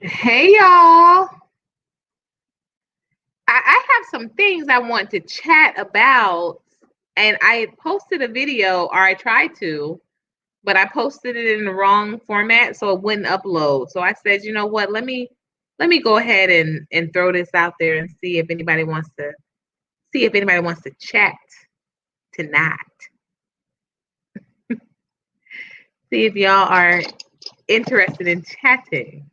Hey y'all. I have some things I want to chat about. And I had posted a video, or I tried to, but I posted it in the wrong format, so it wouldn't upload. So I said, you know what, let me go ahead and throw this out there and see if anybody wants to chat tonight. See if y'all are interested in chatting.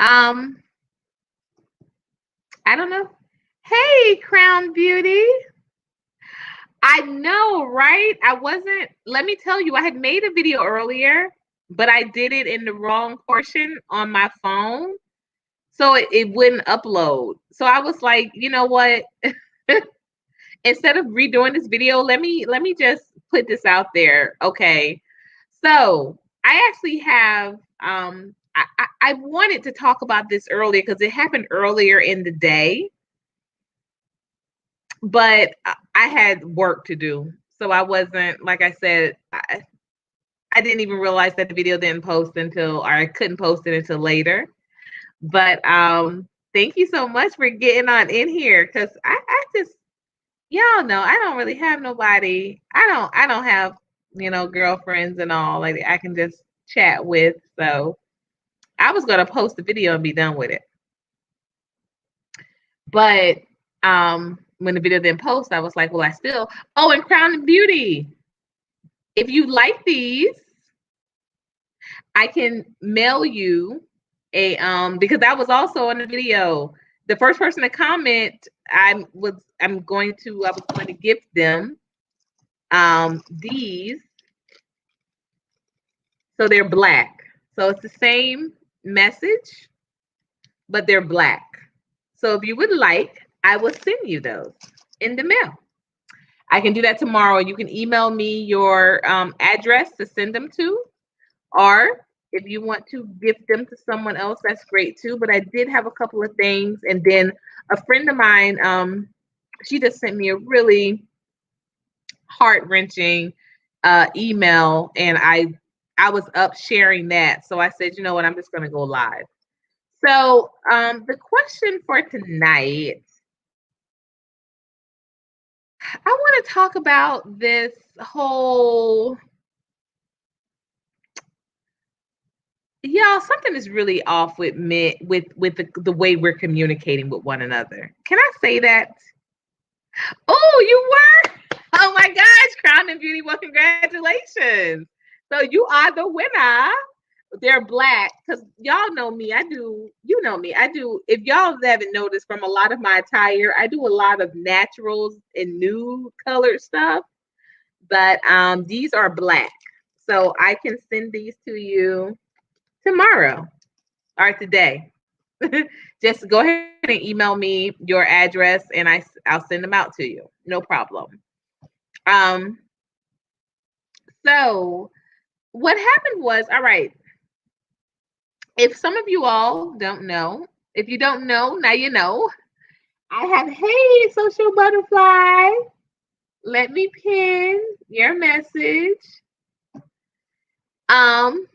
Um, I don't know. Hey, Crown Beauty. I know, right? I wasn't, let me tell you, I had made a video earlier, but I did it in the wrong portion on my phone. So it wouldn't upload. So I was like, you know what? Instead of redoing this video, let me just put this out there. Okay. So I actually have I wanted to talk about this earlier because it happened earlier in the day, but I had work to do. So I wasn't, like I said, I didn't even realize that the video didn't post until, or I couldn't post it until later. But thank you so much for getting on in here because I just, y'all know I don't really have nobody. I don't have, girlfriends and all like I can just chat with. So I was gonna post the video and be done with it. But when the video didn't post, I was like, well, I still, oh, and Crown and Beauty. If you like these, I can mail you a because that was also on the video. The first person to comment, I was going to gift them these. So they're black. So it's the same message, but they're black. So if you would like, I will send you those in the mail. I can do that tomorrow. You can email me your address to send them to, or if you want to gift them to someone else, that's great too. But I did have a couple of things, and then a friend of mine, she just sent me a really heart wrenching email, and I was up sharing that, so I said, you know what, I'm just going to go live. So the question for tonight, I want to talk about this whole, y'all, something is really off with me with the way we're communicating with one another. Can I say that? Oh, you were? Oh my gosh, Crown and Beauty, well, congratulations. So you are the winner. They're black because y'all know me. I do, you know me. I do, if y'all haven't noticed from a lot of my attire, I do a lot of naturals and nude colored stuff. But these are black. So I can send these to you tomorrow or today. Just go ahead and email me your address and I'll send them out to you. No problem. Um, so what happened was, all right, if some of you all don't know, if you don't know, now you know. I have, hey, social butterfly, let me pin your message. Um,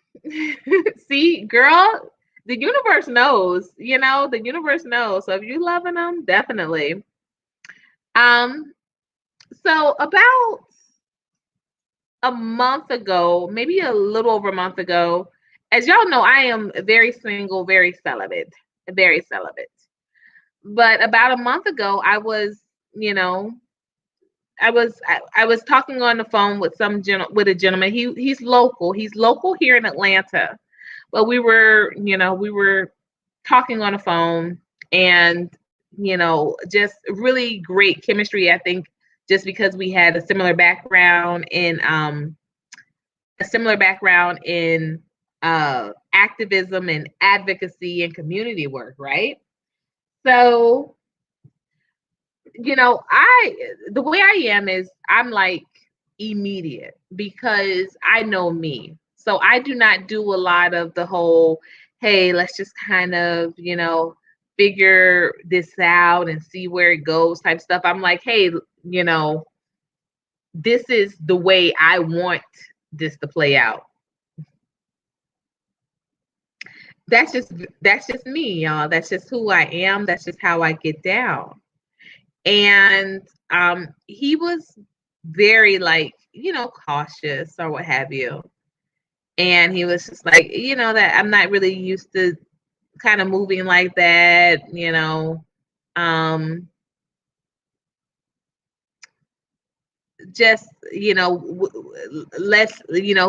see, girl, the universe knows, the universe knows. So if you loving them, definitely. Um, so about a month ago, maybe a little over a month ago, as y'all know, I am very single, very celibate, very celibate. But about a month ago, you know, I was talking on the phone with with a gentleman. He's local. He's local here in Atlanta. But we were talking on the phone, and just really great chemistry. I think just because we had a similar background in activism and advocacy and community work, right? So the way I am is I'm like immediate because I know me. So I do not do a lot of the whole, hey, let's just kind of, figure this out and see where it goes type stuff. I'm like, hey, you know, this is the way I want this to play out. That's just me, y'all. That's just who I am. That's just how I get down. And he was very like, cautious or what have you. And he was just like, that I'm not really used to kind of moving like that. Um, just let's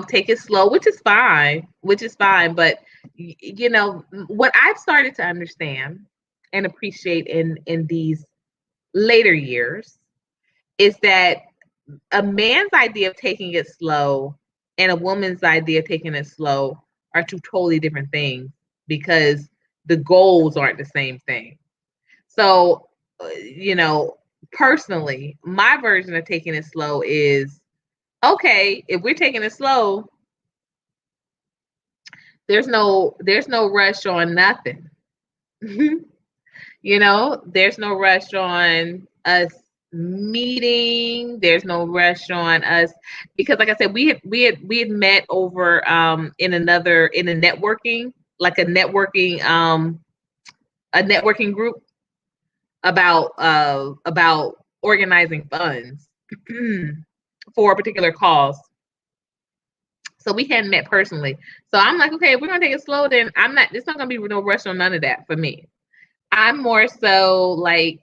take it slow, which is fine, but what I've started to understand and appreciate in these later years is that a man's idea of taking it slow and a woman's idea of taking it slow are two totally different things because the goals aren't the same thing. So, personally, my version of taking it slow is okay, if we're taking it slow, there's no rush on nothing. There's no rush on us meeting. There's no rush on us because, like I said, we had met over in a networking, like a networking group about organizing funds for a particular cause. So we hadn't met personally. So I'm like, okay, if we're gonna take it slow, then I'm not. It's not gonna be no rush on none of that for me. I'm more so like,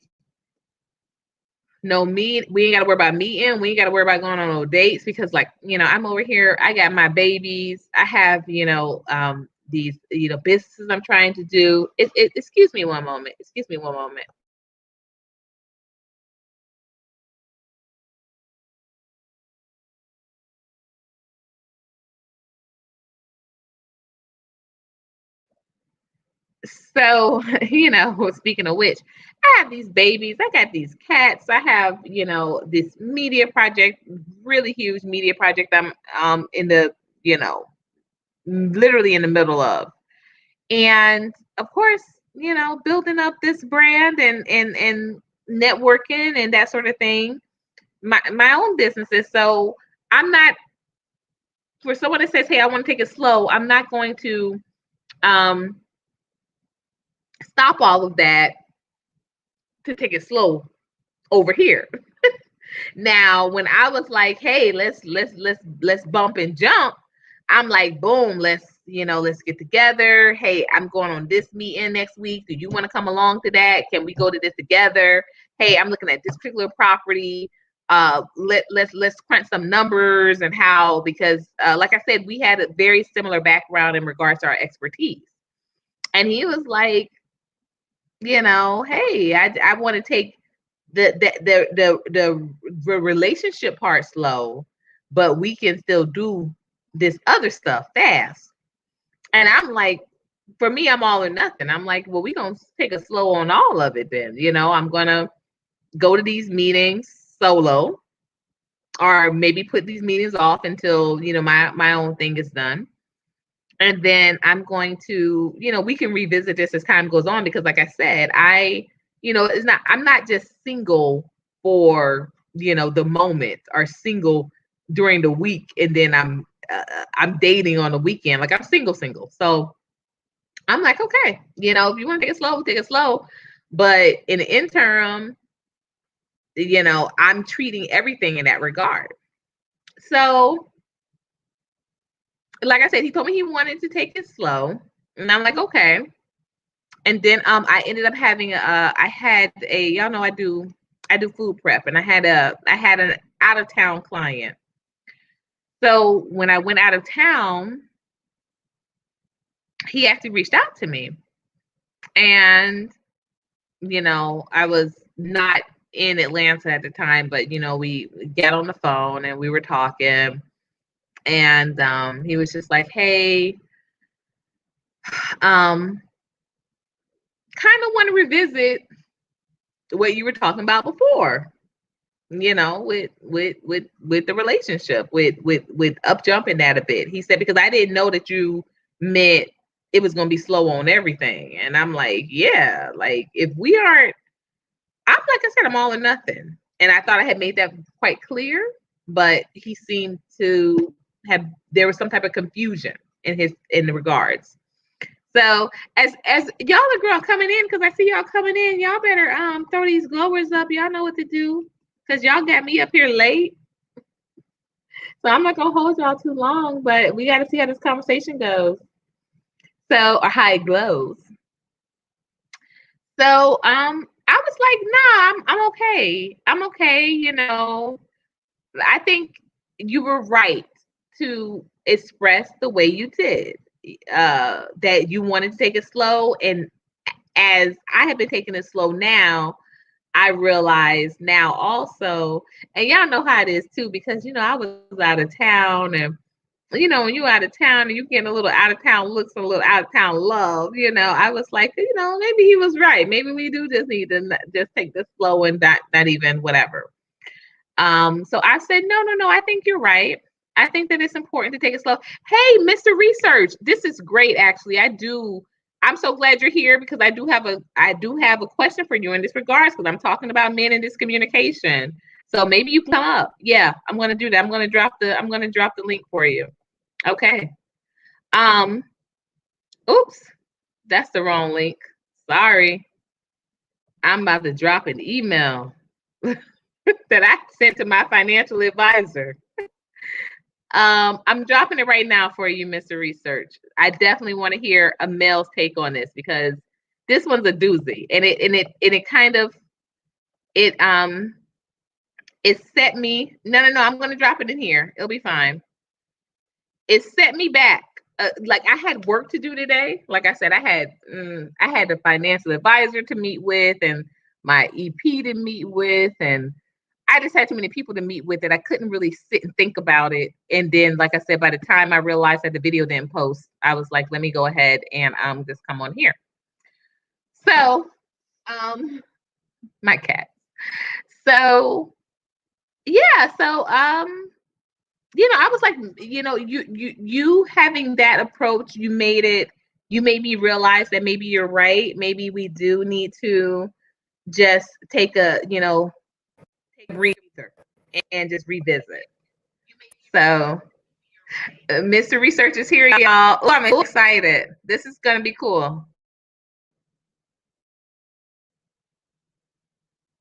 no, we ain't got to worry about meeting. We ain't got to worry about going on no dates because, like, I'm over here. I got my babies. I have, these, businesses I'm trying to do. Excuse me one moment. Excuse me one moment. So, speaking of which, I have these babies, I got these cats, I have, this media project, really huge media project I'm in the, you know, literally in the middle of. And of course, building up this brand and networking and that sort of thing. My own businesses. So I'm not for someone that says, hey, I want to take it slow, I'm not going to um stop all of that to take it slow over here. Now, when I was like, "Hey, let's bump and jump," I'm like, "Boom, let's get together. Hey, I'm going on this meeting next week. Do you want to come along to that? Can we go to this together? Hey, I'm looking at this particular property. Let's crunch some numbers and how because like I said, we had a very similar background in regards to our expertise." And he was like, "Hey, I want to take the relationship part slow, but we can still do this other stuff fast." And I'm like, for me, I'm all or nothing. I'm like, well, we gonna take it slow on all of it then. I'm gonna go to these meetings solo, or maybe put these meetings off until my own thing is done. And then I'm going to, we can revisit this as time goes on because, like I said, I'm not just single for, the moment or single during the week and then I'm dating on the weekend. Like I'm single. So I'm like, okay, if you want to take it slow, take it slow. But in the interim, I'm treating everything in that regard. So, like I said, he told me he wanted to take it slow. And I'm like, okay. And then I ended up having I had a y'all know I do food prep and I had an out of town client. So when I went out of town, he actually reached out to me. And I was not in Atlanta at the time, but we got on the phone and we were talking and he was just like, "Hey, kind of want to revisit what you were talking about before, with the relationship, with up jumping that a bit. He said, because I didn't know that you meant it was going to be slow on everything. And I'm like, yeah, like if we aren't, I'm like I said, I'm all or nothing. And I thought I had made that quite clear, but he seemed to have, there was some type of confusion in the regards. So as y'all are girl coming in, because I see y'all coming in, y'all better throw these glowers up. Y'all know what to do, because y'all got me up here late. So I'm not gonna hold y'all too long, but we got to see how this conversation goes. So, or how it glows. So I was like, nah, I'm okay. I'm okay. I think you were right to express the way you did. That you wanted to take it slow, and as I have been taking it slow now, I realize now also, and y'all know how it is too, because I was out of town, and when you out of town and you getting a little out of town looks and a little out of town love, I was like, maybe he was right. Maybe we do just need to just take this slow and not even whatever. So I said, no, I think you're right. I think that it's important to take it slow. Hey, Mr. Research, this is great. Actually, I'm so glad you're here, because I do have a question for you in this regards, because I'm talking about men in this communication. So maybe you can come up. Yeah, I'm going to do that. I'm going to drop the link for you. Okay. Oops, that's the wrong link. Sorry. I'm about to drop an email that I sent to my financial advisor. I'm dropping it right now for you, Mr. Research. I definitely want to hear a male's take on this, because this one's a doozy, and it kind of it set me. No, I'm going to drop it in here. It'll be fine. It set me back. Like I had work to do today. Like I said, I had a financial advisor to meet with, and my EP to meet with, and I just had too many people to meet with that I couldn't really sit and think about it. And then, like I said, by the time I realized that the video didn't post, I was like, let me go ahead and just come on here. So, my cat. So, yeah. So, I was like, you having that approach, you made me realize that maybe you're right. Maybe we do need to just take a breather and just revisit. So, Mr. Research is here, y'all. Oh, I'm excited. This is going to be cool.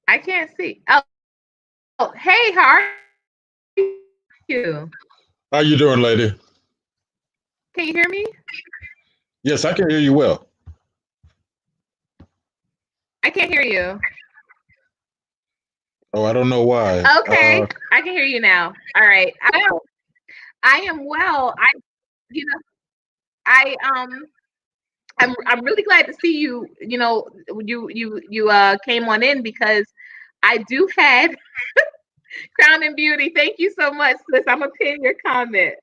I can't see. Oh, hey, how are you? How you doing, lady? Can you hear me? Yes, I can hear you well. I can't hear you. Oh, I don't know why. Okay, I can hear you now. All right. I am well. I I'm really glad to see you. You came on in, because I do have Crown and Beauty. Thank you so much, sis. I'm gonna pin your comment.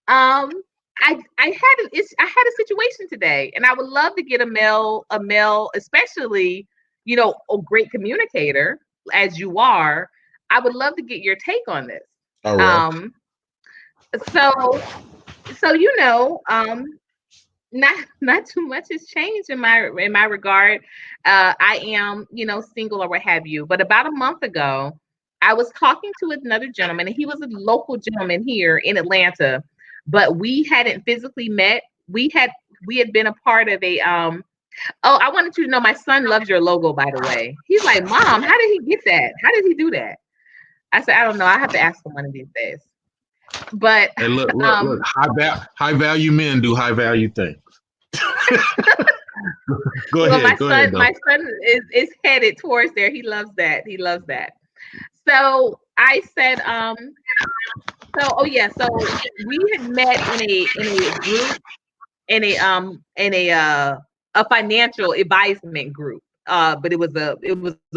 Um, I had a situation today, and I would love to get a male, especially a great communicator as you are. I would love to get your take on this. All right. So not too much has changed in my regard. I am single or what have you. But about a month ago, I was talking to another gentleman, and he was a local gentleman here in Atlanta, but we hadn't physically met. We had been a part of a Oh, I wanted you to know my son loves your logo, by the way. He's like, Mom, how did he get that? How did he do that? I said, I don't know. I have to ask him one of these days. But Hey, look. High value men do high value things. Go well, ahead. my son is headed towards there. He loves that. He loves that. So I said, oh yeah, so we had met in a group, in a financial advisement group. But it was a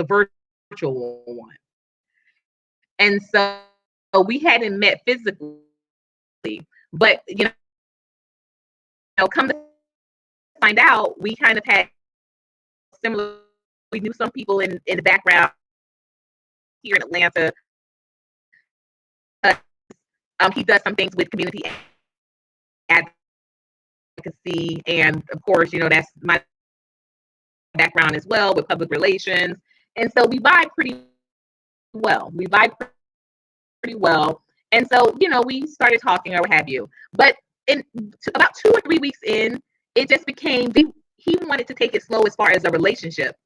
virtual one. And so we hadn't met physically, but come to find out, we kind of had similar we knew some people in the background here in Atlanta. He does some things with community advocacy, and of course, that's my background as well with public relations, and so we vibe pretty well. And so we started talking or what have you. But in about 2 or 3 weeks in, it just became he wanted to take it slow as far as a relationship.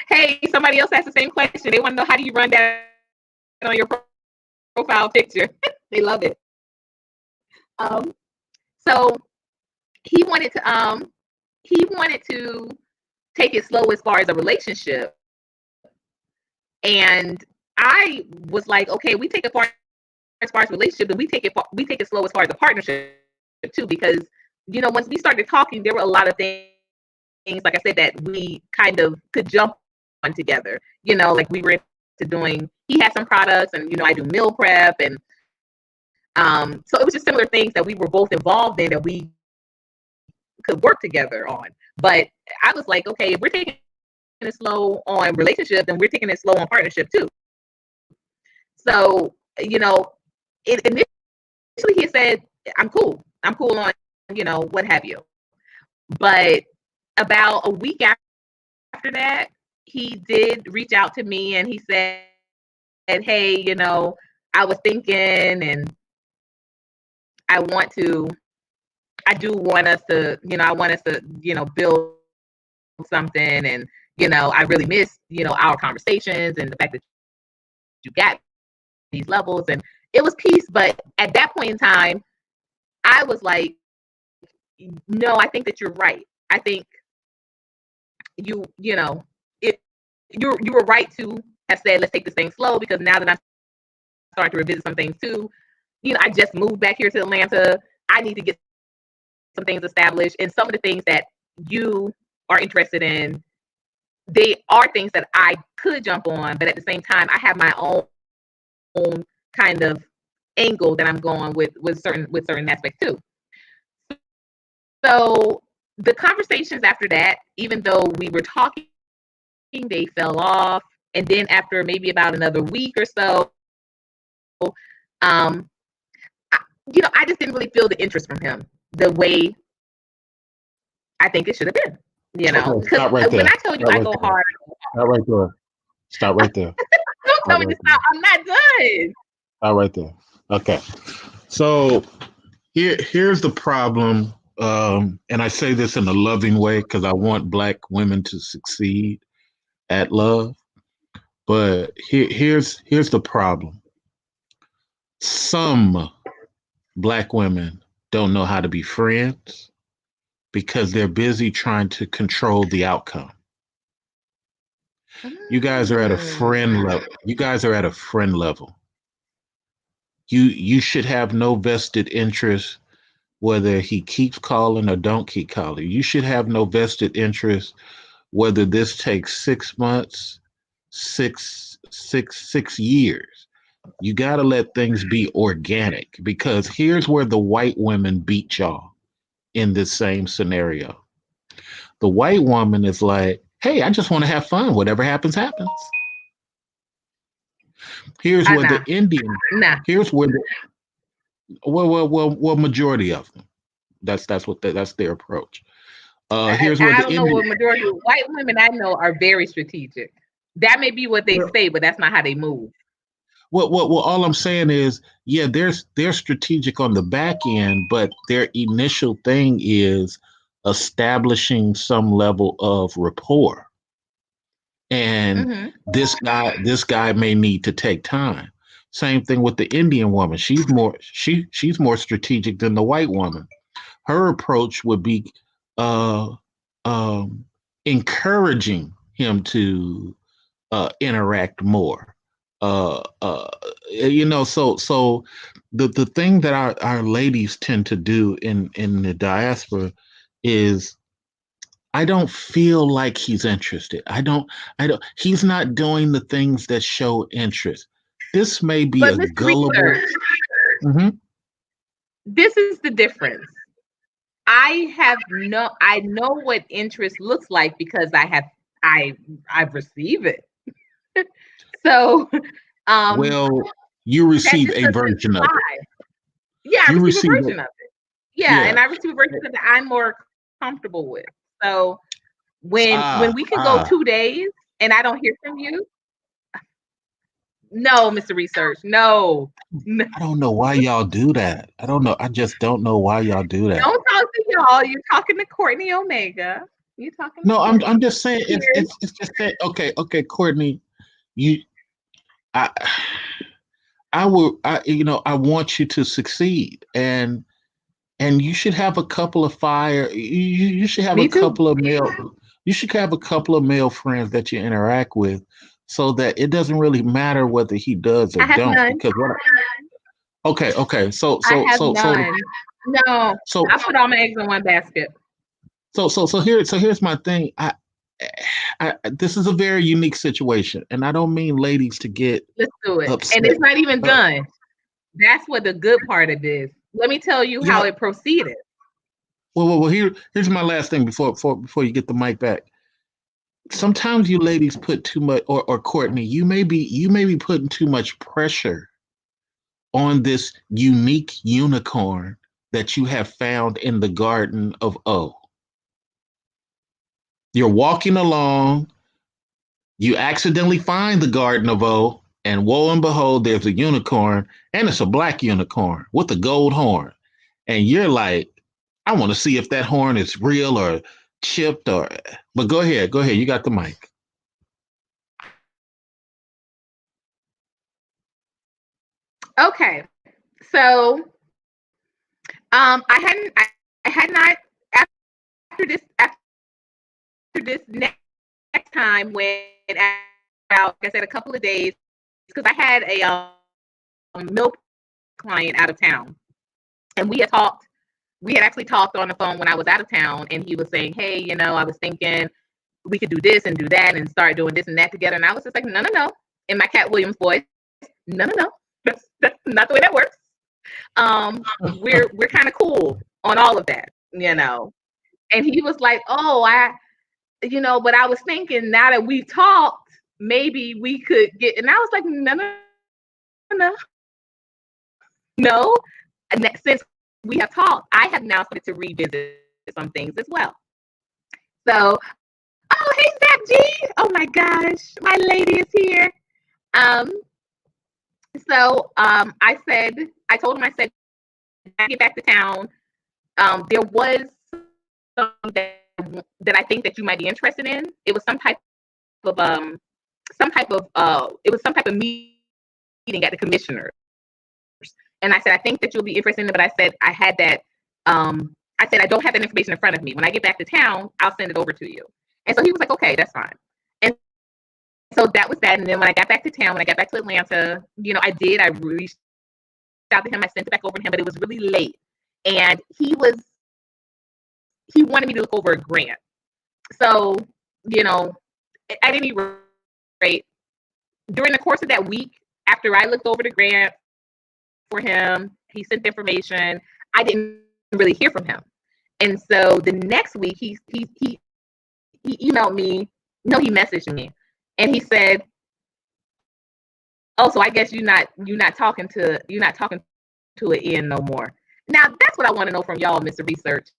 Hey, somebody else asked the same question. They want to know, how do you run that on your profile picture? They love it. So he wanted to take it slow as far as a relationship, and I was like, okay, we take it far as far as relationship, and we take it slow as far as a partnership too, because once we started talking, there were a lot of things, like I said, that we kind of could jump on together. Like we were into doing. He had some products, and I do meal prep, and so it was just similar things that we were both involved in that we could work together on. But I was like, okay, if we're taking it slow on relationship, then we're taking it slow on partnership too. So initially he said, I'm cool on what have you. But about a week after that, he did reach out to me, and he said, hey, I was thinking, and I do want us to, build something, and I really miss our conversations, and the fact that you got these levels, and it was peace. But at that point in time, I was like, no, I think that you're right. I think you were right to have said, let's take this thing slow, because now that I'm starting to revisit some things too, I just moved back here to Atlanta. I need to get some things established, and some of the things that you are interested in, they are things that I could jump on, but at the same time, I have my own kind of angle that I'm going with certain aspects too. So the conversations after that, even though we were talking, they fell off. And then after maybe about another week or so, I just didn't really feel the interest from him the way I think it should have been. Okay, stop right there. When I told you I go hard. Stop right there. Stop right there. Don't tell me to stop. I'm not done. Stop right there. Okay. So here's the problem. And I say this in a loving way because I want Black women to succeed at love. But here's the problem. Some Black women don't know how to be friends because they're busy trying to control the outcome. You guys are at a friend level. You should have no vested interest whether he keeps calling or don't keep calling. You should have no vested interest whether this takes 6 months, 6 years. You got to let things be organic, because here's where the white women beat y'all in this same scenario. The white woman is like, hey, I just want to have fun. Whatever happens, happens. Here's where the Indian, here's where the, well, majority of them. That's their approach. Here's where I the don't know what majority of white women I know are very strategic. That may be what they say, but that's not how they move. Well, all I'm saying is, yeah, they're strategic on the back end, but their initial thing is establishing some level of rapport. And this guy may need to take time. Same thing with the Indian woman. She's more strategic than the white woman. Her approach would be encouraging him to interact more. So the thing that our ladies tend to do in the diaspora is, I don't feel like he's interested. I don't he's not doing the things that show interest. This may be a gullible. This is the difference. I know what interest looks like because I I receive it. So Well, you that receive just a doesn't version of it. fly. Yeah, I You receive a receive version it. of it. Yeah, Yeah. and I receive a version that I'm more comfortable with. So when we can go Ah. 2 days and I don't hear from you, no, Mr. Research, no. I don't know why y'all do that. I don't know. I just don't know why y'all do that. Don't talk to y'all. You're talking to Courtney Omega. You're talking to No, Courtney. I'm just saying Cheers. it's just that okay, Courtney, you I I will I want you to succeed and you should have a couple of you should have a Me too. couple of male friends that you interact with so that it doesn't really matter whether he does or I have don't none. because okay so I so have so so none. No, so I put all my eggs in one basket. here's my thing. This is a very unique situation, and I don't mean ladies to get Let's do it. upset. And it's not even Uh, done. That's what the good part of this. Let me tell you how yeah. it proceeded. Well. Here's my last thing before you get the mic back. Sometimes you ladies put too much, or Courtney, you may be putting too much pressure on this unique unicorn that you have found in the Garden of O. You're walking along, you accidentally find the Garden of O, and woe and behold, there's a unicorn, and it's a black unicorn with a gold horn. And you're like, I want to see if that horn is real or chipped but go ahead, you got the mic. Okay. So I had not after this next time when out, like I said, a couple of days because I had a milk client out of town, and we had actually talked on the phone when I was out of town, and he was saying, hey, I was thinking we could do this and do that and start doing this and that together. And I was just like, no, in my Cat Williams voice, no. That's not the way that works. We're kind of cool on all of that. And he was like, oh, but I was thinking now that we've talked, maybe we could get, and I was like, no. And since we have talked, I have now started to revisit some things as well. So, oh, hey, Zach G. Oh my gosh, my lady is here. So I told him, I said, when I get back to town, there was something that I think that you might be interested in. It was some type of meeting at the commissioner. And I said, I think that you'll be interested in it, but I said I don't have that information in front of me. When I get back to town, I'll send it over to you. And so he was like, okay, that's fine. And so that was that. And then when I got back to town, when I got back to Atlanta, I reached out to him. I sent it back over to him, but it was really late. And he wanted me to look over a grant. So, at any rate, during the course of that week, after I looked over the grant for him, he sent the information. I didn't really hear from him. And so the next week he emailed me. No, he messaged me, and he said, oh, so I guess you're not talking to an Ian no more. Now that's what I want to know from y'all, Mr. Research.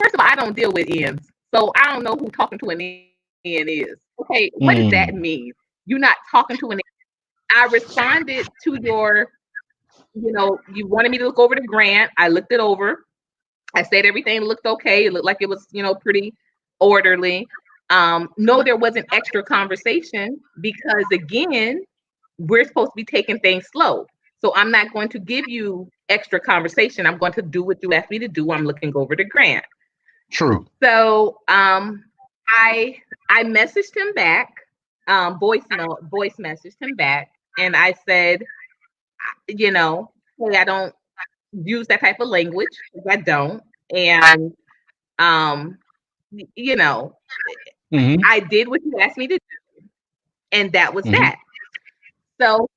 First of all, I don't deal with Ians, so I don't know who talking to an Ian is. Okay, what does that mean? You're not talking to an Ian. I responded to your, you wanted me to look over the grant. I looked it over. I said everything looked okay. It looked like it was, pretty orderly. No, there wasn't extra conversation because, again, we're supposed to be taking things slow. So I'm not going to give you extra conversation. I'm going to do what you asked me to do. I'm looking over the grant. True. So I messaged him back, voice messaged him back, and I said, hey, I don't use that type of language. I don't. And I did what you asked me to do, and that was that. So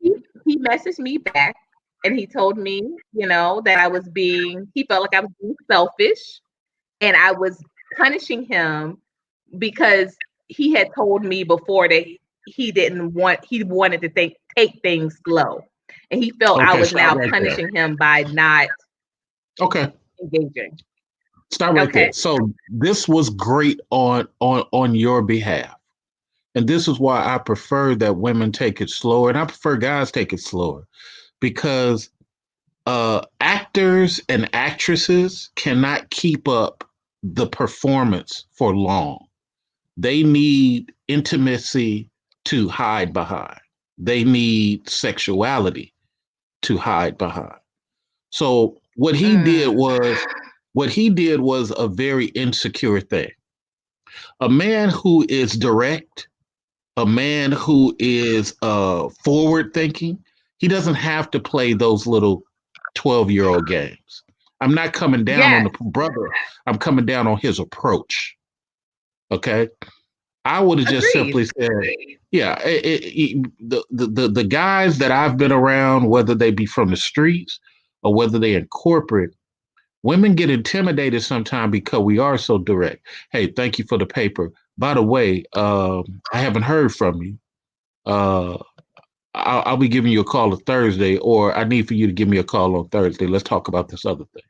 he messaged me back, and he told me, that he felt like I was being selfish, and I was punishing him because he had told me before that he wanted to take things slow, and he felt I Okay, was stop now right there. punishing him by not Okay, engaging. stop right Okay. there. So this was great on your behalf. And this is why I prefer that women take it slower, and I prefer guys take it slower, because actors and actresses cannot keep up the performance for long. They need intimacy to hide behind. They need sexuality to hide behind. So what he did was a very insecure thing. A man who is direct, a man who is forward thinking, he doesn't have to play those little 12-year-old games. I'm not coming down on Yes. the brother. I'm coming down on his approach. Okay. I would have just Agreed. simply said, yeah, the guys that I've been around, whether they be from the streets or whether they in corporate, women get intimidated sometimes because we are so direct. Hey, thank you for the paper. By the way, I haven't heard from you. Uh, I'll be giving you a call on Thursday, or I need for you to give me a call on Thursday. Let's talk about this other thing.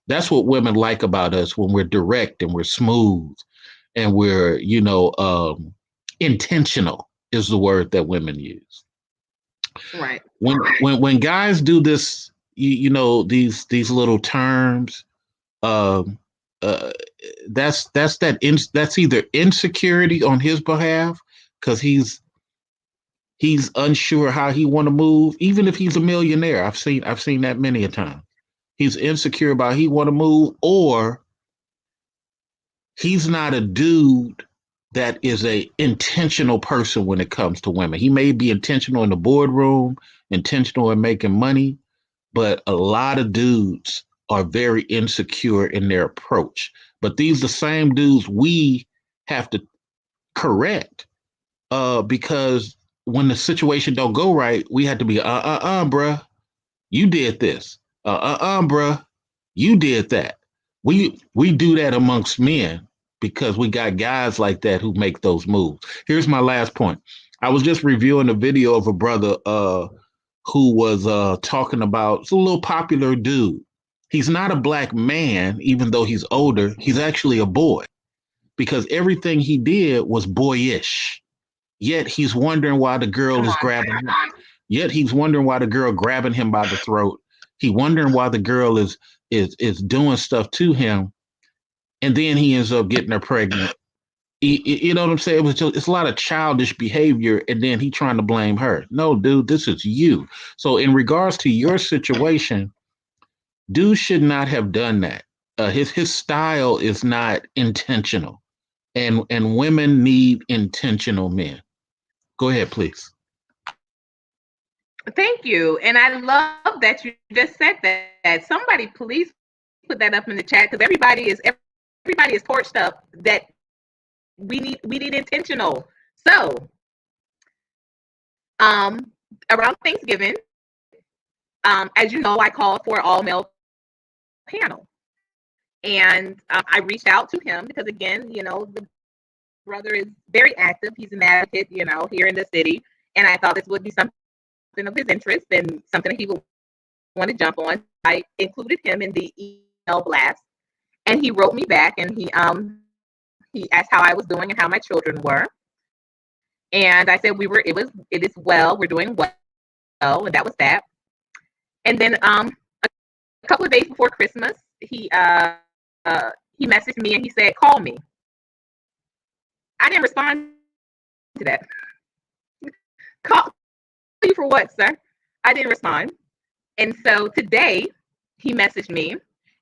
That's what women like about us when we're direct and we're smooth and we're, intentional is the word that women use. Right. When guys do this, these little terms, um, uh, that's either insecurity on his behalf because he's unsure how he want to move, even if he's a millionaire. I've seen that many a time. He's insecure about he want to move, or he's not a dude that is a intentional person when it comes to women. He may be intentional in the boardroom, intentional in making money, but a lot of dudes are very insecure in their approach. But these the same dudes we have to correct because when the situation don't go right, we have to be bruh, you did this. Bruh, you did that. We do that amongst men because we got guys like that who make those moves. Here's my last point. I was just reviewing a video of a brother who was talking about, it's a little popular dude. He's not a black man, even though he's older. He's actually a boy because everything he did was boyish. Yet he's wondering why the girl is grabbing him. Yet he's wondering why the girl grabbing him by the throat. He wondering why the girl is doing stuff to him, and then he ends up getting her pregnant. You know what I'm saying? It's a lot of childish behavior, and then he trying to blame her. No, dude, this is you. So in regards to your situation, dude should not have done that. His style is not intentional, and women need intentional men. Go ahead, please. Thank you. And I love that you just said that. Somebody please put that up in the chat, because everybody is torched up that we need intentional. So around Thanksgiving, as you know, I called for all male panel. And I reached out to him because, again, the brother is very active. He's an advocate, here in the city. And I thought this would be something of his interest and something he would want to jump on. I included him in the email blast, and he wrote me back, and he asked how I was doing and how my children were. And I said it is well, we're doing well, and that was that. And then a couple of days before Christmas, he messaged me and he said, "Call me." I didn't respond to that. Call you for what, sir? I didn't respond. And so today he messaged me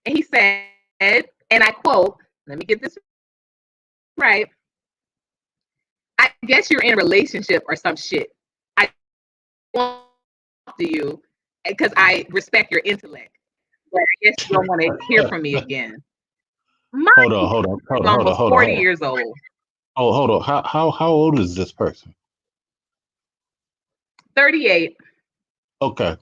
and he said, and I quote, let me get this right. "I guess you're in a relationship or some shit. I want to you because I respect your intellect, but I guess you don't want to hear from me again." Hold on. Almost 40 years old. Oh, hold on. How old is this person? 38. Okay.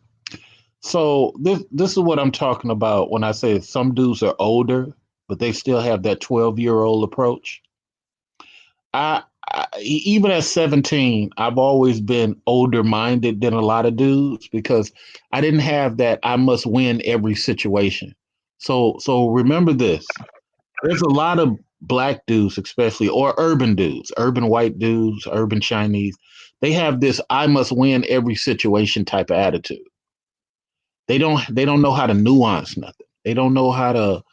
So this is what I'm talking about when I say some dudes are older, but they still have that 12-year-old approach. Even at 17, I've always been older minded than a lot of dudes because I didn't have that I must win every situation. So remember this. There's a lot of black dudes, especially, or urban dudes, urban white dudes, urban Chinese. They have this I must win every situation type of attitude. They don't know how to nuance nothing. They don't know how to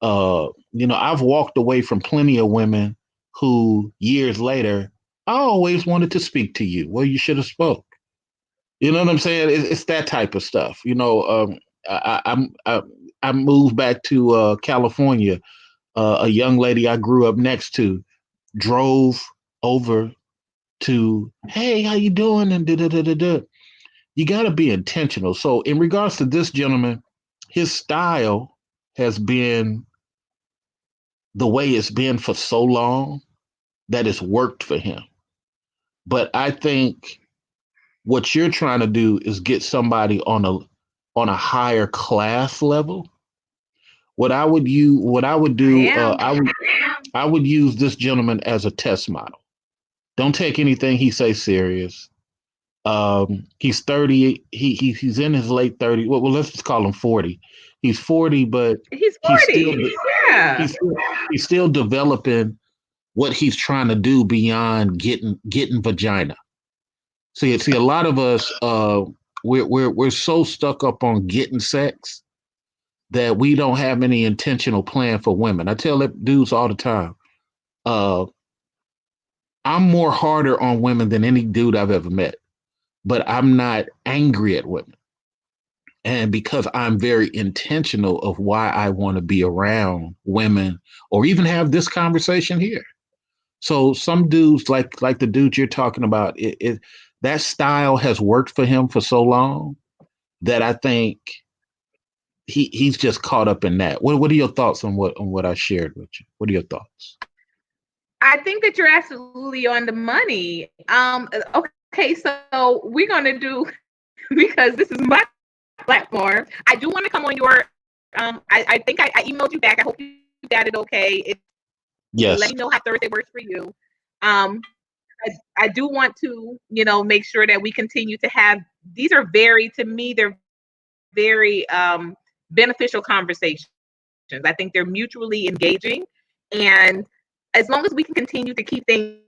I've walked away from plenty of women who years later, I always wanted to speak to you. Well, you should have spoke. You know what I'm saying? It's that type of stuff. I moved back to California. A young lady I grew up next to drove over to, hey, how you doing? And da da da da da. You got to be intentional. So, in regards to this gentleman, his style has been the way it's been for so long that it's worked for him. But I think what you're trying to do is get somebody on a higher class level. What I would do, I would use this gentleman as a test model. Don't take anything he says serious. He's 30. He's in his late 30s. Well, let's just call him 40. He's 40, but he's 40. He's still developing what he's trying to do beyond getting vagina. See, a lot of us, we're so stuck up on getting sex that we don't have any intentional plan for women. I tell dudes all the time, I'm more harder on women than any dude I've ever met, but I'm not angry at women. And because I'm very intentional of why I want to be around women or even have this conversation here. So some dudes like the dude you're talking about, that style has worked for him for so long that I think he's just caught up in that. What are your thoughts on what I shared with you? What are your thoughts? I think that you're absolutely on the money. Okay, so we're gonna do, because this is my platform, I do want to come on your I think I emailed you back. I hope you got it okay. Yes. Let me know how Thursday works for you. I do want to, make sure that we continue to have, these are to me, they're very beneficial conversations. I think they're mutually engaging. And as long as we can continue to keep things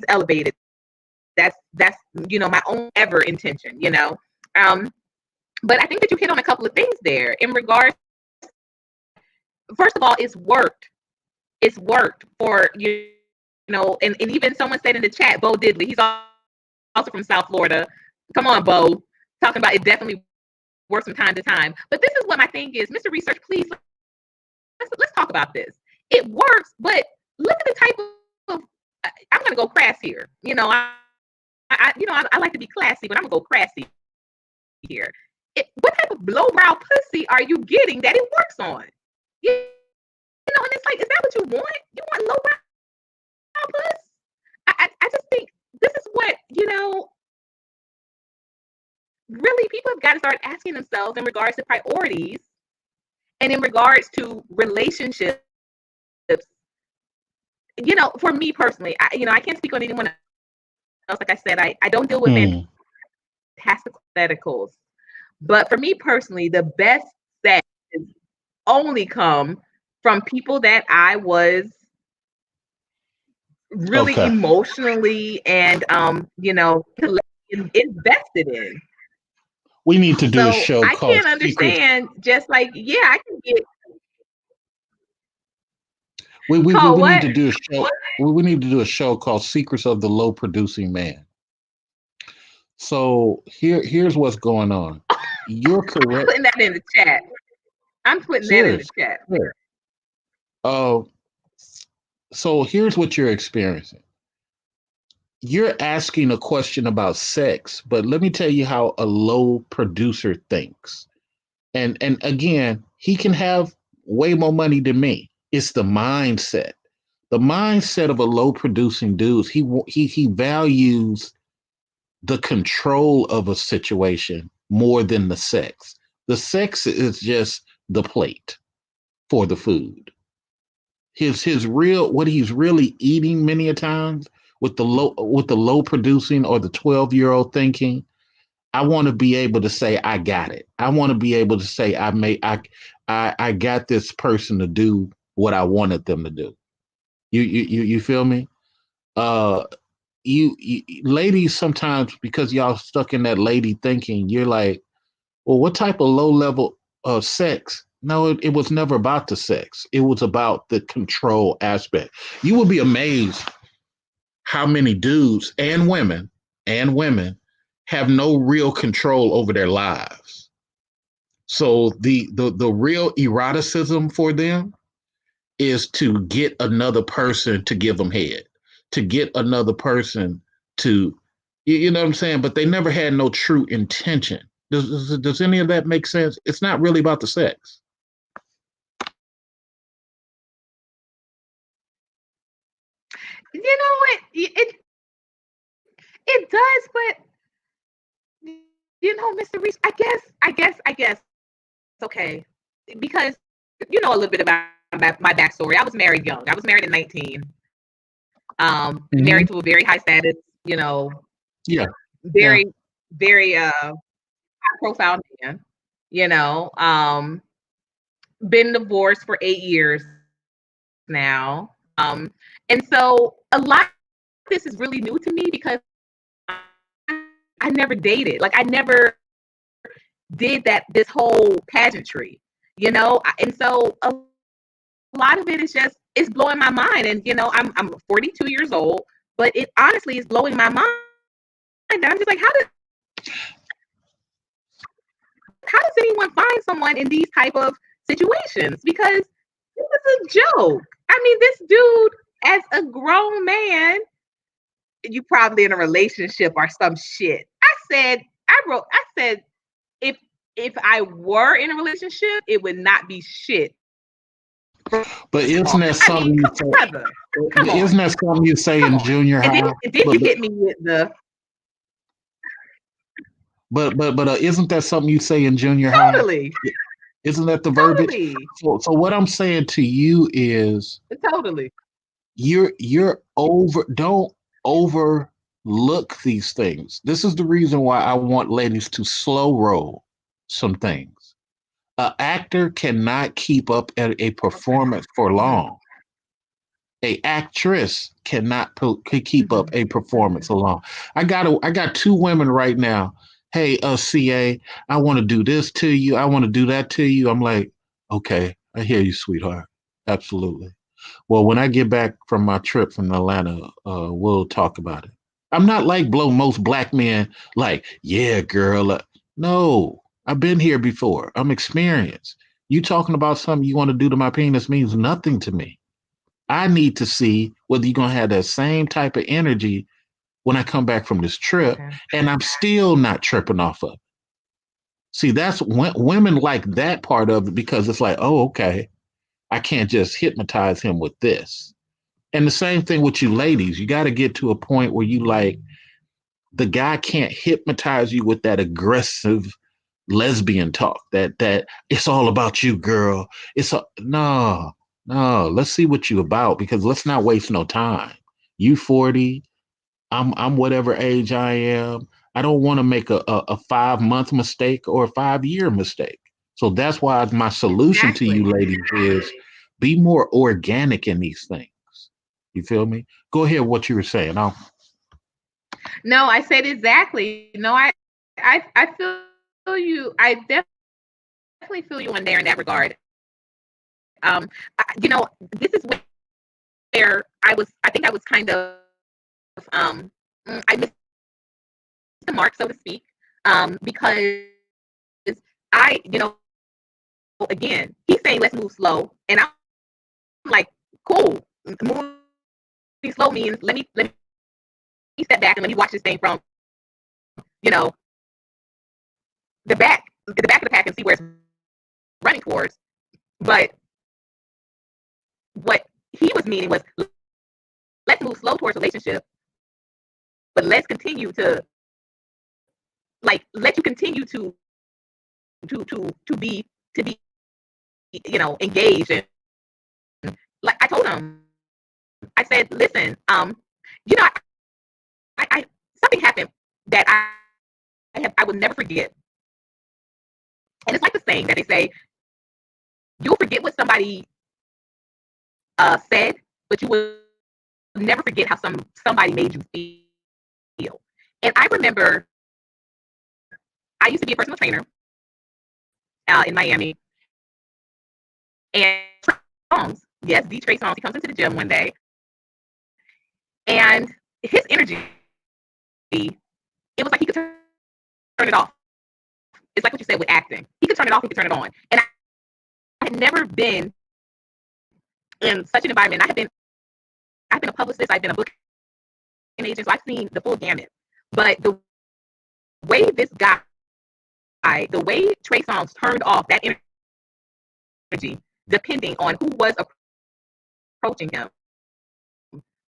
elevated, that's my own ever intention, but I think that you hit on a couple of things there in regards. First of all, it's worked for and even someone said in the chat, Bo Diddley, he's also from South Florida. Come on, Bo, talking about it definitely works from time to time. But this is what my thing is, Mr. Research, please let's talk about this. It works, but look at the type of I'm gonna go crass here. I like to be classy, but I'm gonna go crassy here. What type of lowbrow pussy are you getting that it works on? And it's like, is that what you want? You want lowbrow pussy? I just think this is what, really people have got to start asking themselves in regards to priorities and in regards to relationships. For me personally, I can't speak on anyone else. Like I said, I don't deal with fantastical hypotheticals. But for me personally, the best sex has only come from people that I was really emotionally and invested in. We need to do a show I called can't understand Secrets. Just like, I can get. We need to do a show. We need to do a show called Secrets of the Low Producing Man. So here's what's going on. You're correct. I'm putting that in the chat. That in the chat. Sure. So here's what you're experiencing. You're asking a question about sex, but let me tell you how a low producer thinks. And again, he can have way more money than me. It's the mindset. The mindset of a low producing dude, he values the control of a situation more than the sex. The sex is just the plate for the food. his real what he's really eating many a times with the low producing or the 12-year-old thinking. I want to be able to say I got it. I want to be able to say I got this person to do what I wanted them to do. You feel me? Uh you ladies sometimes because y'all stuck in that lady thinking, you're like, well, what type of low level of sex? No, it was never about the sex. It was about the control aspect. You will be amazed how many dudes and women have no real control over their lives. So the real eroticism for them is to get another person to give them head, to get another person to, you know what I'm saying? But they never had no true intention. Does any of that make sense? It's not really about the sex. You know what? It does, but you know, Mr. Reese, I guess. Okay, because you know a little bit about my backstory. I was married young. I was married at 19. Married to a very high status, you know, Yeah. very, very high profile man, you know. Been divorced for 8 years now. And so a lot of this is really new to me because I never dated. Like I never did that this whole pageantry, you know. And so a lot of it is just it's blowing my mind. And you know, I'm 42 years old, but it honestly is blowing my mind. And I'm just like, how does anyone find someone in these type of situations? Because this is a joke. I mean, this dude, as a grown man, you probably in a relationship or some shit. I said, if I were in a relationship, it would not be shit. But isn't that something you say? Isn't that something you say in junior high? And then you hit me with the. But isn't that something you say in junior Totally. high? Isn't that the verbiage? Totally. So what I'm saying to you is Totally. Don't overlook these things. This is the reason why I want ladies to slow roll some things. An actor cannot keep up at a performance for long. A actress cannot keep up a performance alone. I got two women right now. Hey, CA, I want to do this to you. I want to do that to you. I'm like, okay, I hear you, sweetheart. Absolutely. Well, when I get back from my trip from Atlanta, we'll talk about it. I'm not like most black men, like, yeah, girl. No, I've been here before. I'm experienced. You talking about something you want to do to my penis means nothing to me. I need to see whether you're going to have that same type of energy when I come back from this trip, and I'm still not tripping off of it. See, that's women like that part of it because it's like, oh, okay, I can't just hypnotize him with this. And the same thing with you ladies. You got to get to a point where you like, the guy can't hypnotize you with that aggressive lesbian talk that it's all about you, girl. No, let's see what you about, because let's not waste no time. You 40, I'm whatever age I am. I don't want to make a 5-month mistake or a 5-year mistake. So that's why my solution to you ladies is be more organic in these things. You feel me? Go ahead, what you were saying. No, I said exactly. No, I feel you. I definitely feel you in there in that regard. You know, this is where I think I was kind of I missed the mark, so to speak, because you know, again, he's saying let's move slow, and I'm like, cool, moving slow means let me step back and let me watch this thing from, you know, the back of the pack and see where it's running towards. But what he was meaning was, let's move slow towards relationship, but let's continue to let you continue to be you know, engaged like I told him, I said, listen, you know, I something happened that I will never forget. And it's like the saying that they say, you'll forget what somebody said, but you will never forget how somebody made you feel. And I remember I used to be a personal trainer in Miami, and Trey Songz, yes, the Trey Songz, he comes into the gym one day, and his energy, it was like he could turn it off. It's like what you said with acting. He could turn it off, he could turn it on. And I had never been in such an environment. I've been a publicist, I've been a booking agent, so I've seen the full gamut. But the way this guy, the way Trey Songz turned off that energy, depending on who was approaching him,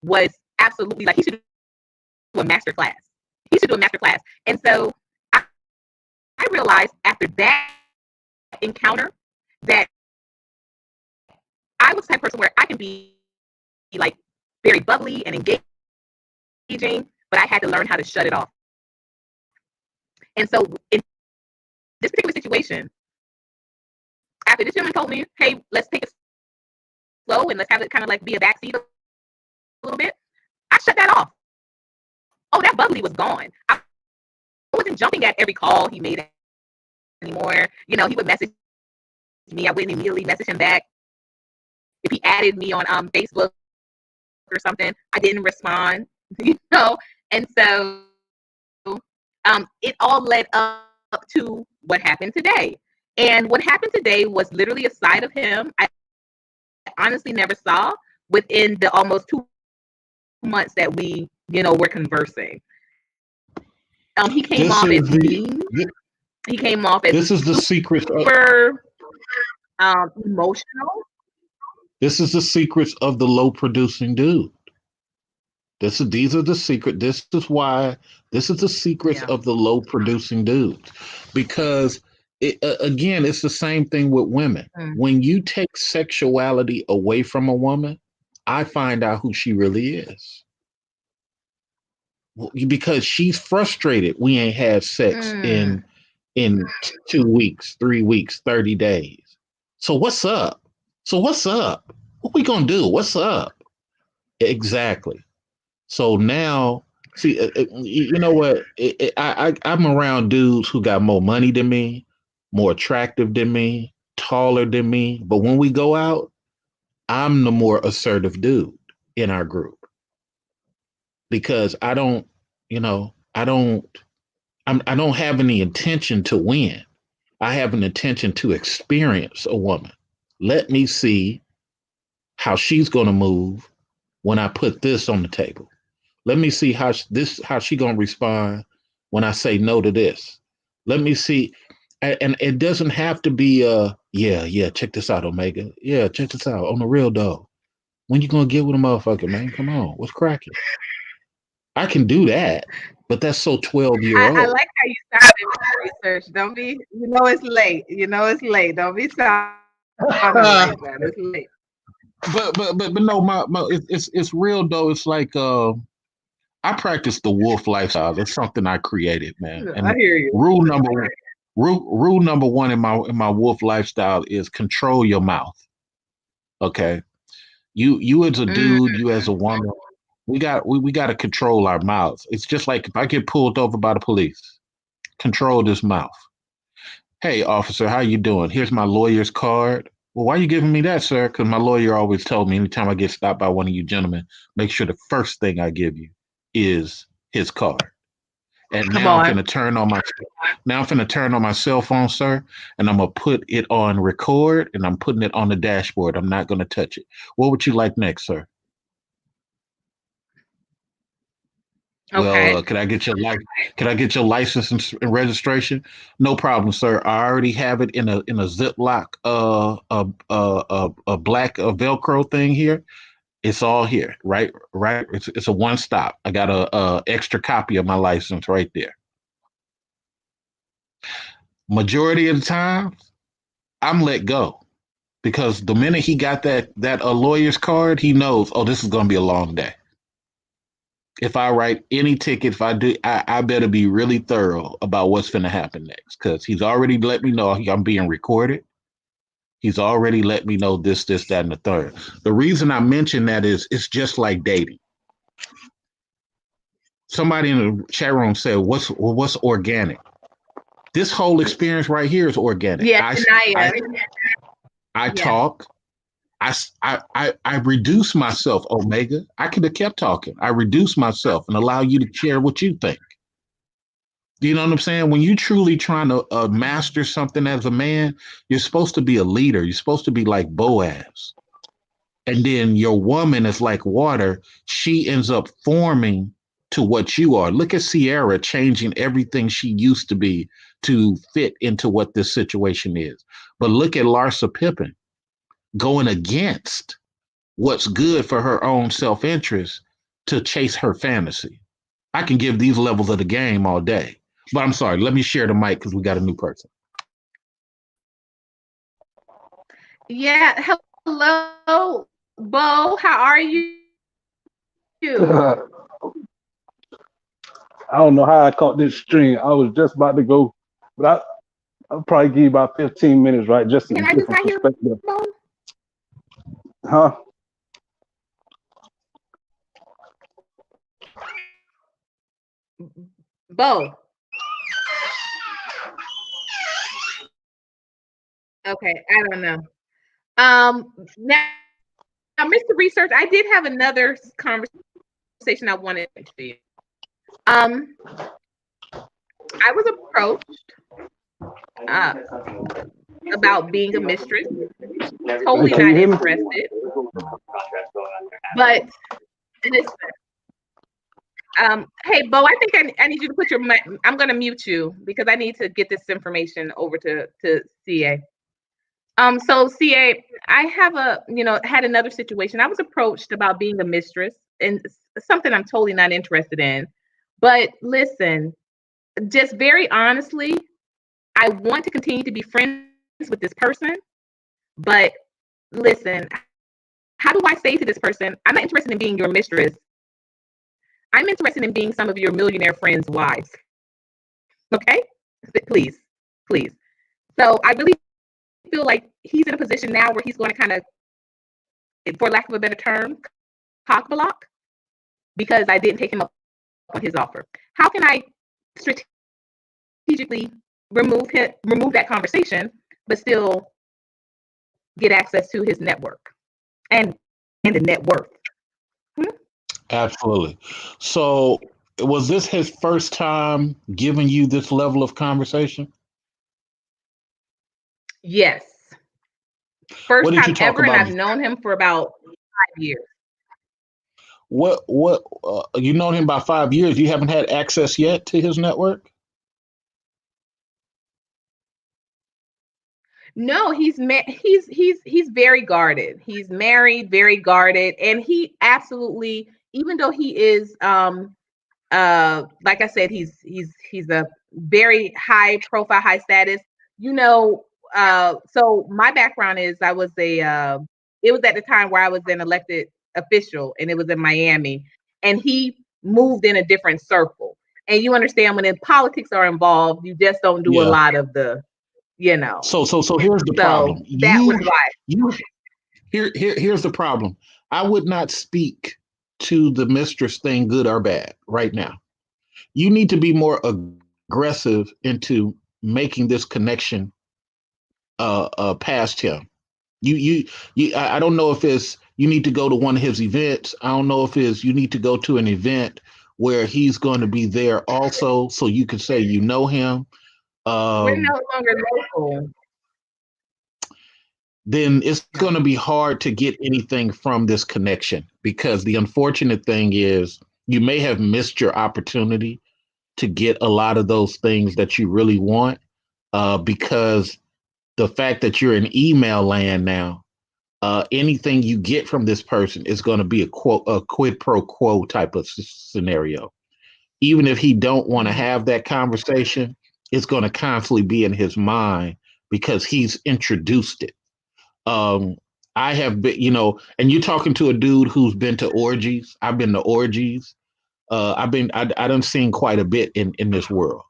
was absolutely like he should do a master class. He should do a master class. And so I realized after that encounter that I was the type of person where I can be like very bubbly and engaging, but I had to learn how to shut it off. And so in this particular situation, after this gentleman told me, hey, let's take it slow and let's have it kind of like be a backseat a little bit, I shut that off. Oh, that bubbly was gone. I wasn't jumping at every call he made anymore. You know, he would message me. I wouldn't immediately message him back. If he added me on Facebook or something, I didn't respond, you know? And so it all led up to what happened today. And what happened today was literally a side of him I honestly never saw within the almost 2 months that we, you know, were conversing. He came off as mean. He came off as this is the secret of, super emotional. this is the secrets of the low producing dude. These are the secret. This is why this is the secrets of the low producing dudes, because again, it's the same thing with women. When you take sexuality away from a woman, I find out who she really is, because she's frustrated. We ain't had sex in 2 weeks, 3 weeks, 30 days. So what's up? What we gonna do? What's up? Exactly. So now, see, you know what? I'm around dudes who got more money than me, more attractive than me, taller than me. But when we go out, I'm the more assertive dude in our group, because I don't have any intention to win. I have an intention to experience a woman. Let me see how she's going to move when I put this on the table. Let me see how she going to respond when I say no to this. Let me see. And it doesn't have to be check this out, Omega. Yeah, check this out on the real though. When you going to get with a motherfucker, man? Come on. What's cracking? I can do that, but that's so 12-year-old. I like how you started with the research. Don't be, you know it's late. Don't be starting like that. It's late. But no, it's real though. It's like I practice the wolf lifestyle. It's something I created, man. And I hear you. Rule number one in my wolf lifestyle is control your mouth. Okay, you as a dude, you as a woman, we got to control our mouths. It's just like if I get pulled over by the police, control this mouth. Hey, officer, how you doing? Here's my lawyer's card. Well, why are you giving me that, sir? Because my lawyer always told me anytime I get stopped by one of you gentlemen, make sure the first thing I give you is his card. And now I'm going to turn on my cell phone, sir, and I'm going to put it on record, and I'm putting it on the dashboard. I'm not going to touch it. What would you like next, sir? Okay. Well, could I get your license and registration? No problem, sir. I already have it in a Ziploc, a black Velcro thing here. It's all here, right? It's a one stop. I got a extra copy of my license right there. Majority of the time, I'm let go. because the minute he got that a lawyer's card, he knows, oh, this is going to be a long day. If I write any ticket, if I do, I better be really thorough about what's going to happen next, because he's already let me know I'm being recorded. He's already let me know this, that, and the third. The reason I mention that is it's just like dating. Somebody in the chat room said, what's organic? This whole experience right here is organic. Yes, I talk. I reduce myself, Omega. I could have kept talking. I reduce myself and allow you to share what you think. You know what I'm saying? When you're truly trying to master something as a man, you're supposed to be a leader. You're supposed to be like Boaz. And then your woman is like water. She ends up forming to what you are. Look at Sierra changing everything she used to be to fit into what this situation is. But look at Larsa Pippen going against what's good for her own self-interest to chase her fantasy. I can give these levels of the game all day. But I'm sorry, let me share the mic because we got a new person. Yeah, hello, Bo. How are you? I don't know how I caught this string. I was just about to go, but I'll probably give you about 15 minutes, right? Just to Can get I just different hear perspective. Bo? Huh? Bo. Okay, I don't know. Now, Mr. Research, I did have another conversation I wanted to you. I was approached about being a mistress. Totally not interested. But listen, hey, Bo, I think I need you to put your mic. I'm going to mute you because I need to get this information over to CA. So CA, I have had another situation. I was approached about being a mistress, and something I'm totally not interested in. But listen, just very honestly, I want to continue to be friends with this person. But listen, how do I say to this person, I'm not interested in being your mistress. I'm interested in being some of your millionaire friends' wives. Okay? Please. So I really feel like he's in a position now where he's going to kind of, for lack of a better term, cock block, because I didn't take him up on his offer. How can I strategically remove that conversation, but still get access to his network and the net worth? Absolutely. So was this his first time giving you this level of conversation? Yes. First time ever, and I've known him for about 5 years. What you known him about 5 years? You haven't had access yet to his network? No, he's very guarded. He's married, very guarded, and he absolutely, even though he is like I said, he's a very high profile, high status. So my background is it was at the time where I was an elected official, and it was in Miami, and he moved in a different circle. And you understand, when politics are involved, you just don't do a lot of the, So here's the problem. That was why. Here's the problem. I would not speak to the mistress thing, good or bad, right now. You need to be more aggressive into making this connection past him. I don't know if it's you need to go to one of his events. I don't know if it's you need to go to an event where he's going to be there also, so you can say you know him. We're no longer local. Then it's going to be hard to get anything from this connection, because the unfortunate thing is you may have missed your opportunity to get a lot of those things that you really want, because the fact that you're in email land now, anything you get from this person is going to be a quid pro quo type of scenario. Even if he don't want to have that conversation, it's going to constantly be in his mind because he's introduced it. I have been, and you're talking to a dude who's been to orgies. I've been to orgies. I done seen quite a bit in this world.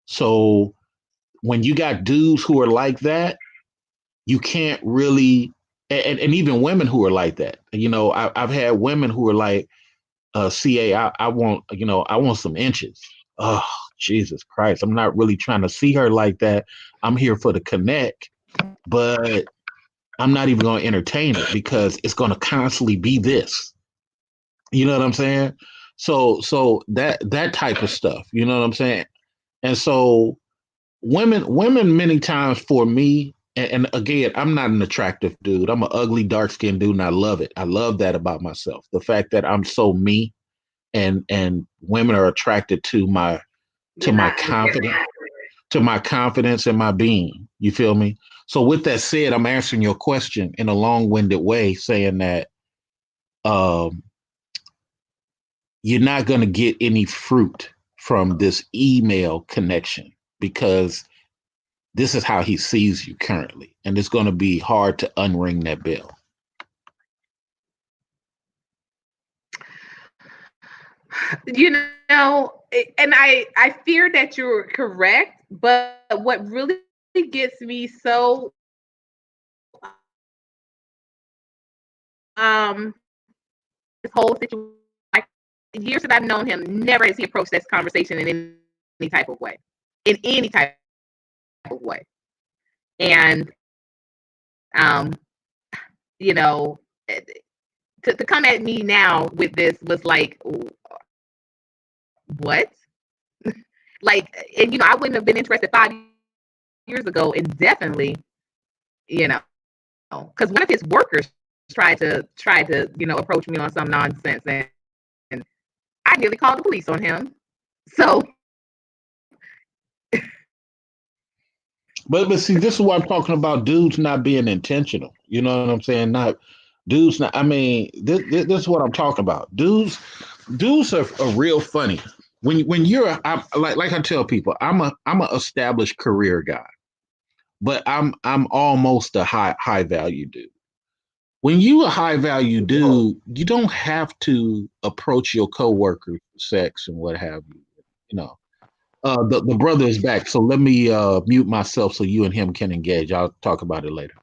So when you got dudes who are like that, you can't really, and even women who are like that. I've had women who are like, CA, I want, I want some inches. Oh, Jesus Christ. I'm not really trying to see her like that. I'm here for the connect, but I'm not even going to entertain it because it's going to constantly be this. You know what I'm saying? So that type of stuff, you know what I'm saying? And so women many times for me, and again, I'm not an attractive dude. I'm an ugly, dark skinned dude, and I love it. I love that about myself. The fact that I'm so me, and women are attracted to my confidence, to my confidence and my being. You feel me? So with that said, I'm answering your question in a long-winded way, saying that you're not going to get any fruit from this email connection because this is how he sees you currently, and it's going to be hard to unring that bell. And I fear that you're correct, but what really gets me so this whole situation, like, years that I've known him, never has he approached this conversation in any type of way. In any type of way. And to come at me now with this was like, what? And I wouldn't have been interested 5 years ago, and definitely, because one of his workers tried to approach me on some nonsense, and I nearly called the police on him. So, but see, this is what I'm talking about. Dudes not being intentional. You know what I'm saying? Not dudes. Not. I mean, this is what I'm talking about. Dudes are real funny. When you're like I tell people, I'm a established career guy, but I'm almost a high value dude. When you a high value dude, you don't have to approach your coworker for sex and what have you. The brother is back, so let me mute myself so you and him can engage. I'll talk about it later.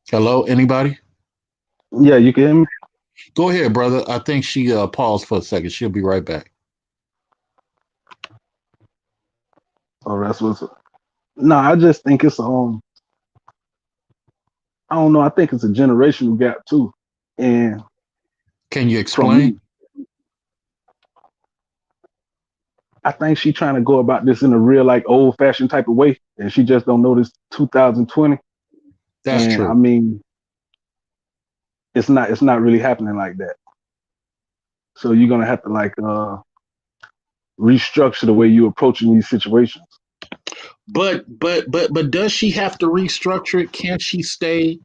Hello, anybody? Yeah, you can hear me? Go ahead, brother. I think she paused for a second. She'll be right back. Oh, that's what's. No, I just think it's I don't know. I think it's a generational gap too. And can you explain? I think she's trying to go about this in a real, like, old fashioned type of way, and she just don't know this 2020. That's true. I mean, it's not really happening like that. So you're gonna have to like restructure the way you approaching these situations. But does she have to restructure it? Can't she stay?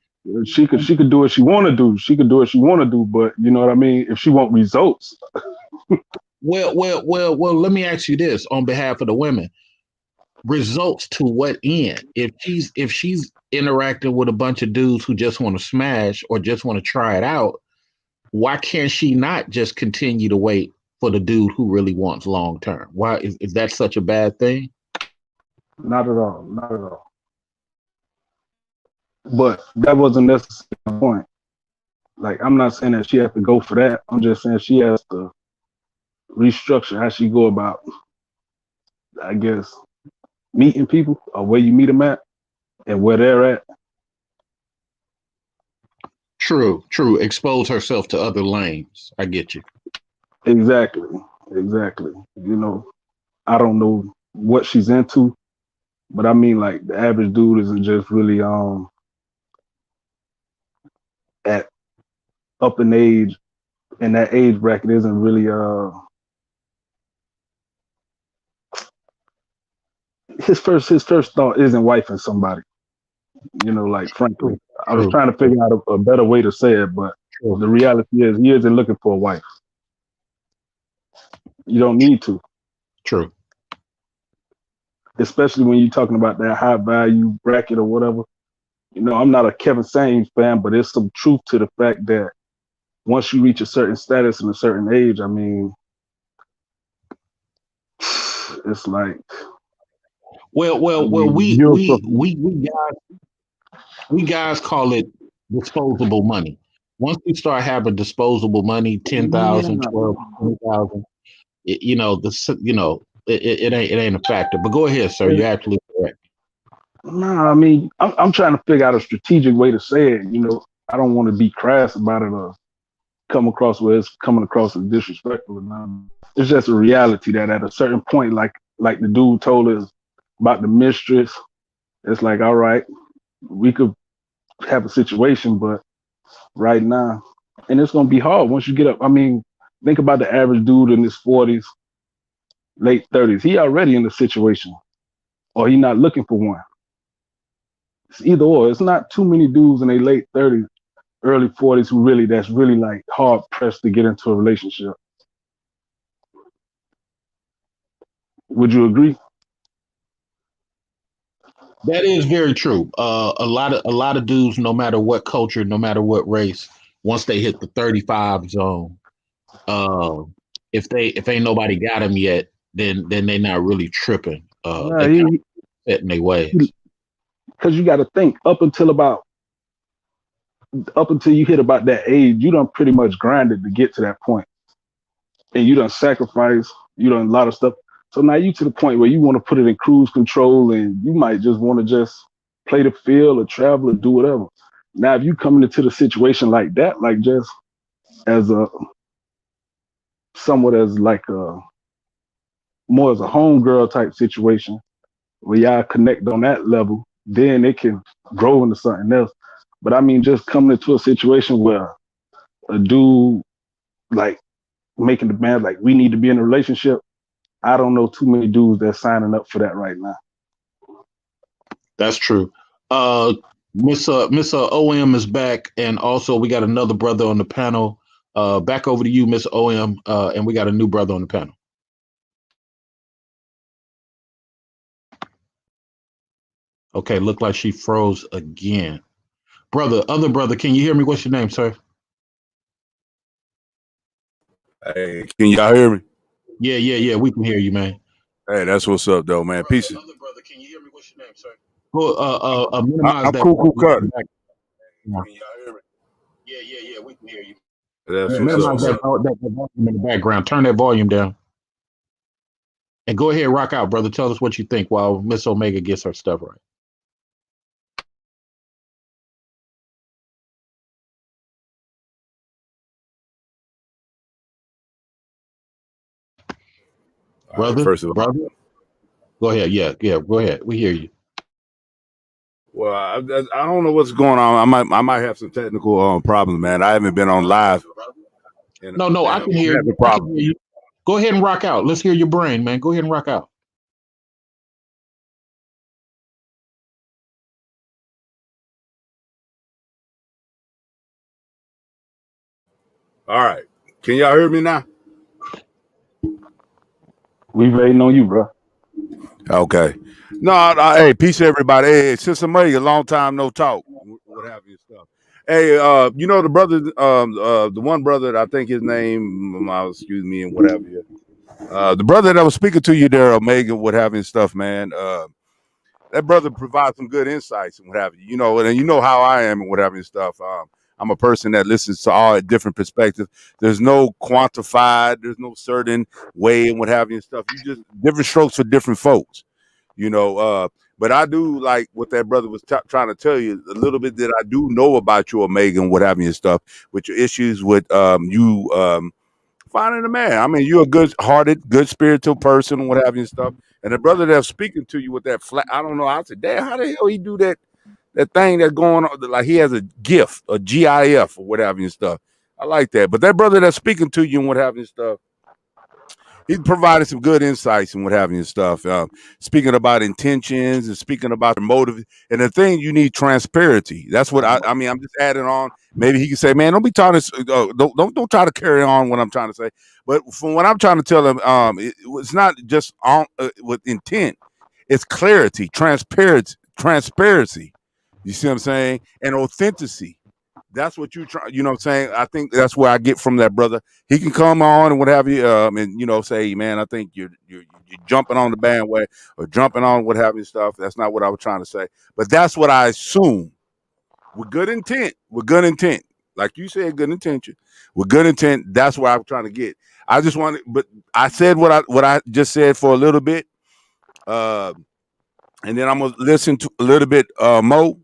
She could do what she want to do. She could do what she want to do. But you know what I mean? If she want results. Well, let me ask you this on behalf of the women. Results to what end? If she's interacting with a bunch of dudes who just want to smash or just want to try it out, why can't she not just continue to wait for the dude who really wants long term? Why is that such a bad thing? Not at all. Not at all. But that wasn't necessarily the point. Like, I'm not saying that she has to go for that. I'm just saying she has to restructure how she go about, I guess, meeting people or where you meet them at and where they're at. True. Expose herself to other lanes. I get you. Exactly. I don't know what she's into, but I mean, like, the average dude isn't just really at up in age, and that age bracket isn't really his first thought isn't wifing somebody. Like, frankly, I was trying to figure out a better way to say it, but The reality is he isn't looking for a wife. You don't need to. True. Especially when you're talking about that high value bracket or whatever. You know, I'm not a Kevin Samuels fan, but there's some truth to the fact that once you reach a certain status and a certain age, I mean, it's like, Well, we guys call it disposable money. Once you start having disposable money, 10,000, 12, 20,000, you know, it ain't a factor. But go ahead, sir. You're absolutely correct. nah, I mean, I'm trying to figure out a strategic way to say it. You know, I don't want to be crass about it or come across where it's coming across as disrespectful. It's just a reality that at a certain point, like the dude told us about the mistress, it's like, all right, we could have a situation, but right now, and it's gonna be hard once you get up. I mean, think about the average dude in his 40s, late 30s. He already in a situation, or he not looking for one. It's either or. It's not too many dudes in their late 30s, early 40s who that's really like hard pressed to get into a relationship. Would you agree? That is very true. A lot of dudes, no matter what culture, no matter what race, once they hit the 35 zone, if ain't nobody got them yet, then they not really tripping. They kind of set in their ways. Because you got to think up until you hit about that age, you done pretty much grinded to get to that point, and you done sacrificed, you done a lot of stuff. So now you to the point where you want to put it in cruise control, and you might just want to just play the field or travel or do whatever. Now, if you coming into the situation like that, like just as somewhat as like more as a homegirl type situation, where y'all connect on that level, then it can grow into something else. But I mean, just coming into a situation where a dude like making the band like we need to be in a relationship, I don't know too many dudes that's signing up for that right now. That's true. Miss OM is back, and also we got another brother on the panel. Back over to you, Miss OM, and we got a new brother on the panel. Okay, look like she froze again. Other brother, can you hear me? What's your name, sir? Hey, can y'all hear me? Yeah, we can hear you, man. Hey, that's what's up, though, man. Peace. Other brother, can you hear me? What's your name, sir? Well, minimize I'm that. cool cut. Can y'all hear me? Yeah, we can hear you. That's minimize that volume in the background. Turn that volume down. And go ahead, rock out, brother. Tell us what you think while Miss Omega gets her stuff right. Brother, first of all, brother, go ahead. Yeah, go ahead. We hear you. Well, I don't know what's going on. I might have some technical problems, man. I haven't been on live. No, I can hear you. I can hear you. Go ahead and rock out. Let's hear your brain, man. Go ahead and rock out. All right. Can y'all hear me now? We waiting on you, bro. Okay. No, hey, peace everybody. Hey, Sister May, a long time no talk. What have you stuff. Hey, you know the brother, the one brother, I think his name, excuse me, and what have you. The brother that was speaking to you there, Omega, what have you stuff, man. That brother provides some good insights and what have you. You know, and you know how I am and what have you stuff. I'm a person that listens to all different perspectives. There's no quantified, there's no certain way and what have you and stuff. You just different strokes for different folks, you know. But I do like what that brother was trying to tell you a little bit that I do know about you, Omega, and what have you and stuff with your issues with you finding a man. I mean, you're a good-hearted, good spiritual person, what have you and stuff. And the brother that's speaking to you with that flat, I don't know. I said, damn, how the hell he do that thing that's going on? Like he has a gift, a GIF or whatever and stuff. I like that. But that brother that's speaking to you and what have you and stuff, He provided some good insights and what have you and stuff. Speaking about intentions and speaking about the motive, and the thing you need transparency. That's what I mean. I'm just adding on. Maybe he can say, "Man, don't be trying to don't try to carry on what I'm trying to say." But from what I'm trying to tell him, it's not just on with intent. It's clarity, transparency. You see what I'm saying? And authenticity. That's what you try. You know what I'm saying? I think that's where I get from that brother. He can come on and what have you, and say, man, I think you're jumping on the bandwagon or jumping on what have you stuff. That's not what I was trying to say, but that's what I assume. With good intent, like you said, good intention. With good intent, that's where I'm trying to get. I just wanted, but I said what I just said for a little bit, and then I'm gonna listen to a little bit more.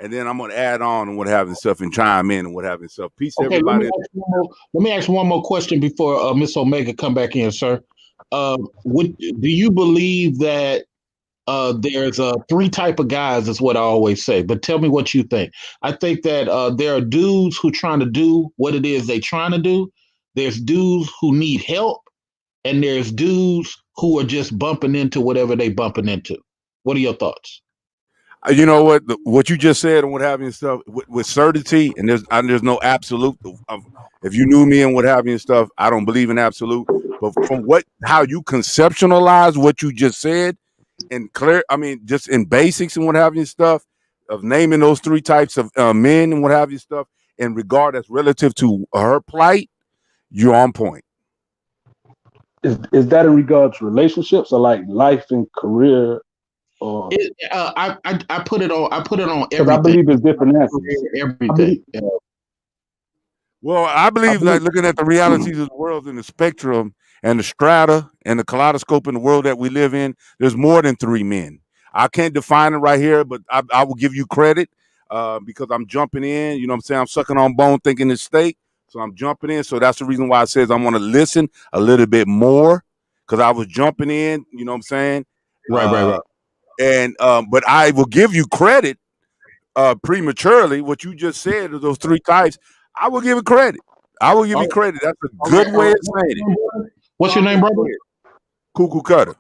And then I'm gonna add on and what having stuff and chime in and what having stuff. Peace, Okay, everybody. let me ask one more question before Miss Omega come back in, sir. Do you believe that there's three type of guys? Is what I always say. But tell me what you think. I think that there are dudes who trying to do what it is they trying to do. There's dudes who need help, and there's dudes who are just bumping into whatever they bumping into. What are your thoughts? You know what you just said and what have you and stuff with certainty, and there's no absolute. If you knew me and what have you and stuff, I don't believe in absolute. But from how you conceptualize what you just said, and clear, I mean, just in basics and what have you and stuff, of naming those three types of men and what have you stuff, in regard as relative to her plight, you're on point. Is that in regard to relationships or like life and career? Or I put it on everything. I believe it's different answers. Everything. Well, I believe like looking at the realities of the world in the spectrum and the strata and the kaleidoscope in the world that we live in, there's more than three men. I can't define it right here, but I will give you credit because I'm jumping in. You know what I'm saying? I'm sucking on bone thinking it's steak. So I'm jumping in. So that's the reason why it says I want to listen a little bit more because I was jumping in. You know what I'm saying? Right. And but I will give you credit prematurely. What you just said of those three types, I will give it credit. I will give you credit. That's a good way of saying it. What's your name, brother? Cuckoo Cutter.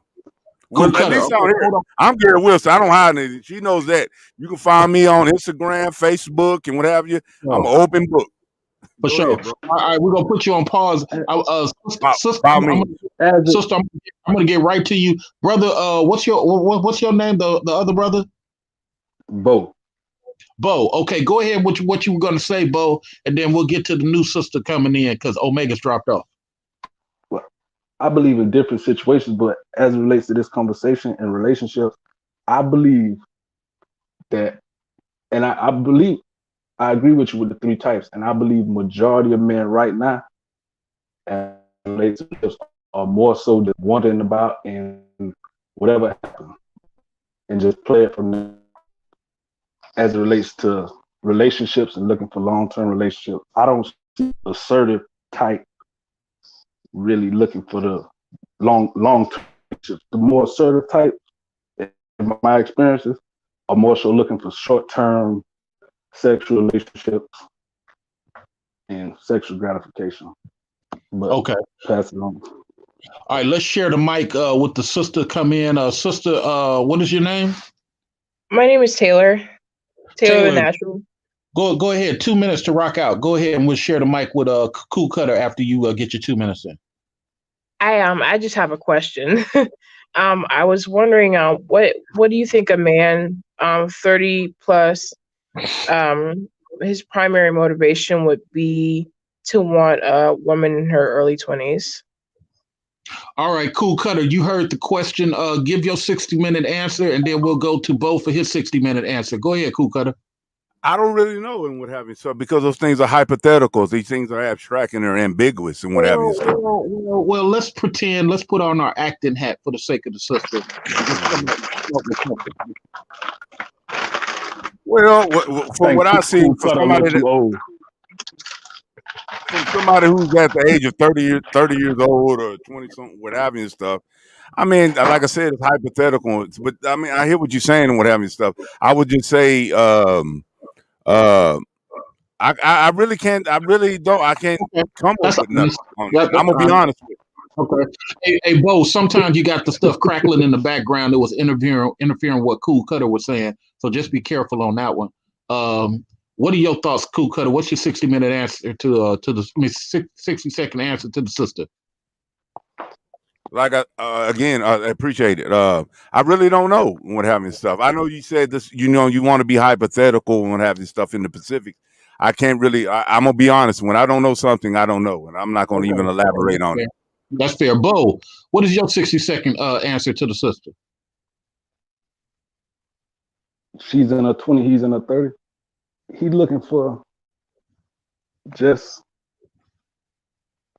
Well, at least out here, I'm Gary Wilson. I don't hide anything. She knows that. You can find me on Instagram, Facebook, and what have you. I'm an open book. For sure. All right, we're gonna put you on pause. Sister, I'm gonna get right to you, brother. What's your name? The other brother? Bo. Okay, go ahead. What you were gonna say, Bo, and then we'll get to the new sister coming in because Omega's dropped off. Well, I believe in different situations, but as it relates to this conversation and relationships, I believe that, and I believe. I agree with you with the three types, and I believe majority of men right now and relationships are more so just wondering about and whatever happened, and just play it from there. As it relates to relationships and looking for long-term relationships, I don't see assertive type really looking for the long-term relationships. The more assertive type, in my experiences, are more so looking for short-term sexual relationships and sexual gratification. But okay, pass it on. All right, let's share the mic with the sister come in. Sister, what is your name? My name is Taylor. Taylor the Natural. Go ahead. 2 minutes to rock out. Go ahead and we'll share the mic with Cool Cutter after you get your 2 minutes in. I just have a question. I was wondering what do you think a man 30 plus his primary motivation would be to want a woman in her early 20s? All right, Cool Cutter, you heard the question. Give your 60-minute answer, and then we'll go to Bo for his 60-minute answer. Go ahead, Cool Cutter. I don't really know and what have you. So because those things are hypotheticals, these things are abstract and they're ambiguous and what have you. Well, let's pretend. Let's put on our acting hat for the sake of the sister. Well, from what I see, from somebody who's at the age of 30 years old or 20 something, what have you and stuff. I mean, like I said, it's hypothetical, but I mean, I hear what you're saying and what have you and stuff. I would just say, I really can't. I really don't. I can't come up with nothing. I'm gonna be honest with you. Okay. Hey, Bo, sometimes you got the stuff crackling in the background that was interfering what Cool Cutter was saying. So just be careful on that one. What are your thoughts, Cool Cutter? What's your 60-minute answer to the 60-second answer to the sister? Like again, I appreciate it. I really don't know what having stuff. I know you said this. You know, you want to be hypothetical when having stuff in the Pacific. I can't really. I'm gonna be honest. When I don't know something, I don't know, and I'm not gonna even elaborate on it. That's fair. Bo, what is your 60-second answer to the sister? She's in her 20, he's in her 30. He's looking for just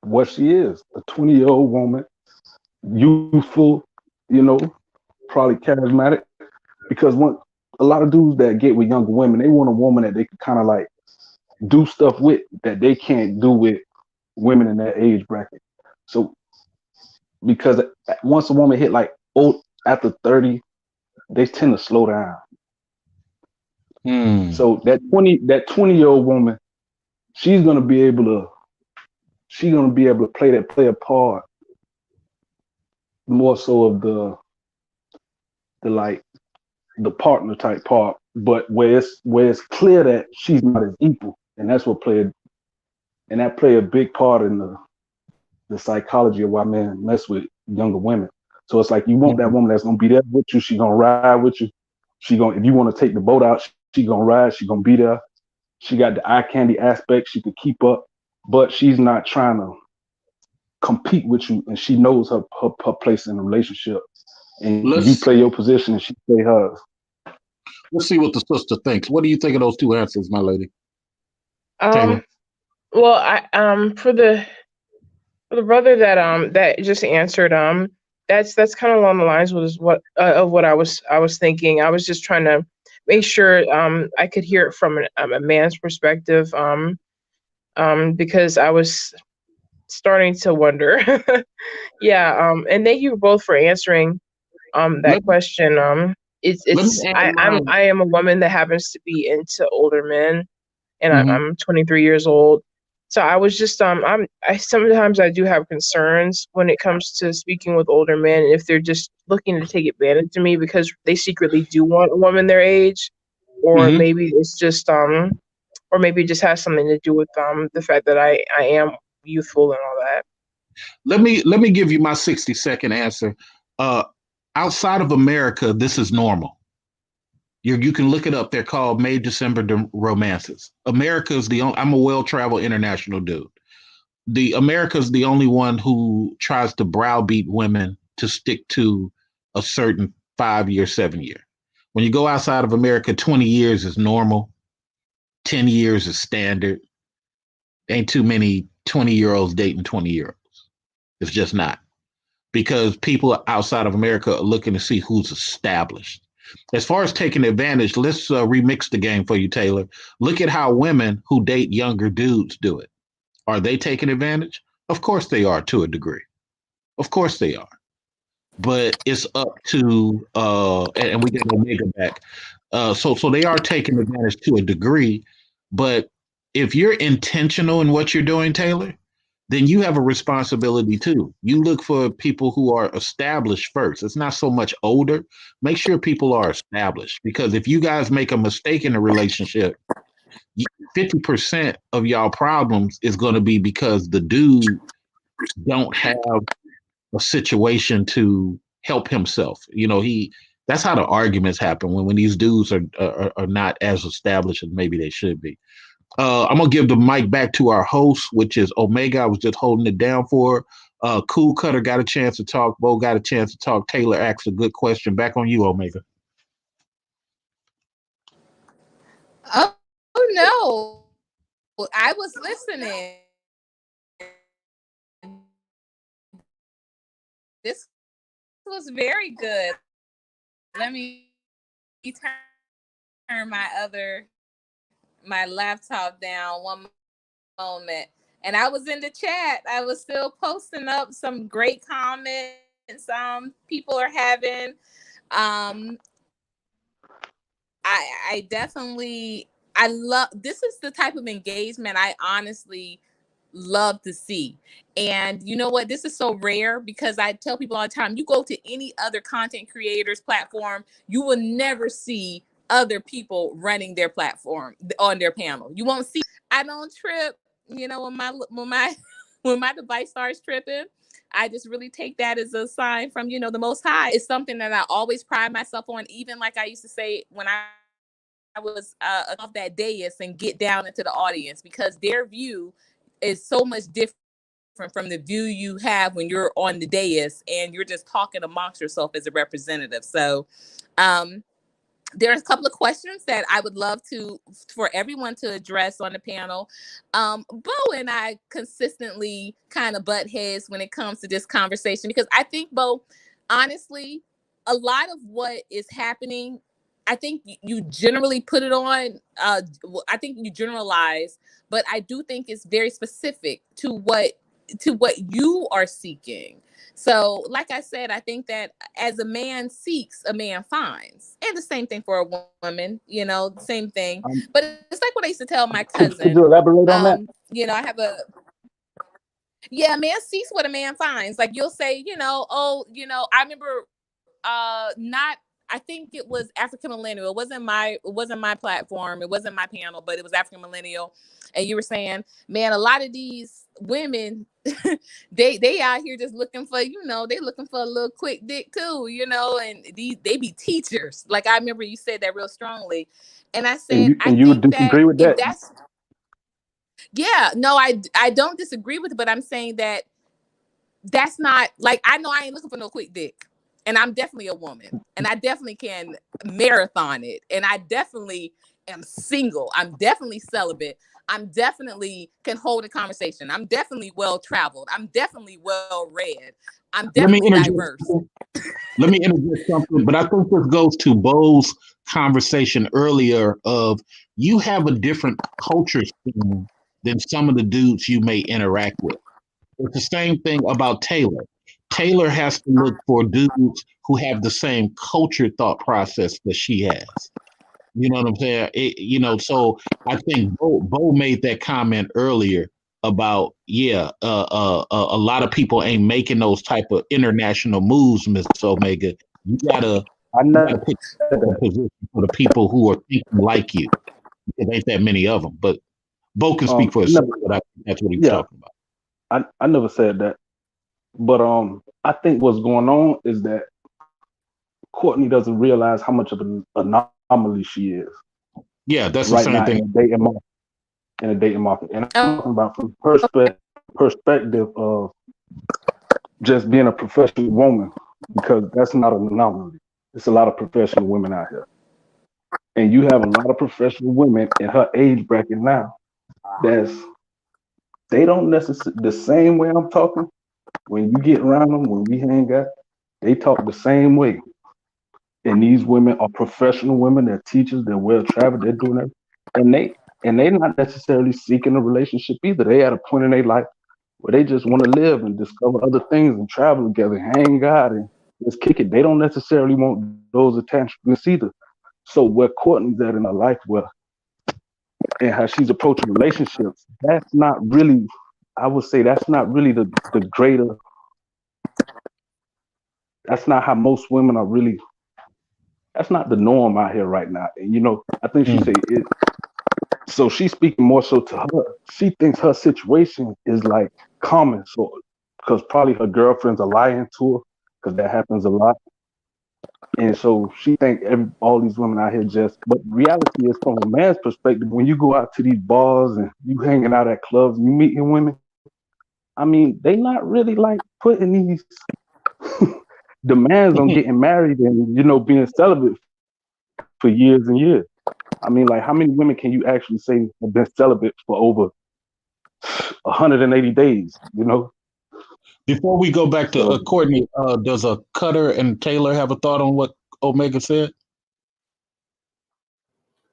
what she is, a 20-year-old woman, youthful, you know, probably charismatic. Because a lot of dudes that get with younger women, they want a woman that they can kind of like do stuff with that they can't do with women in that age bracket. So because once a woman hit like after 30, they tend to slow down. So that 20-year-old woman, she's gonna be able to play a part more so of the partner type part, but where it's clear that she's not his equal, and that's what play a big part in the psychology of why men mess with younger women. So it's like you want that woman that's gonna be there with you. She's gonna ride with you. If you want to take the boat out, she's gonna ride. She's gonna be there. She got the eye candy aspect. She could keep up, but she's not trying to compete with you, and she knows her place in the relationship. And you play your position, and she play hers. Let's see what the sister thinks. What do you think of those two answers, my lady? Well, for the brother that just answered, that's kind of along the lines of what I was thinking. I was just trying to make sure I could hear it from a man's perspective, because I was starting to wonder. Yeah, and thank you both for answering that question. I am a woman that happens to be into older men, and I'm 23 years old. So I was just I sometimes I do have concerns when it comes to speaking with older men, if they're just looking to take advantage of me because they secretly do want a woman their age, or maybe it's just or maybe it just has something to do with the fact that I am youthful and all that. Let me give you my 60-second answer. Outside of America, this is normal. You can look it up. They're called May December romances. America's the only. I'm a well-traveled international dude. America's the only one who tries to browbeat women to stick to a certain 5-year, 7-year. When you go outside of America, 20 years is normal. 10 years is standard. Ain't too many 20-year-olds dating 20-year-olds. It's just not. Because people outside of America are looking to see who's established. As far as taking advantage, let's remix the game for you, Taylor. Look at how women who date younger dudes do it. Are they taking advantage? Of course they are, to a degree. Of course they are. But it's up to and we get Omega back. So they are taking advantage to a degree. But if you're intentional in what you're doing, Taylor, then you have a responsibility too. You look for people who are established first. It's not so much older. Make sure people are established, because if you guys make a mistake in a relationship, 50% of y'all problems is going to be because the dude don't have a situation to help himself. You know, that's how the arguments happen when these dudes are not as established as maybe they should be. I'm gonna give the mic back to our host, which is Omega. I was just holding it down for her. Cool Cutter got a chance to talk. Bo got a chance to talk. Taylor asked a good question. Back on you, Omega. Oh no, I was listening. This was very good. Let me turn my laptop down one moment. And I was in the chat. I was still posting up some great comments people are having. I definitely, I love, this is the type of engagement I honestly love to see. And you know what? This is so rare because I tell people all the time, you go to any other content creators platform, you will never see other people running their platform on their panel. You won't see. I don't trip, you know, when my device starts tripping. I just really take that as a sign from, you know, the Most High. It's something that I always pride myself on, even like I used to say when I was off that dais and get down into the audience, because their view is so much different from the view you have when you're on the dais and you're just talking amongst yourself as a representative. So there's a couple of questions that I would love for everyone to address on the panel. Bo and I consistently kind of butt heads when it comes to this conversation, because I think, Bo, honestly, a lot of what is happening, I think you generally put it on, I think you generalize, but I do think it's very specific to what you are seeking. So, like I said, I think that as a man seeks, a man finds. And the same thing for a woman, you know, same thing. But it's like what I used to tell my cousin. Could you elaborate on that? You know, I have a man seeks what a man finds. Like you'll say, you know, oh, you know, I remember I think it was African Millennial. It wasn't my platform. It wasn't my panel, but it was African Millennial. And you were saying, man, a lot of these women, they out here just looking for, you know, they looking for a little quick dick too, you know, and they be teachers. Like I remember you said that real strongly. And I said, and you disagree with that? Yeah, no, I don't disagree with it, but I'm saying that's not, like, I know I ain't looking for no quick dick. And I'm definitely a woman, and I definitely can marathon it. And I definitely am single. I'm definitely celibate. I'm definitely can hold a conversation. I'm definitely well traveled. I'm definitely well read. I'm definitely diverse. Let me interject something, but I think this goes to Bo's conversation earlier of you have a different culture scheme than some of the dudes you may interact with. It's the same thing about Taylor. Taylor has to look for dudes who have the same culture thought process that she has. You know what I'm saying? So I think Bo made that comment earlier about, a lot of people ain't making those type of international moves, Ms. Omega. You gotta pick a position for the people who are thinking like you. There ain't that many of them, but Bo can speak for himself. But I think that's what he was talking about. I never said that. But I think what's going on is that Courtney doesn't realize how much of an anomaly she is. Yeah, that's right the same now thing. In a dating market. And I'm talking about from perspective of just being a professional woman, because that's not an anomaly. There's a lot of professional women out here. And you have a lot of professional women in her age bracket now they don't necessarily, the same way I'm talking, when you get around them, when we hang out, they talk the same way. And these women are professional women. They're teachers. They're well traveled. They're doing it, and they're not necessarily seeking a relationship either. They at a point in their life where they just want to live and discover other things and travel together, hang out, and just kick it. They don't necessarily want those attachments either. So where Courtney's at in her life, and how she's approaching relationships, that's not really, I would say, that's not really the greater. That's not how most women are really. That's not the norm out here right now. And, I think she said it. So she's speaking more so to her. She thinks her situation is like common. So, because probably her girlfriends are lying to her, because that happens a lot. And so she thinks all these women out here but reality is, from a man's perspective, when you go out to these bars and you hanging out at clubs and you meeting women, I mean, they not really like putting these demands on getting married and, being celibate for years and years. I mean, like, how many women can you actually say have been celibate for over 180 days, Before we go back to Courtney, does Cutter and Taylor have a thought on what Omega said?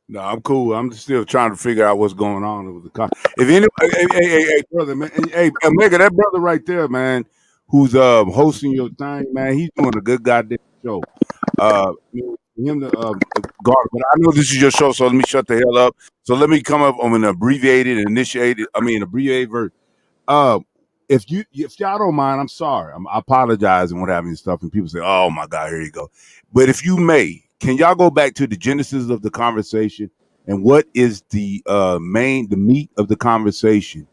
No, I'm cool. I'm still trying to figure out what's going on with the if anybody, hey, brother, man, hey, Omega, that brother right there, man, who's hosting your thing, man, he's doing a good goddamn show. Him to guard, but I know this is your show, so let me shut the hell up. So let me come up on an abbreviated version. Uh, if y'all don't mind, I'm sorry. I apologize and what have you and stuff. And people say, "Oh my God, here you go." But if you may, can y'all go back to the genesis of the conversation and what is the meat of the conversation?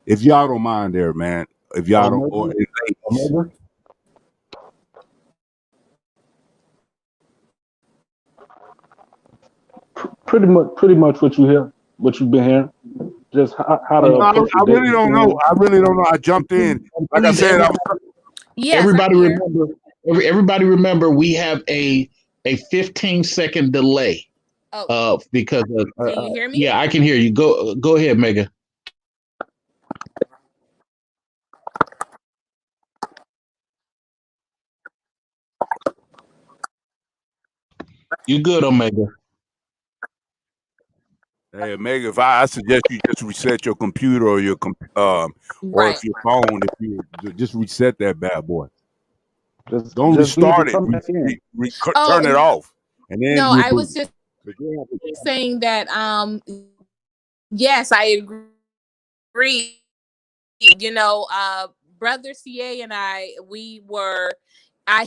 If y'all don't mind, there, man. If y'all don't, or Omega, ladies. Omega. Pretty much what you hear, what you've been hearing. Just how to No, approach I a really dating don't know. scene. I really don't know. I jumped in. I Like I need said, Yes, I'm everybody here. remember. Everybody remember we have a 15-second delay. Oh, Because can you hear me? yeah, I can hear you. Go ahead, Mega. You good, Omega? hey, Meg, if I suggest you just reset your computer or or Right. if your phone, if you just reset that bad boy. Just Don't just leave and restart it. come back in. Turn it off, and then No, I reboot. was just saying that yes, I agree. You know, brother CA and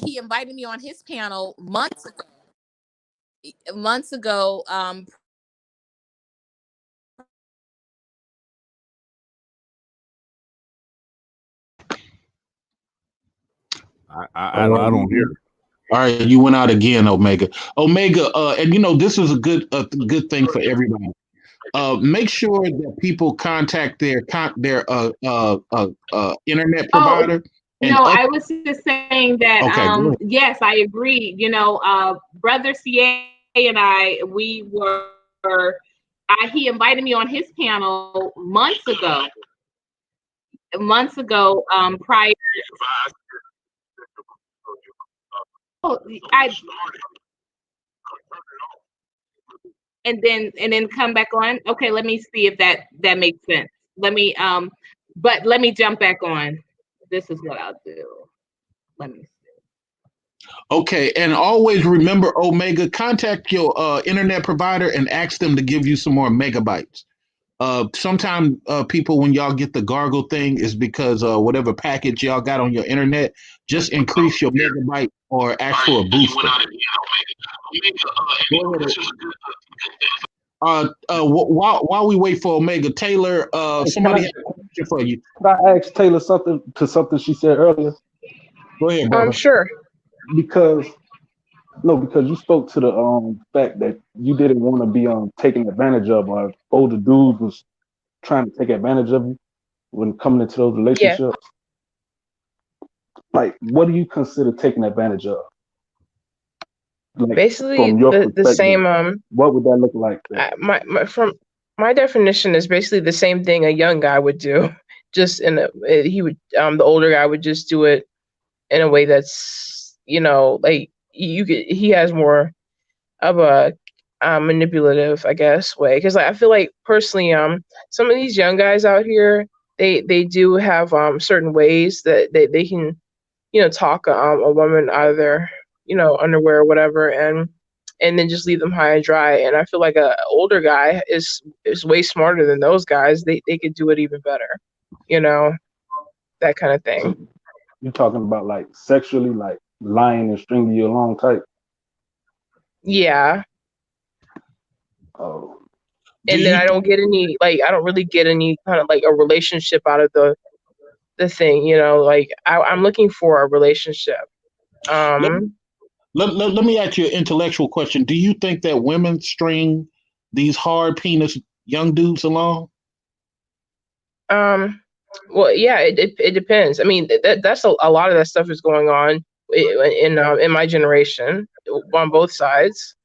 he invited me on his panel months ago. I don't hear. All right, you went out again, Omega. Omega, and this is a good thing for everybody. Make sure that people contact their internet Oh, provider. no, I was just saying that Okay, go ahead. yes, I agree. Brother CA and he invited me on his panel months ago, prior. Oh, I and then come back on. Okay, let me see if that makes sense. Let me jump back on. This is what I'll do. Let me see. Okay, and always remember, Omega, contact your internet provider and ask them to give you some more megabytes. Sometimes people, when y'all get the gargle thing, is because whatever package y'all got on your internet, just increase your megabyte or ask for a booster. Go ahead. While we wait for Omega, Taylor, somebody has a question for you. Can I ask Taylor something she said earlier? Go ahead, brother. Sure. Because you spoke to the fact that you didn't want to be taken advantage of, or older dudes was trying to take advantage of you when coming into those Yeah. relationships. Like, what do you consider taking advantage of? Like, Basically, from your the perspective, same. what would that look like? My definition is basically the same thing a young guy would do. Just the older guy would just do it in a way that's like he has more of a manipulative, I guess, way. Because I feel like personally, some of these young guys out here, they do have certain ways that they can talk a woman out of their underwear or whatever, and then just leave them high and dry. And I feel like a older guy is way smarter than those guys. They could do it even better, that kind of thing. You're talking about like sexually, like lying and stringing you along tight. Yeah. Oh. And then I don't really get any kind of like a relationship out of the thing, like I'm looking for a relationship. Let me ask you an intellectual question. Do you think that women string these hard penis young dudes along? Well, yeah, it depends. I mean, that's a lot of that stuff is going on in my generation on both sides.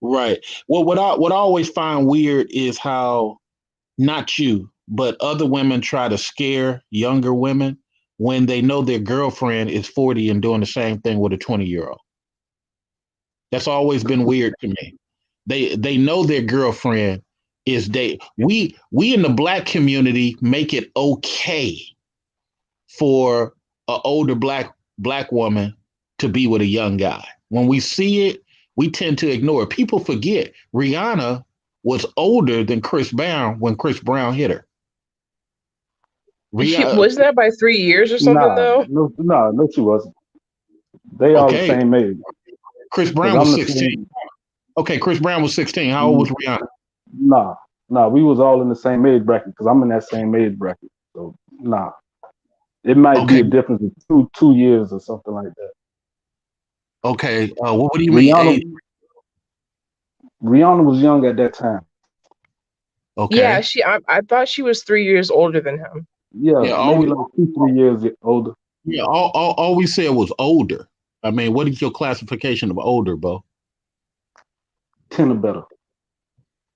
Right. Well, what I always find weird is how not you, but other women try to scare younger women when they know their girlfriend is 40 and doing the same thing with a 20-year-old. That's always been weird to me. They know their girlfriend is date. We in the black community make it okay for an older black woman to be with a young guy. When we see it, we tend to ignore it. People forget Rihanna was older than Chris Brown when Chris Brown hit her. Wasn't that by 3 years or something Nah, though? no, she wasn't. They all the Okay, same age. Chris Because Brown was I'm the 16. same. Okay, Chris Brown was 16. How old was Rihanna? Nah, we was all in the same age bracket because I'm in that same age bracket. So nah, it might be Okay, a difference of 2 years or something like that. okay. What do you mean age? Rihanna was young at that time. Yeah, Okay. I thought she was 3 years older than him. Yeah, Yeah, maybe like 2-3 years older. yeah, all we said was older. I mean, what is your classification of older, Bo? 10 or better.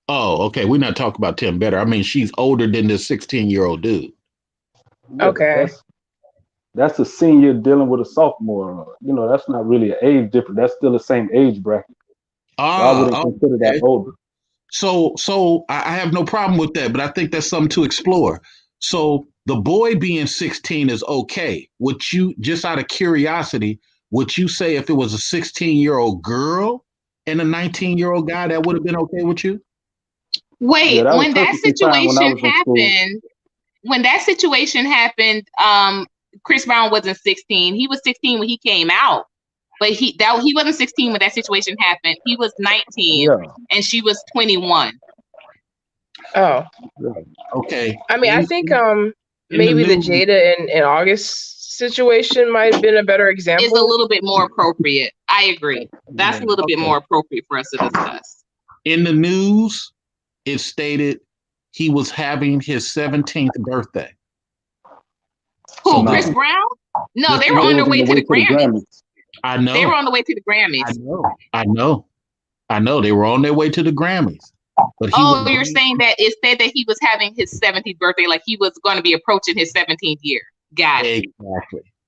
Oh, okay. We're not talking about 10 better. I mean, she's older than this 16-year-old dude. Yeah, Okay. that's a senior dealing with a sophomore. That's not really an age difference. That's still the same age bracket. So I wouldn't consider that Okay. older. So I have no problem with that, but I think that's something to explore. So the boy being 16 is okay. Would you, just out of curiosity, would you say if it was a 16-year-old girl and a 19-year-old guy, that would have been okay with you? Wait, Yeah, that was when that perfectly fine when I situation was in school. happened, Chris Brown wasn't 16. He was 16 when he came out. But he wasn't 16 when that situation happened. He was 19 Yeah. and she was 21. Oh, Okay. I mean, I think maybe the the news- Jada and August situation might have been a better It's example. a little bit more appropriate. I agree. That's a little bit more appropriate for us to discuss. In the news, it stated he was having his 17th birthday. Who, So Chris this- Brown? No, this they were was on their on way the to the Grammys. I know. They were on the way to the Grammys. I know. They were on their way to the Grammys. But You're saying that it said that he was having his 17th birthday, like he was going to be approaching his 17th year. Got it.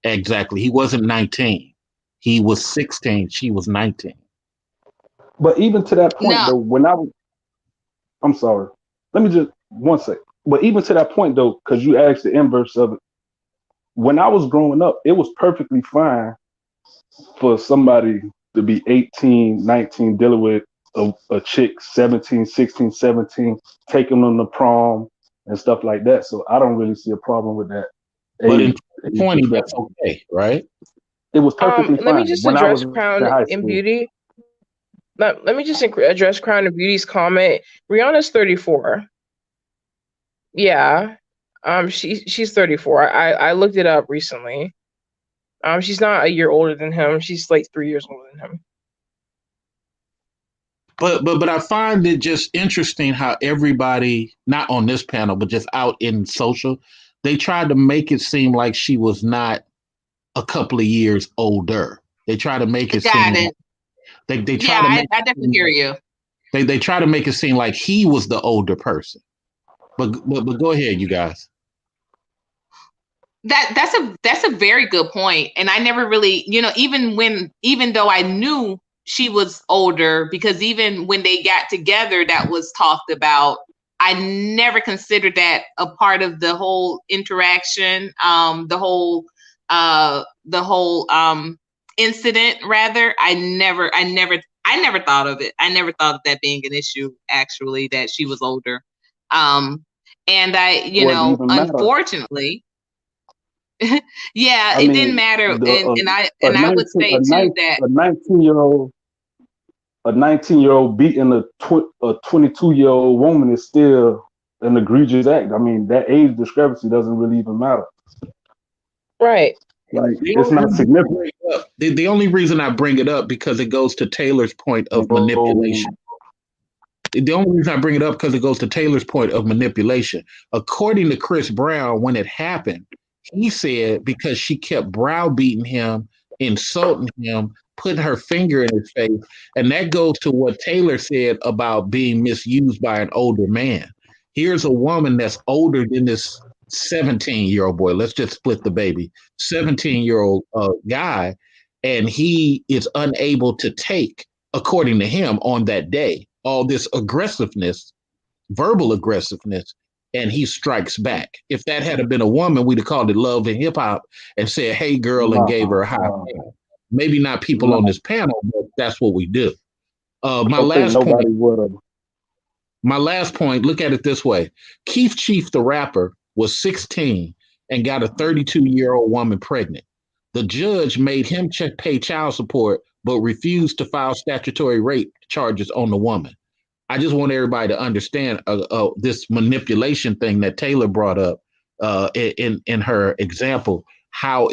Exactly. He wasn't 19. He was 16. She was 19. But even to that point, No. though, I'm sorry. Let me just one sec. But even to that point, though, because you asked the inverse of it, when I was growing up, it was perfectly fine for somebody to be 18, 19, dealing with a chick 17, 16, 17, taking them to prom and stuff like that. So I don't really see a problem with that. But in 20, that's okay, right? It was perfectly fine. Let me just when I address was Crown in high and school. Beauty. Let me just address Crown and Beauty's comment. Rihanna's 34. Yeah, she's 34. I looked it up recently. She's not a year older than him. She's like 3 years older than him. But I find it just interesting how everybody, not on this panel, but just out in social, they tried to make it seem like she was not a couple of years older. They try to make it seem. They try to make I definitely hear you. They try to make it seem like he was the older person. But go ahead, you guys. That's a very good point. And I never really, even though I knew she was older, because even when they got together, that was talked about. I never considered that a part of the whole interaction, the whole incident. Rather, I never thought of it. I never thought of that being an issue. Actually, that she was older, and unfortunately. Yeah, it didn't matter, and I would say too that a 19-year-old beating a 22-year-old woman is still an egregious act. I mean, that age discrepancy doesn't really even matter. Right. Like, it's not significant. The only reason I bring it up because it goes to Taylor's point of manipulation. The only reason I bring it up because it goes to Taylor's point of manipulation. According to Chris Brown, when it happened, he said because she kept browbeating him, insulting him, putting her finger in his face. And that goes to what Taylor said about being misused by an older man. Here's a woman that's older than this 17-year-old boy. Let's just split the baby. 17-year-old guy. And he is unable to take, according to him, on that day, all this aggressiveness, verbal aggressiveness, and he strikes back. If that had been a woman, we'd have called it love and hip hop and said, hey, girl, and gave her a high five. Maybe not people on this panel, but that's what we do. My last point, look at it this way. Keith Chief, the rapper, was 16 and got a 32-year-old woman pregnant. The judge made him pay child support, but refused to file statutory rape charges on the woman. I just want everybody to understand this manipulation thing that Taylor brought up in her example, how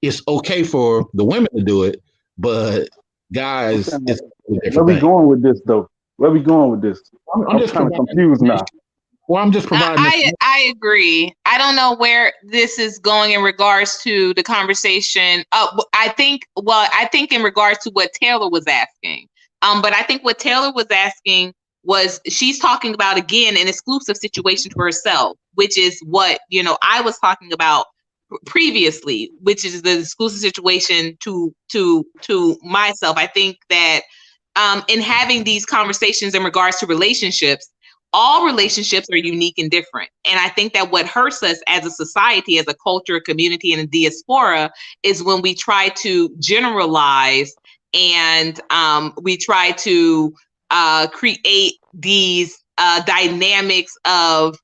it's okay for the women to do it, but guys, it's where we going with this though? Where we going with this? I'm just kind of confused now. Well, I'm just providing. I agree. I don't know where this is going in regards to the conversation. I think in regards to what Taylor was asking. But I think what Taylor was asking was she's talking about, again, an exclusive situation to herself, which is what, I was talking about previously, which is the exclusive situation to myself. I think that in having these conversations in regards to relationships, all relationships are unique and different. And I think that what hurts us as a society, as a culture, a community, and a diaspora is when we try to generalize and we try to create these dynamics of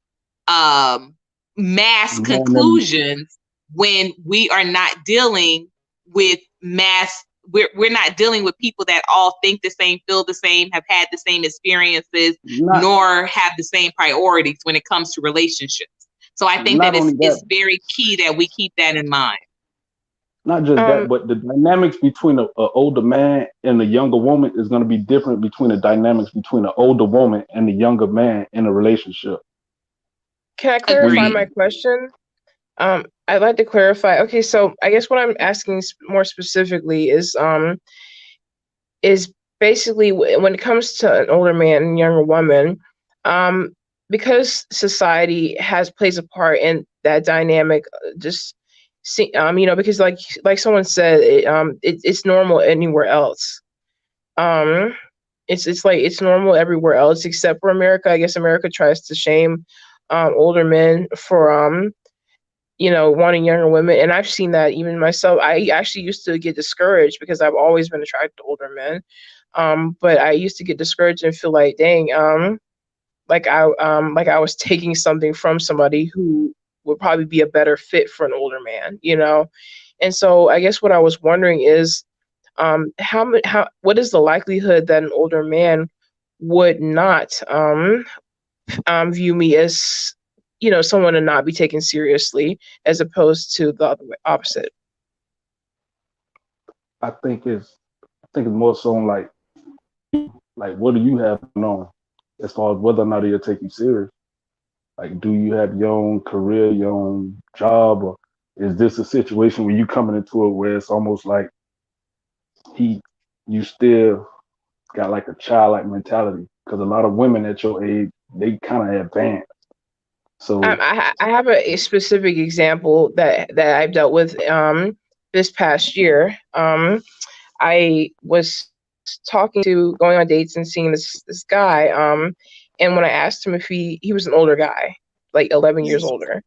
mass conclusions when we are not dealing with mass. We're not dealing with people that all think the same, feel the same, have had the same experiences, nor have the same priorities when it comes to relationships. So I think that it's very key that we keep that in mind. Not just that, but the dynamics between an older man and a younger woman is going to be different between the dynamics between an older woman and a younger man in a relationship. Can I clarify my question? I'd like to clarify. Okay, so I guess what I'm asking more specifically is basically when it comes to an older man and younger woman, because society plays a part in that dynamic. Because like someone said, it's normal anywhere else. It's normal everywhere else except for America. I guess America tries to shame older men for wanting younger women. And I've seen that even myself. I actually used to get discouraged because I've always been attracted to older men. But I used to get discouraged and feel like, dang, like I was taking something from somebody who would probably be a better fit for an older man, And so I guess what I was wondering is, what is the likelihood that an older man would not view me as someone to not be taken seriously, as opposed to the opposite? I think it's more so like what do you have on as far as whether or not he'll take you serious? Like, do you have your own career, your own job, or is this a situation where you coming into it where it's almost like you still got like a childlike mentality? Because a lot of women at your age, they kind of advanced. So I have a specific example that I've dealt with this past year. I was going on dates and seeing this guy. And when I asked him if he was an older guy, like 11 years older,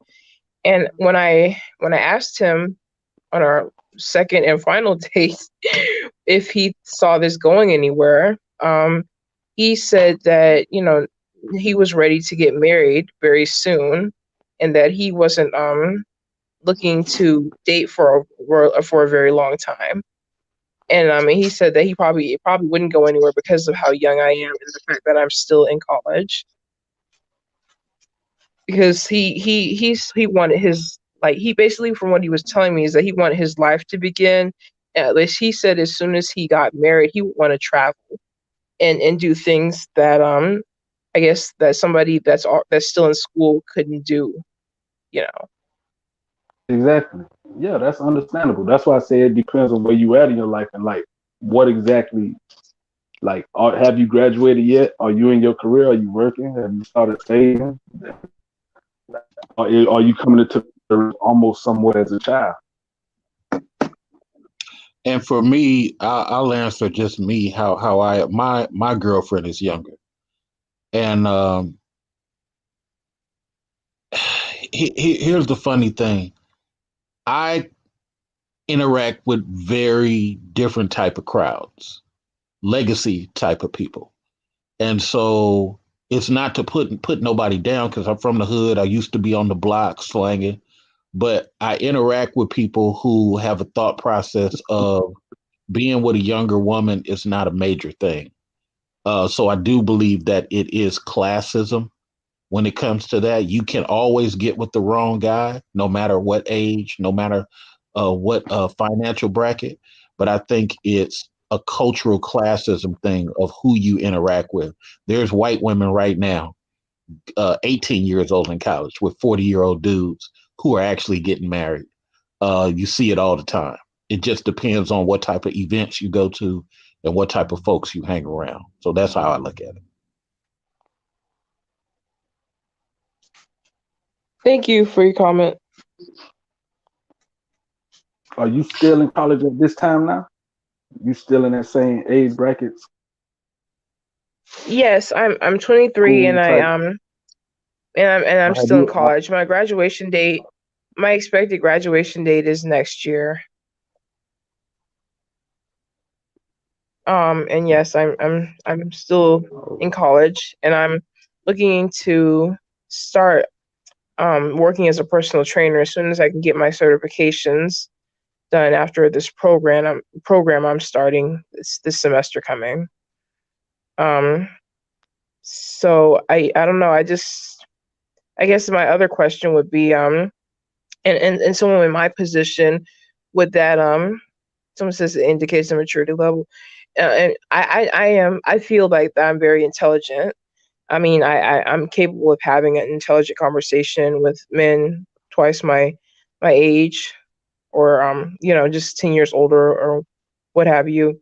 and when I asked him on our second and final date if he saw this going anywhere, he said that he was ready to get married very soon, and that he wasn't looking to date for a very long time. And he said that it probably wouldn't go anywhere because of how young I am and the fact that I'm still in college. Because he wanted his, like, he basically, from what he was telling me, is that he wanted his life to begin. At least he said as soon as he got married, he would want to travel and do things that I guess that somebody that's still in school couldn't do. Exactly. Yeah, that's understandable. That's why I say it depends on where you at in your life and like what exactly, like, have you graduated yet? Are you in your career? Are you working? Have you started saving? Are you coming into almost somewhere as a child? And for me, I'll answer just me how my girlfriend is younger, and here's the funny thing. I interact with very different type of crowds, legacy type of people. And so it's not to put nobody down, because I'm from the hood. I used to be on the block slanging, but I interact with people who have a thought process of being with a younger woman is not a major thing. So I do believe that it is classism when it comes to that. You can always get with the wrong guy, no matter what age, no matter what financial bracket. But I think it's a cultural classism thing of who you interact with. There's white women right now, 18 years old in college, with 40-year-old dudes who are actually getting married. You see it all the time. It just depends on what type of events you go to and what type of folks you hang around. So that's how I look at it. Thank you for your comment. Are you still in college at this time now? You still in that same age brackets? Yes, I'm 23 and I'm Have still in you? college. My expected graduation date is next year. And yes, I'm still in college, and I'm looking to start working as a personal trainer as soon as I can get my certifications done after this program I'm starting this semester coming. So I don't know. I guess my other question would be and someone in my position, would that someone says it indicates the maturity level, and I feel like that I'm very intelligent. I mean, I'm capable of having an intelligent conversation with men twice my age, or just 10 years older, or what have you.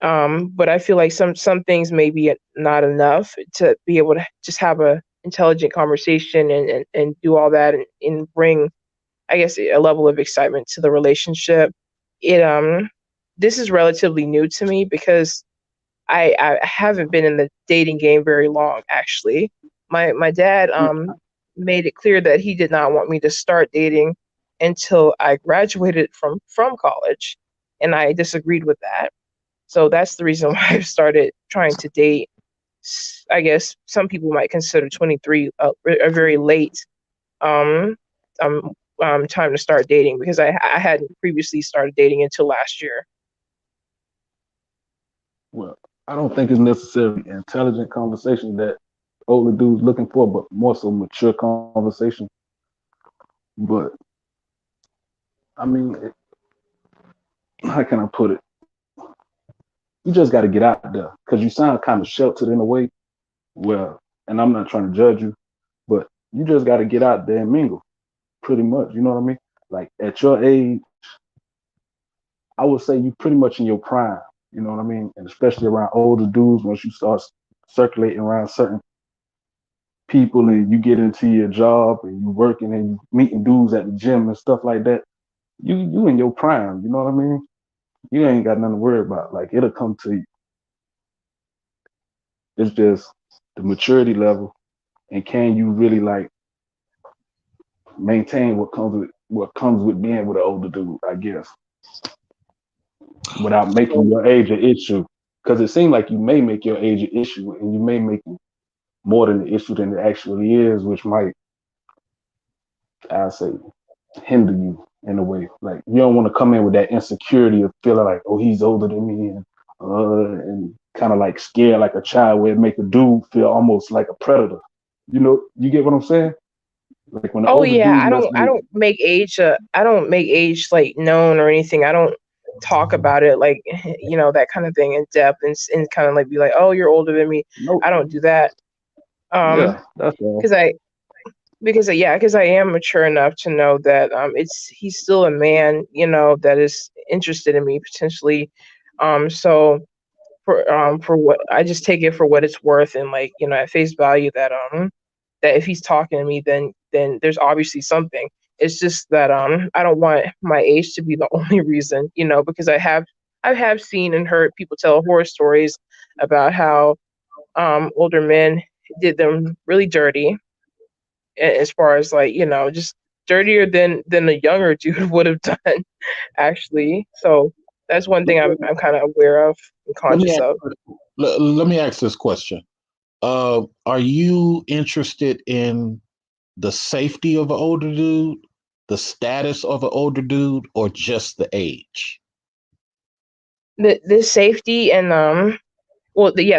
But I feel like some things may be not enough to be able to just have a intelligent conversation and do all that, and bring, I guess, a level of excitement to the relationship. It This is relatively new to me because I haven't been in the dating game very long, actually. My dad made it clear that he did not want me to start dating until I graduated from college, and I disagreed with that. So that's the reason why I've started trying to date. I guess some people might consider 23 a very late um, um, time to start dating, because I hadn't previously started dating until last year. Well, I don't think it's necessarily intelligent conversation that older dudes looking for, but more so mature conversation. But I mean, how can I put it? You just got to get out there because you sound kind of sheltered in a way. Well, and I'm not trying to judge you, but you just got to get out there and mingle, pretty much. You know what I mean? Like at your age, I would say you pretty much in your prime. You know what I mean? And especially around older dudes, once you start circulating around certain people and you get into your job and you working and you meeting dudes at the gym and stuff like that, you in your prime. You know what I mean? You ain't got nothing to worry about. Like it'll come to you. It's just the maturity level, and can you really like maintain what comes with being with an older dude, I guess, without making your age an issue. Because it seems like you may make your age an issue, and you may make it more than an issue than it actually is, which might, I say, hinder you in a way. Like you don't want to come in with that insecurity of feeling like, oh, he's older than me, and kind of like scared like a child, where it make a dude feel almost like a predator. You know, you get what I'm saying? Like when the Oh older yeah, dude mess I with, don't make age I don't make age like known or anything. I don't talk about it like that kind of thing in depth, and kind of like be like, oh, you're older than me. nope, I don't do that. Um, yeah, that's all. because I am mature enough to know that he's still a man, that is interested in me potentially. So for what, I just take it for what it's worth, and like at face value, that if he's talking to me, then there's obviously something. It's just that I don't want my age to be the only reason, because I have seen and heard people tell horror stories about how older men did them really dirty, as far as like just dirtier than a younger dude would have done, actually. So that's one thing I'm kind of aware of and Let me conscious ask, of. let me ask this question. Are you interested in the safety of an older dude, the status of an older dude or just the age? The safety and the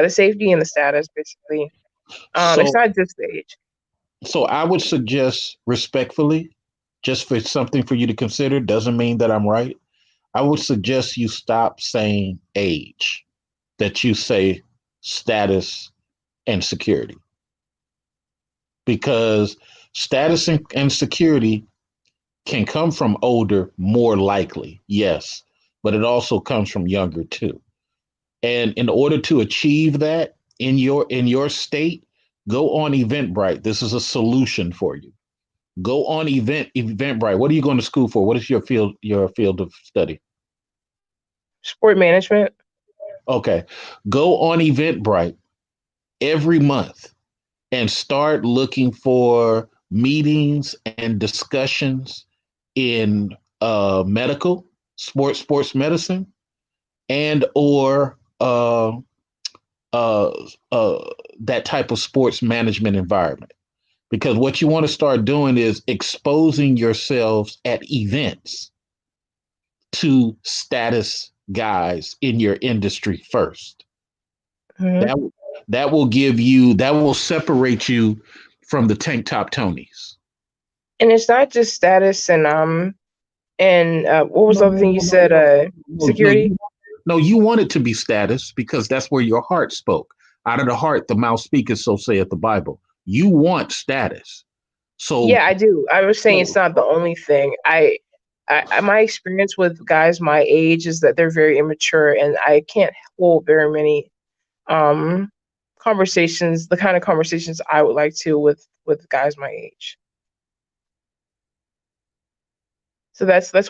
safety and the status basically. It's So, not just the age. so I would suggest respectfully, just for something for you to consider, doesn't mean that I'm right. I would suggest you stop saying age, that you say status and security. Because status and security can come from older more likely, yes, but it also comes from younger too. And in order to achieve that in your state, go on Eventbrite. This is a solution for you. Go on Eventbrite. What are you going to school for? What is your field of study? Sport management. Okay. Go on Eventbrite every month and start looking for meetings and discussions in medical, sports medicine, and or that type of sports management environment. Because what you want to start doing is exposing yourselves at events to status guys in your industry first. Mm-hmm. That will separate you from the tank top Tonys. And it's not just status and what was the other thing you said? Security? No, you want it to be status because that's where your heart spoke. Out of the heart, the mouth speaketh, so saith the Bible. You want status. So yeah, I do. I was saying it's not the only thing. I my experience with guys my age is that they're very immature, and I can't hold very many conversations, the kind of conversations I would like to with guys my age. So that's yes,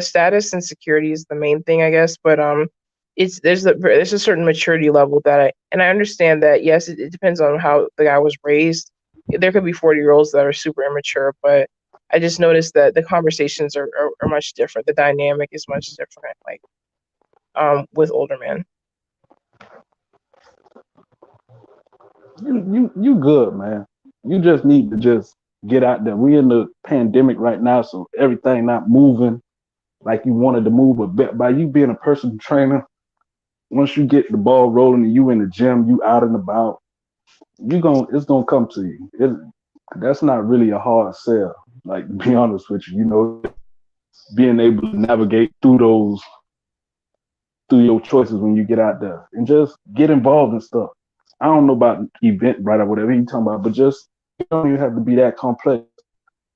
status and security is the main thing, I guess, but there's a certain maturity level that I understand that, yes, it depends on how the guy was raised. There could be 40-year-olds that are super immature, but I just noticed that the conversations are much different. The dynamic is much different, like with older men. You good, man. You just need to just get out there. We in the pandemic right now, so everything not moving like you wanted to move. But by you being a personal trainer, once you get the ball rolling and you in the gym, you out and about, it's gonna come to you. That's not really a hard sell. Like, to be honest with you, being able to navigate through your choices when you get out there and just get involved in stuff. I don't know about Eventbrite or whatever you're talking about, but just you don't even have to be that complex.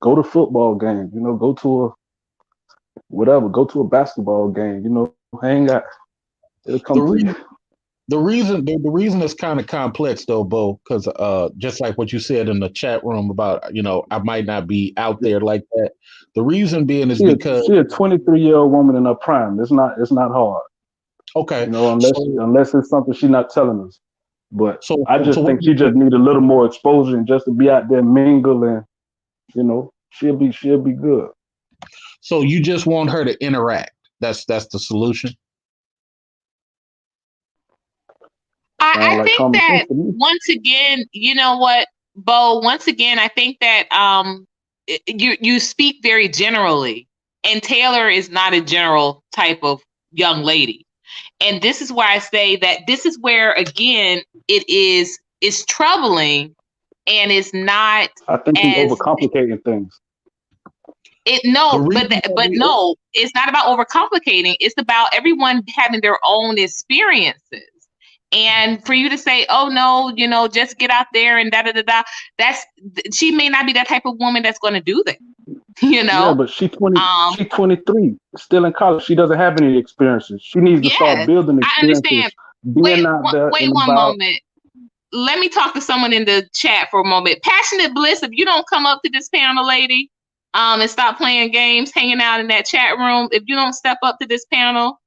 Go to football games, go to a basketball game, hang out. It'll come to you. The reason it's kind of complex though, Bo, because just like what you said in the chat room about, I might not be out there like that. The reason being is because she's a 23-year-old woman in her prime. It's not hard. Okay. Unless it's something she's not telling us. But I just think she just need a little more exposure and just to be out there mingle and, she'll be good. So you just want her to interact. That's the solution. I think that once again, you know what, Bo, once again, I think that you speak very generally, and Taylor is not a general type of young lady. And this is why I say that this is where, again, it's troubling and it's not. I think he's overcomplicating things. No, it's not about overcomplicating. It's about everyone having their own experiences. And for you to say, oh no, just get out there and she may not be that type of woman that's going to do that. Yeah, but she's 23, still in college. She doesn't have any experiences. She needs to start building experiences. I understand. Wait one moment. Let me talk to someone in the chat for a moment. Passionate Bliss, if you don't come up to this panel, lady, and stop playing games, hanging out in that chat room, if you don't step up to this panel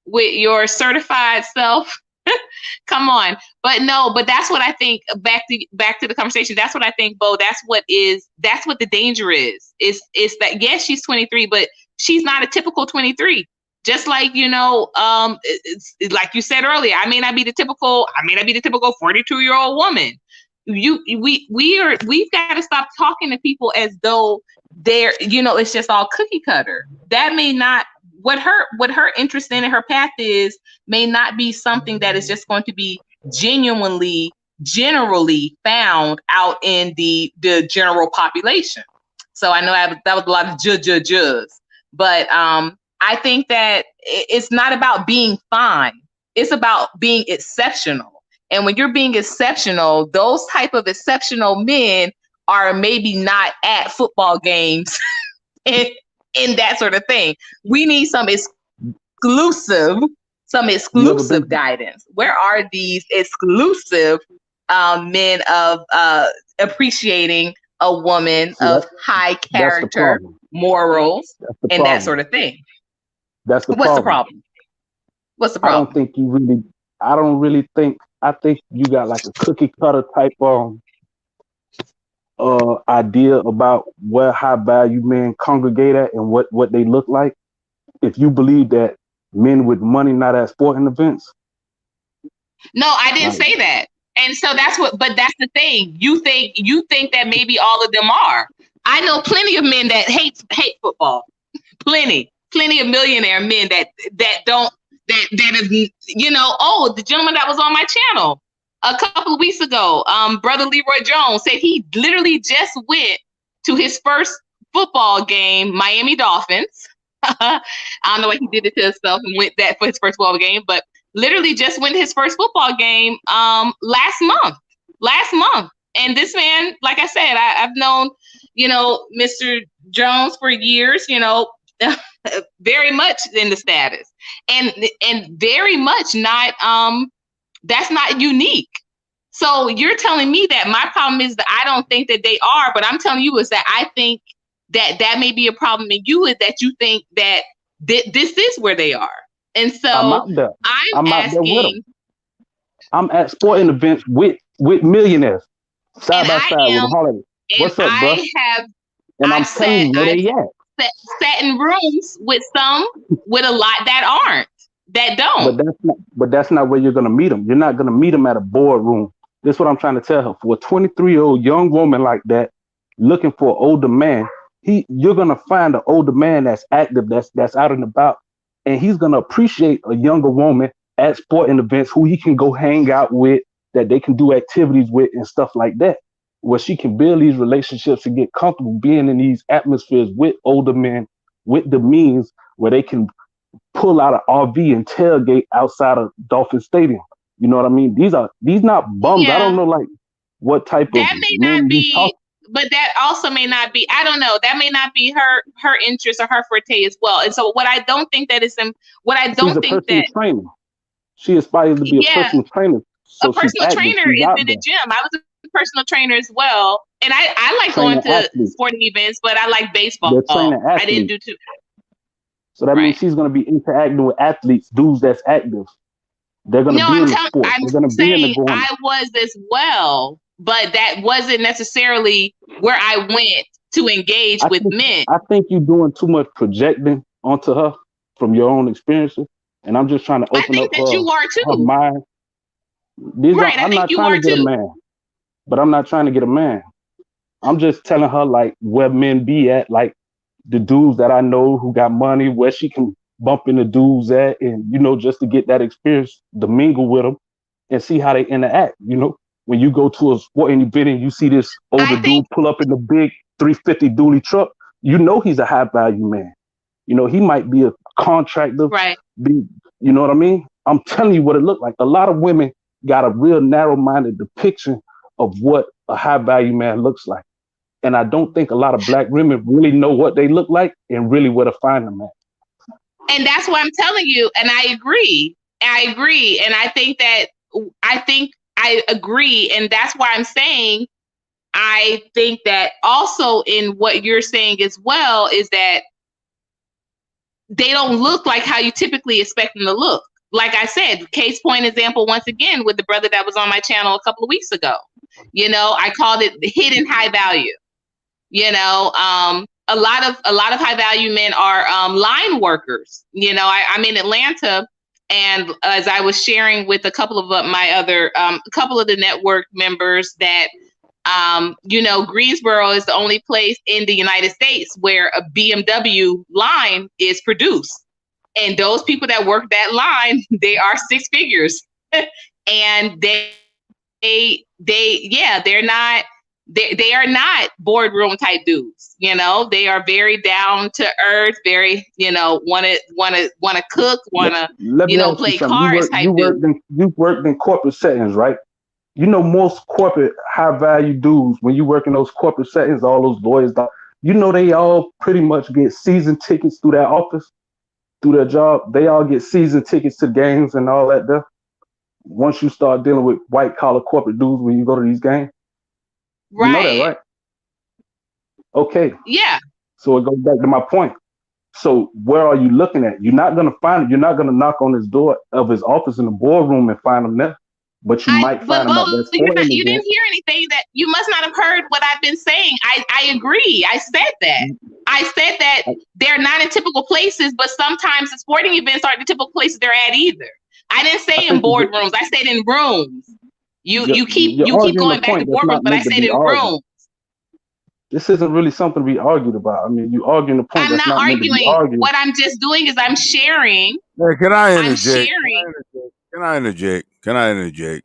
with your certified self, come on. But that's what I think. Back to the conversation. That's what I think, Bo. That's what the danger is. It's that, yes, she's 23, but she's not a typical 23. Just like, like you said earlier, I may not be the typical 42-year-old woman. We've got to stop talking to people as though there, it's just all cookie cutter. That may not, what her interest in and her path is may not be something that is just going to be generally found out in the general population. So I know that was a lot of just, but I think that it's not about being fine. It's about being exceptional. And when you're being exceptional, those type of exceptional men are maybe not at football games and that sort of thing. We need some exclusive guidance. Where are these exclusive men of appreciating a woman of high character, morals, and that sort of thing? That's the What's problem. What's the problem? I think you got like a cookie cutter type idea about where high value men congregate at and what they look like. If you believe that men with money not at sporting events. No, I didn't say that. And so but that's the thing. You think that maybe all of them are. I know plenty of men that hate football. Plenty of millionaire men that is, the gentleman that was on my channel a couple of weeks ago, Brother Leroy Jones, said he literally just went to his first football game, Miami Dolphins. I don't know why he did it to himself and went that for his first football game, but literally just went to his first football game last month. And this man, like I said, I've known, Mr. Jones for years, very much in the status and very much not, that's not unique. So you're telling me that my problem is that I don't think that they are, but I'm telling you is that I think that may be a problem in you, is that you think that this is where they are. And so I'm asking. I'm at sporting events with millionaires side by side with Holiday. What's up, bro? I'm telling you where they at. Sat in rooms with a lot that don't. But that's not where you're gonna meet them. You're not gonna meet them at a boardroom. This is what I'm trying to tell her. For a 23-year-old young woman like that, looking for an older man, you're gonna find an older man that's active, that's out and about, and he's gonna appreciate a younger woman at sporting events who he can go hang out with, that they can do activities with and stuff like that, where she can build these relationships and get comfortable being in these atmospheres with older men, with the means where they can pull out an RV and tailgate outside of Dolphin Stadium. You know what I mean? These not bums. Yeah. I don't know like what type that of may not be, but that also may not be. I don't know. That may not be her interest or her forte as well. And so, what I don't think that is trainer. She aspires to be a personal trainer. So a personal trainer is in the gym. I was a personal trainer as well, and I like going to sporting events, but I like baseball. I didn't do too. So that means she's going to be interacting with athletes, dudes that's active. They're going to be in the sport. They're going to be in the going. I was as well, but that wasn't necessarily where I went to engage with men. I think you're doing too much projecting onto her from your own experiences, and I'm just trying to open up her mind. I'm not trying to get a man, but I'm not trying to get a man. I'm just telling her like where men be at, like the dudes that I know who got money, where she can bump into dudes at, and just to get that experience, to mingle with them and see how they interact. When you go to a sporting event and you see this older dude pull up in the big 350 dually truck, he's a high value man. He might be a contractor, right? You know what I mean? I'm telling you what it looked like. A lot of women got a real narrow-minded depiction of what a high value man looks like. And I don't think a lot of black women really know what they look like and really where to find them at. And that's what I'm telling you. And I agree. And I think I agree. And that's why I'm saying, I think that also in what you're saying as well is that they don't look like how you typically expect them to look. Like I said, case point example, once again, with the brother that was on my channel a couple of weeks ago. I called it the hidden high value. A lot of high value men are line workers. I'm in Atlanta, and as I was sharing with a couple of my other couple of the network members that Greensboro is the only place in the United States where a BMW line is produced. And those people that work that line, they are six figures. And they are not boardroom type dudes. They are very down to earth, very, want to cook, want to, play cards type dudes. You worked in corporate settings, right? Most corporate high value dudes, when you work in those corporate settings, all those lawyers, they all pretty much get season tickets through that office, through their job. They all get season tickets to games and all that there. Once you start dealing with white collar corporate dudes when you go to these games. Right. You know that, right? Okay. Yeah. So it goes back to my point. So where are you looking at? You're not going to find him. You're not going to knock on his door of his office in the boardroom and find him there. But you might find him at that you didn't hear anything that you must not have heard what I've been saying. I agree. I said that. I said that they're not in typical places, but sometimes the sporting events aren't the typical places they're at either. I didn't say in boardrooms. I said in rooms. You keep going back to boardrooms, but I said in rooms. This isn't really something to be argued about. I mean, you arguing the point. I'm not arguing. What I'm just doing is I'm sharing. Hey, can I interject? I'm sharing. Can I interject?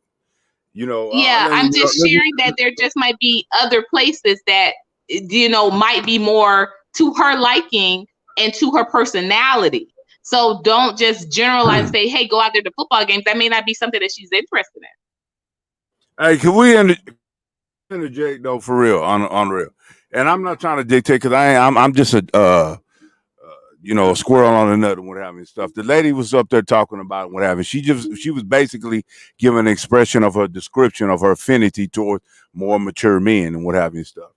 I'm just sharing that there just might be other places that might be more to her liking and to her personality. So don't just generalize and say, hey, go out there to football games. That may not be something that she's interested in. Hey, can we interject though, for real, on real? And I'm not trying to dictate because I'm just a squirrel on a nut and what have you stuff. The lady was up there talking about what have you. She was basically giving an expression of her description of her affinity towards more mature men and what have you stuff.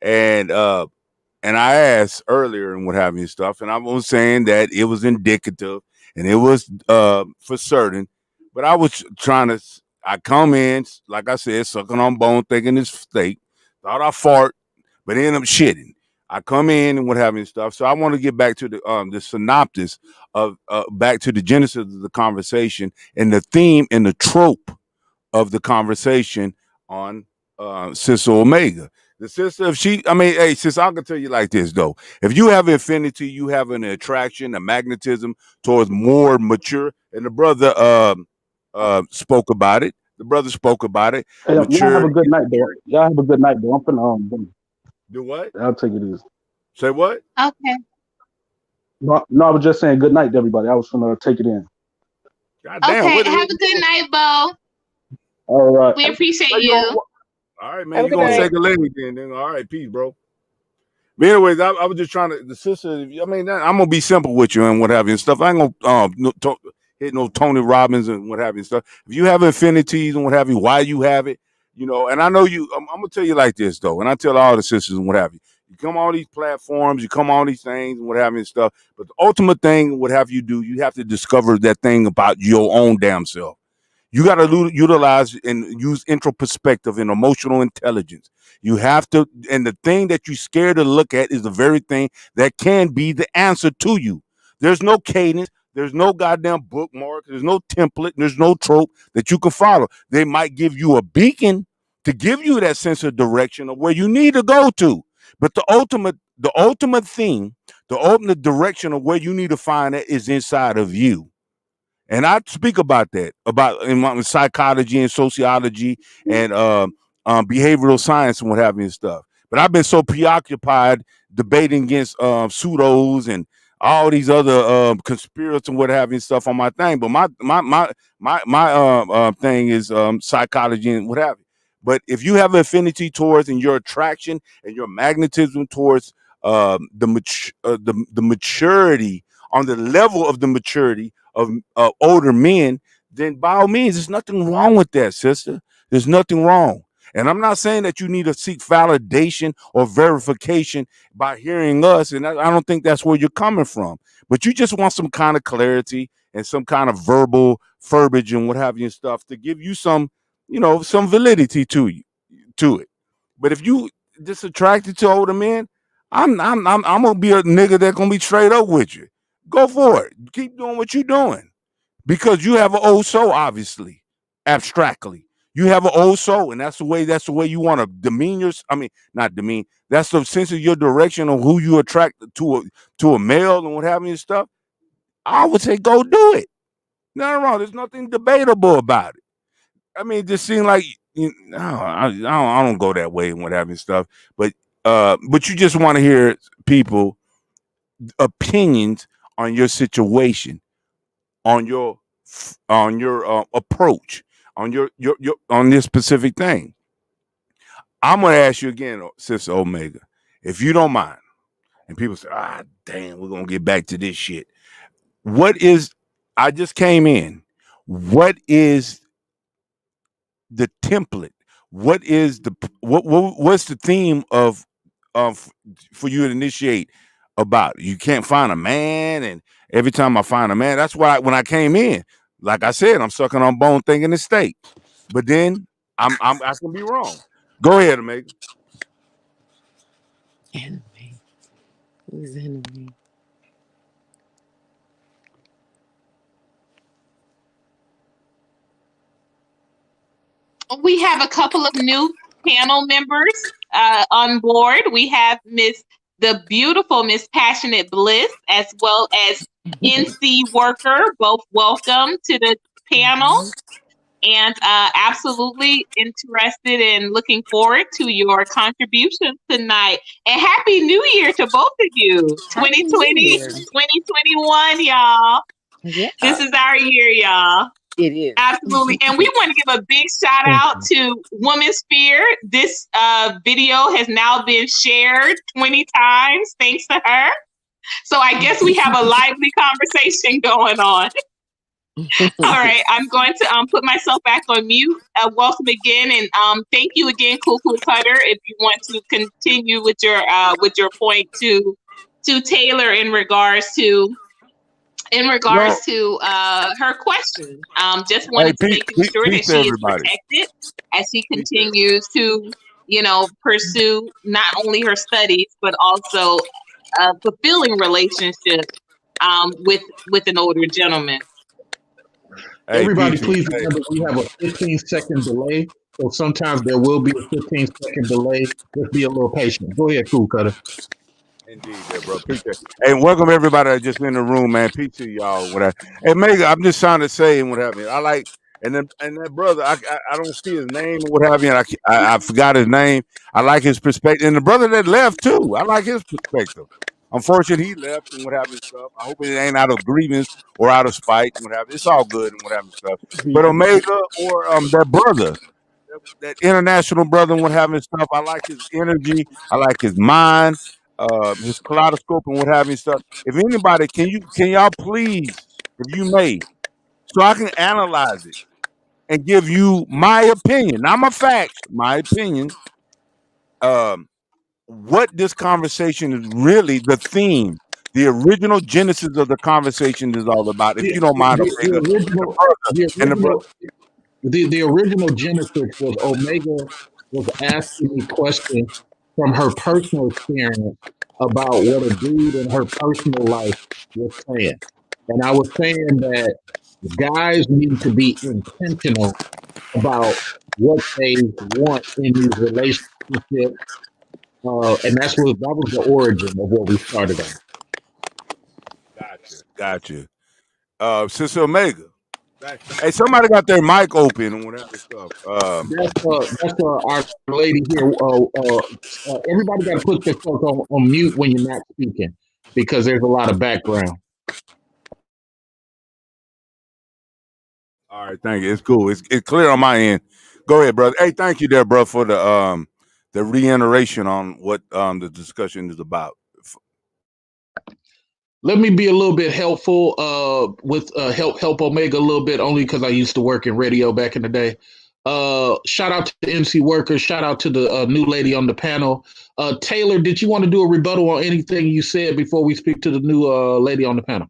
And I asked earlier and what have you stuff, and I was saying that it was indicative and it was for certain. But I was I come in, like I said, sucking on bone, thinking it's steak. Thought I fart, but ended up shitting. I come in and what have you stuff. So I want to get back to the synopsis of back to the genesis of the conversation and the theme and the trope of the conversation on Sister Omega. The sister, hey, sis, I can tell you like this though. If you have affinity, you have an attraction, a magnetism towards more mature, and the brother spoke about it. The brother spoke about it. Hey, y'all have a good night, though. I'm finna do what? I'll take it easy. Say what? Okay. No, I was just saying good night to everybody. I was finna take it in. God damn, okay, have a good night, Bo. All right. We appreciate you. All right, man. You're gonna say good lady then. All right, peace, bro. But anyways, I was just trying to the sister. I'm gonna be simple with you and what have you and stuff. I ain't gonna hit no Tony Robbins and what have you and stuff. If you have affinities and what have you, why you have it, and I know you. I'm gonna tell you like this though, and I tell all the sisters and what have you. You come on these platforms, you come on these things and what have you and stuff. But the ultimate thing, what have you do, you have to discover that thing about your own damn self. You got to utilize and use introspective and emotional intelligence. You have to, and the thing that you're scared to look at is the very thing that can be the answer to you. There's no cadence. There's no goddamn bookmark. There's no template. There's no trope that you can follow. They might give you a beacon to give you that sense of direction of where you need to go to. But the ultimate thing, the ultimate direction of where you need to find it is inside of you. And I speak about that, about in my psychology and sociology and behavioral science and what have you and stuff. But I've been so preoccupied debating against pseudos and all these other conspiracies and what have you and stuff on my thing. But my thing is psychology and what have you. But if you have affinity towards and your attraction and your magnetism towards the maturity on the level of the maturity of older men, then by all means, there's nothing wrong with that, sister. There's nothing wrong. And I'm not saying that you need to seek validation or verification by hearing us. And I don't think that's where you're coming from. But you just want some kind of clarity and some kind of verbal verbiage and what have you and stuff to give you some, some validity to it. But if you just attracted to older men, I'm gonna be a nigga that's gonna be straight up with you. Go for it. Keep doing what you're doing because you have an old soul, obviously, abstractly. You have an old soul, and that's the way you want to demean your. I mean, not demean. That's the sense of your direction of who you attract to a male and what have you and stuff. I would say go do it. Nothing wrong. There's nothing debatable about it. I mean, it just seems like no, I don't go that way and what have you and stuff. But you just want to hear people opinions on your situation, on your approach, on your on this specific thing. I'm gonna ask you again, Sister Omega, if you don't mind. And people say, damn, we're gonna get back to this shit. What is? I just came in. What is the template? What is what's the theme of for you to initiate about? You can't find a man, and every time I find a man, that's why when I came in, like I said, I'm sucking on bone thinking it's steak. But then I can be wrong. Go ahead, Omega. Enemy. Who's enemy? We have a couple of new panel members on board. We have the beautiful Miss Passionate Bliss, as well as NC Worker. Both welcome to the panel, and absolutely interested and looking forward to your contributions tonight. And Happy New Year to both of you. 2020, 2021, y'all. Yeah. This is our year, y'all. It is. Absolutely. And we want to give a big shout out to Women's Fear. This video has now been shared 20 times thanks to her. So I guess we have a lively conversation going on. All right. I'm going to put myself back on mute. Welcome again. And thank you again, Cool Cutter, if you want to continue with your point to Taylor in regards to her question. Just wanted to make sure that she is protected as she continues to, pursue not only her studies, but also a fulfilling relationship with an older gentleman. Hey, everybody, please remember we have a 15-second delay. So sometimes there will be a 15-second delay. Just be a little patient. Go ahead, Cool Cutter. Indeed, there, bro. Appreciate it. And welcome everybody that's just in the room, man. Peace to y'all. Whatever. Hey, Mega, I'm just trying to say and what have you. I like and that brother. I don't see his name or what have you. And I forgot his name. I like his perspective. And the brother that left too. I like his perspective. Unfortunately, he left and what have you stuff. I hope it ain't out of grievance or out of spite and what have you. It's all good and what have you stuff. But Omega or that brother, that international brother and what have you stuff. I like his energy. I like his mind. His kaleidoscope and what have you stuff. If anybody, can y'all please, if you may, so I can analyze it and give you my opinion, not my facts, my opinion. What this conversation is really the theme, the original genesis of the conversation is all about. If you don't mind, the original genesis was Omega was asking me questions from her personal experience about what a dude in her personal life was saying. And I was saying that guys need to be intentional about what they want in these relationships. And that was the origin of what we started on. Gotcha. Sister Omega. Hey, somebody got their mic open and whatever stuff. That's our lady here. Everybody got to put themselves on mute when you're not speaking because there's a lot of background. All right, thank you. It's cool. It's clear on my end. Go ahead, brother. Hey, thank you there, bro, for the reiteration on what the discussion is about. Let me be a little bit helpful with help Omega a little bit, only because I used to work in radio back in the day. Shout out to the MC Workers. Shout out to the new lady on the panel. Taylor, did you want to do a rebuttal on anything you said before we speak to the new lady on the panel?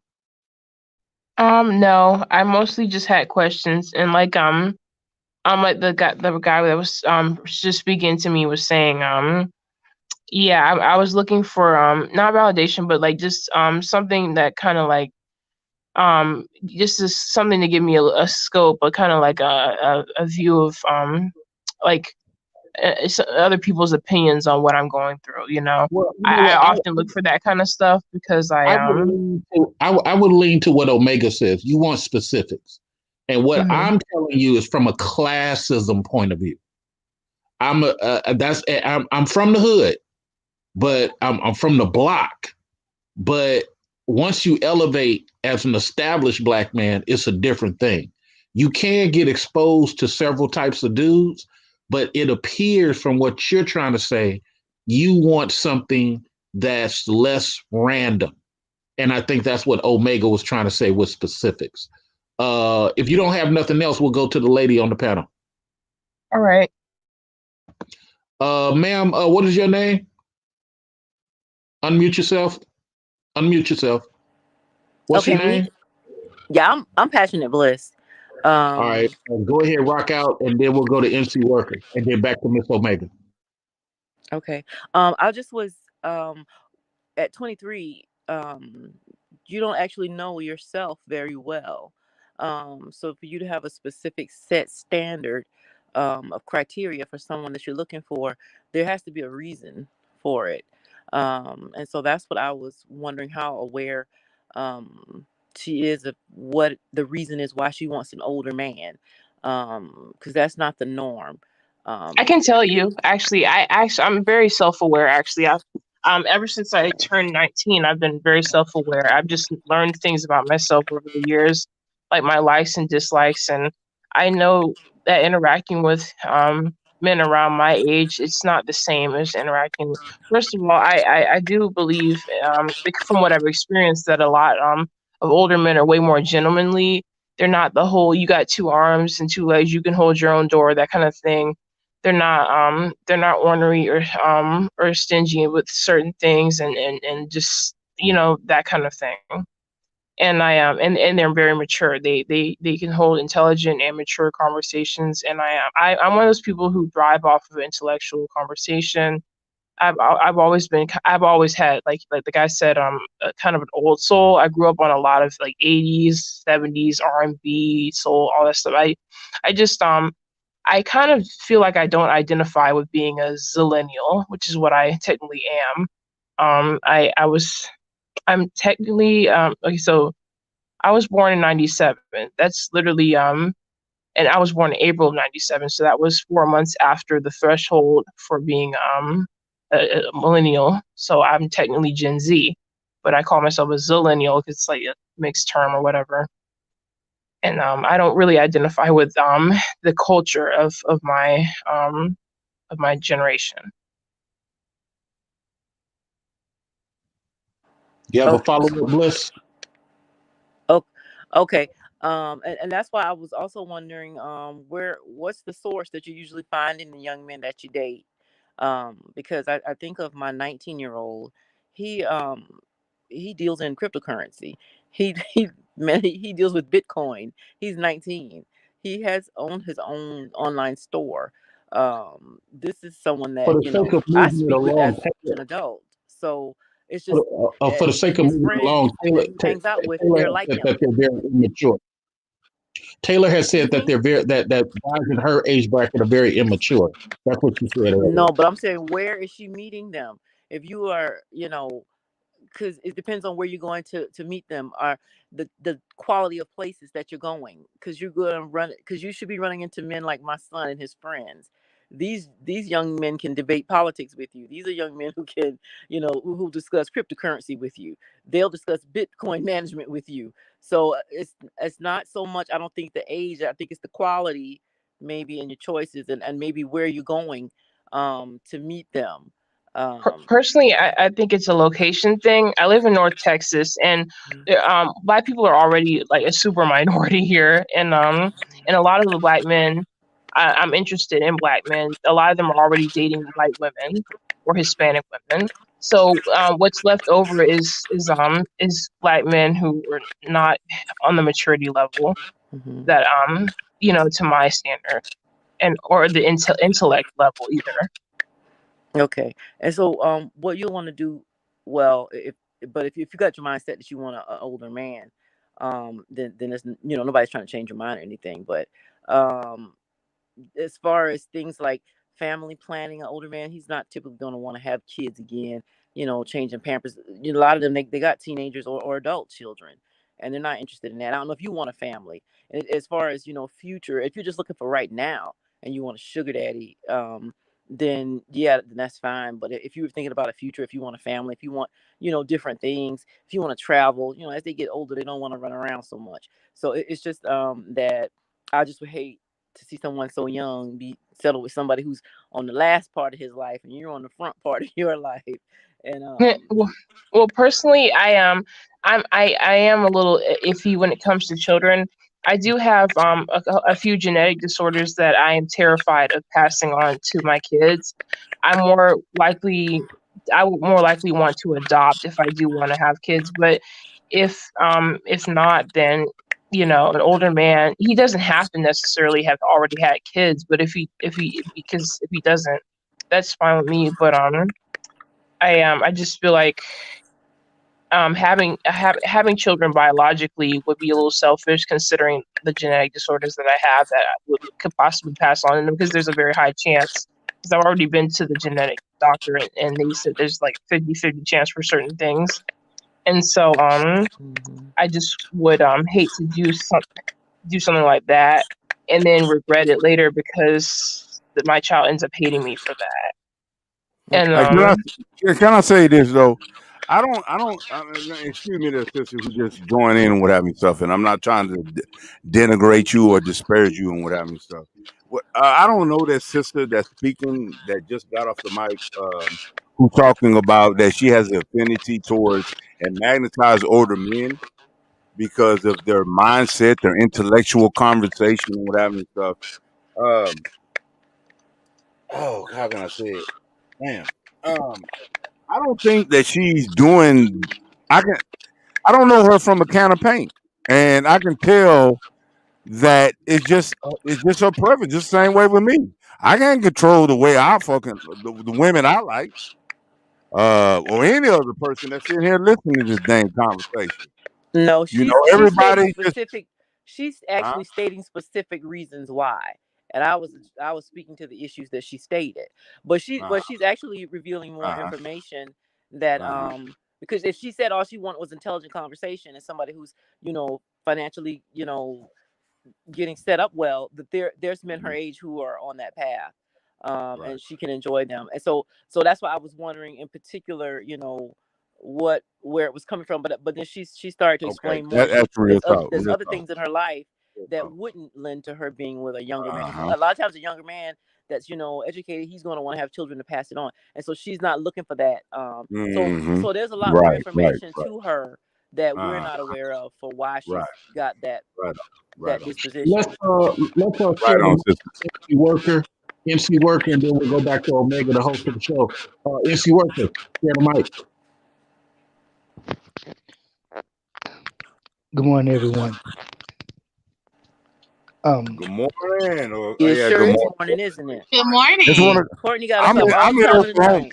No, I mostly just had questions, and like the guy that was just speaking to me was saying I was looking for not validation, but like just something that kind of like Just as something to give me a scope, but kind of like a view of like other people's opinions on what I'm going through. Well, you know I what? often look for that kind of stuff because I would lean to what Omega says. You want specifics, and what Mhm. I'm telling you is from a classism point of view. I'm from the hood, but I'm from the block. But once you elevate as an established black man, it's a different thing. You can get exposed to several types of dudes, but it appears from what you're trying to say, you want something that's less random. And I think that's what Omega was trying to say with specifics. If you don't have nothing else, we'll go to the lady on the panel. All right. Ma'am, what is your name? Unmute yourself. Unmute yourself. What's Okay, your me. name? Yeah, I'm passionate bliss. All right. Um, Go ahead, rock out, and then we'll go to MC Worker, and then back to Miss Omega. okay. I just was at 23. You don't actually know yourself very well. So for you to have a specific set standard of criteria for someone that you're looking for, there has to be a reason for it. And so that's what I was wondering, how aware she is of what the reason is why she wants an older man. Because that's not the norm. I Um, can tell you, actually, I'm very self-aware. Actually, I've ever since I turned 19, I've been very self-aware. I've just learned things about myself over the years, like my likes and dislikes, and I know that interacting with men around my age, it's not the same as interacting. First of all, I do believe, from what I've experienced, that a lot of older men are way more gentlemanly. They're not the whole "you got two arms and two legs, you can hold your own door" that kind of thing. They're not ornery or stingy with certain things, and just that kind of thing. And and they're very mature. They can hold intelligent and mature conversations, and I'm one of those people who thrive off of intellectual conversation. I've always had, like the guy said, kind of an old soul. I grew up on a lot of like 80s, 70s R&B, soul, all that stuff. I just I kind of feel like I don't identify with being a zillennial, which is what I technically am. I'm technically okay. So I was born in '97. That's literally and I was born in April of '97. So that was 4 months after the threshold for being a millennial. So I'm technically Gen Z, but I call myself a zillennial because it's like a mixed term or whatever. And I don't really identify with the culture of my generation. You have a okay. follow up, Bliss? Oh, okay. And that's why I was also wondering, what's the source that you usually find in the young men that you date? Because I think of my 19-year-old, he he deals in cryptocurrency. He man, he deals with Bitcoin. He's 19. He has owned his own online store. This is someone For that, the sake of I moving it speak with along, as an adult. So it's just for the sake of his moving it friends along, that he hangs out with, Taylor they're has like said that him. they're very immature. Taylor has said Excuse that me? they're very that guys in her age bracket are very immature. That's what you said earlier. No, but I'm saying, where is she meeting them? If you are, because it depends on where you're going to meet them, or the quality of places that you're going, because you're going to run, because you should be running into men like my son and his friends. These young men can debate politics with you. These are young men who can, who discuss cryptocurrency with you. They'll discuss Bitcoin management with you. So it's not so much, I don't think, the age. I think it's the quality, maybe, in your choices, and maybe where you're going to meet them. um Personally, I think it's a location thing. I live in North Texas, and black people are already like a super minority here, and a lot of the black men, I'm interested in black men. A lot of them are already dating white women or Hispanic women. So what's left over is black men who are not on the maturity level mhm. that to my standard, and or the intellect level either. Okay. And so, what you'll want to do, well, if you got your mindset that you want an older man, then it's, nobody's trying to change your mind or anything. But um, as far as things like family planning, an older man, he's not typically going to want to have kids again, changing pampers. A lot of them, they got teenagers or adult children, and they're not interested in that. I don't know if you want a family. And as far as, future, if you're just looking for right now and you want a sugar daddy, then yeah, then that's fine. But if you were thinking about a future, if you want a family, if you want, different things, if you want to travel, as they get older, they don't want to run around so much. So it's just that I just would hate to see someone so young be settled with somebody who's on the last part of his life and you're on the front part of your life. And Well, personally, I am a little iffy when it comes to children. I do have a few genetic disorders that I am terrified of passing on to my kids. I'm more likely I would more likely want to adopt if I do want to have kids, but if not, then an older man, he doesn't have to necessarily have already had kids, but if he doesn't, that's fine with me. But I just feel like having children biologically would be a little selfish, considering the genetic disorders that I have that could possibly pass on to them, because there's a very high chance. Because I've already been to the genetic doctor, and they said there's like 50-50 chance for certain things. And so I just would hate to do something like that and then regret it later, because my child ends up hating me for that. And Can I say this though? Excuse me, the sister who just joined in and what have you stuff, and I'm not trying to denigrate you or disparage you and what have you stuff. I don't know that sister that's speaking that just got off the mic, who's talking about that she has an affinity towards and magnetize older men because of their mindset, their intellectual conversation and what have you stuff. Oh, how can I say it? Damn. I don't think that she's doing. I don't know her from a can of paint, and I can tell that it's just her preference. Just the same way with me. I can't control the way I fucking the women I like, or any other person that's sitting here listening to this dang conversation. No, everybody she's actually stating specific reasons why. And I was speaking to the issues that she stated, but she's actually revealing more information that because if she said all she wanted was intelligent conversation and somebody who's financially getting set up well, that there's men her age who are on that path, and she can enjoy them. And so that's why I was wondering in particular, where it was coming from. But then she started to explain more. There's other things in her life that wouldn't lend to her being with a younger man. A lot of times a younger man that's educated, he's going to want to have children to pass it on, and so she's not looking for that. So there's a lot more information to her that we're not aware of for why she's got that disposition. Let's MC Worker, and then we'll go back to Omega, the host of the show. MC Worker, share the mic. Good morning, everyone. Good morning. Good morning, isn't it? Good morning. Courtney got I'm in Oklahoma.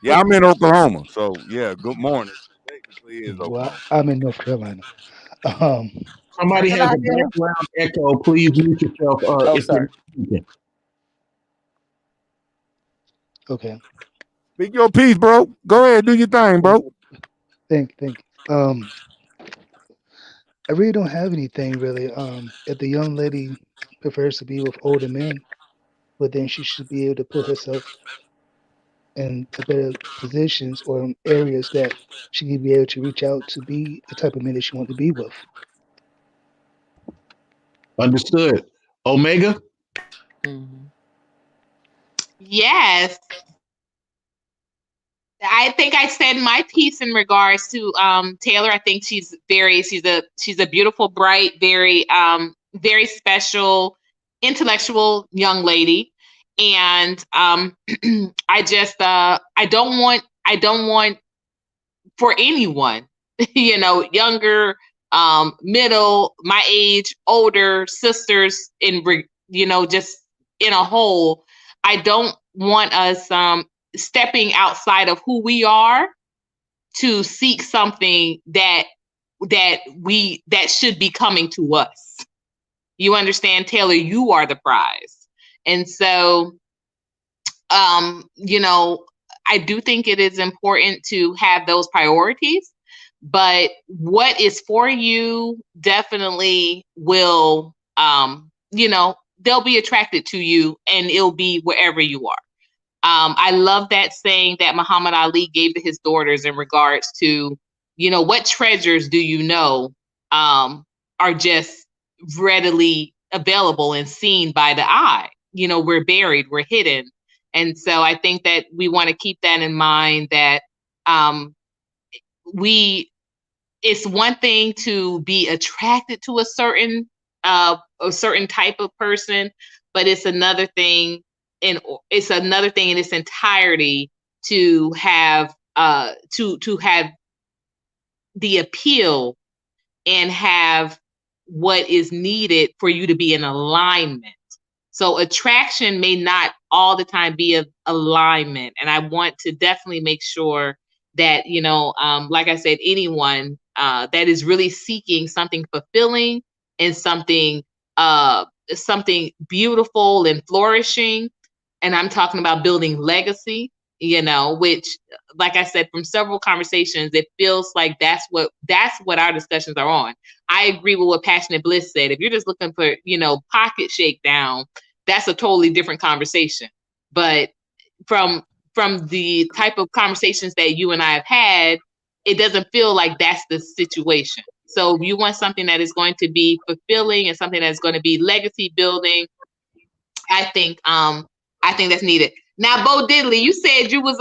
Yeah, I'm in Oklahoma. So yeah, good morning. Well, I'm in North Carolina. Somebody has a background echo. Please mute yourself. Sorry. Okay. Speak your piece, bro. Go ahead, do your thing, bro. Thank you. I really don't have anything really. If the young lady prefers to be with older men, but then she should be able to put herself in better positions or areas that she can be able to reach out to be the type of man that she wants to be with. Understood. Omega? Yes. I think I said my piece in regards to Taylor. I think she's a beautiful, bright, very special, intellectual young lady. And I don't want for anyone, younger, middle, my age, older, sisters, just in a whole, I don't want us stepping outside of who we are to seek something that that should be coming to us. You understand, Taylor? You are the prize. And so, you know, I do think it is important to have those priorities, but what is for you definitely will, you know, they'll be attracted to you, and it'll be wherever you are. I love that saying that Muhammad Ali gave to his daughters in regards to, you know, what treasures do you know are just readily available and seen by the eye. You know, we're buried, we're hidden. And so I think that we want to keep that in mind, that it's one thing to be attracted to a certain type of person, but it's another thing in its entirety to have to have the appeal and have what is needed for you to be in alignment. So attraction may not all the time be of alignment. And I want to definitely make sure that, you know, like I said, anyone that is really seeking something fulfilling and something beautiful and flourishing, and I'm talking about building legacy, you know, which, like I said, from several conversations, it feels like that's what our discussions are on. I agree with what Passionate Bliss said. If you're just looking for, you know, pocket shakedown, that's a totally different conversation. But from the type of conversations that you and I have had, it doesn't feel like that's the situation. So if you want something that is going to be fulfilling and something that's going to be legacy building, I think that's needed. Now, Bo Diddley, you said you was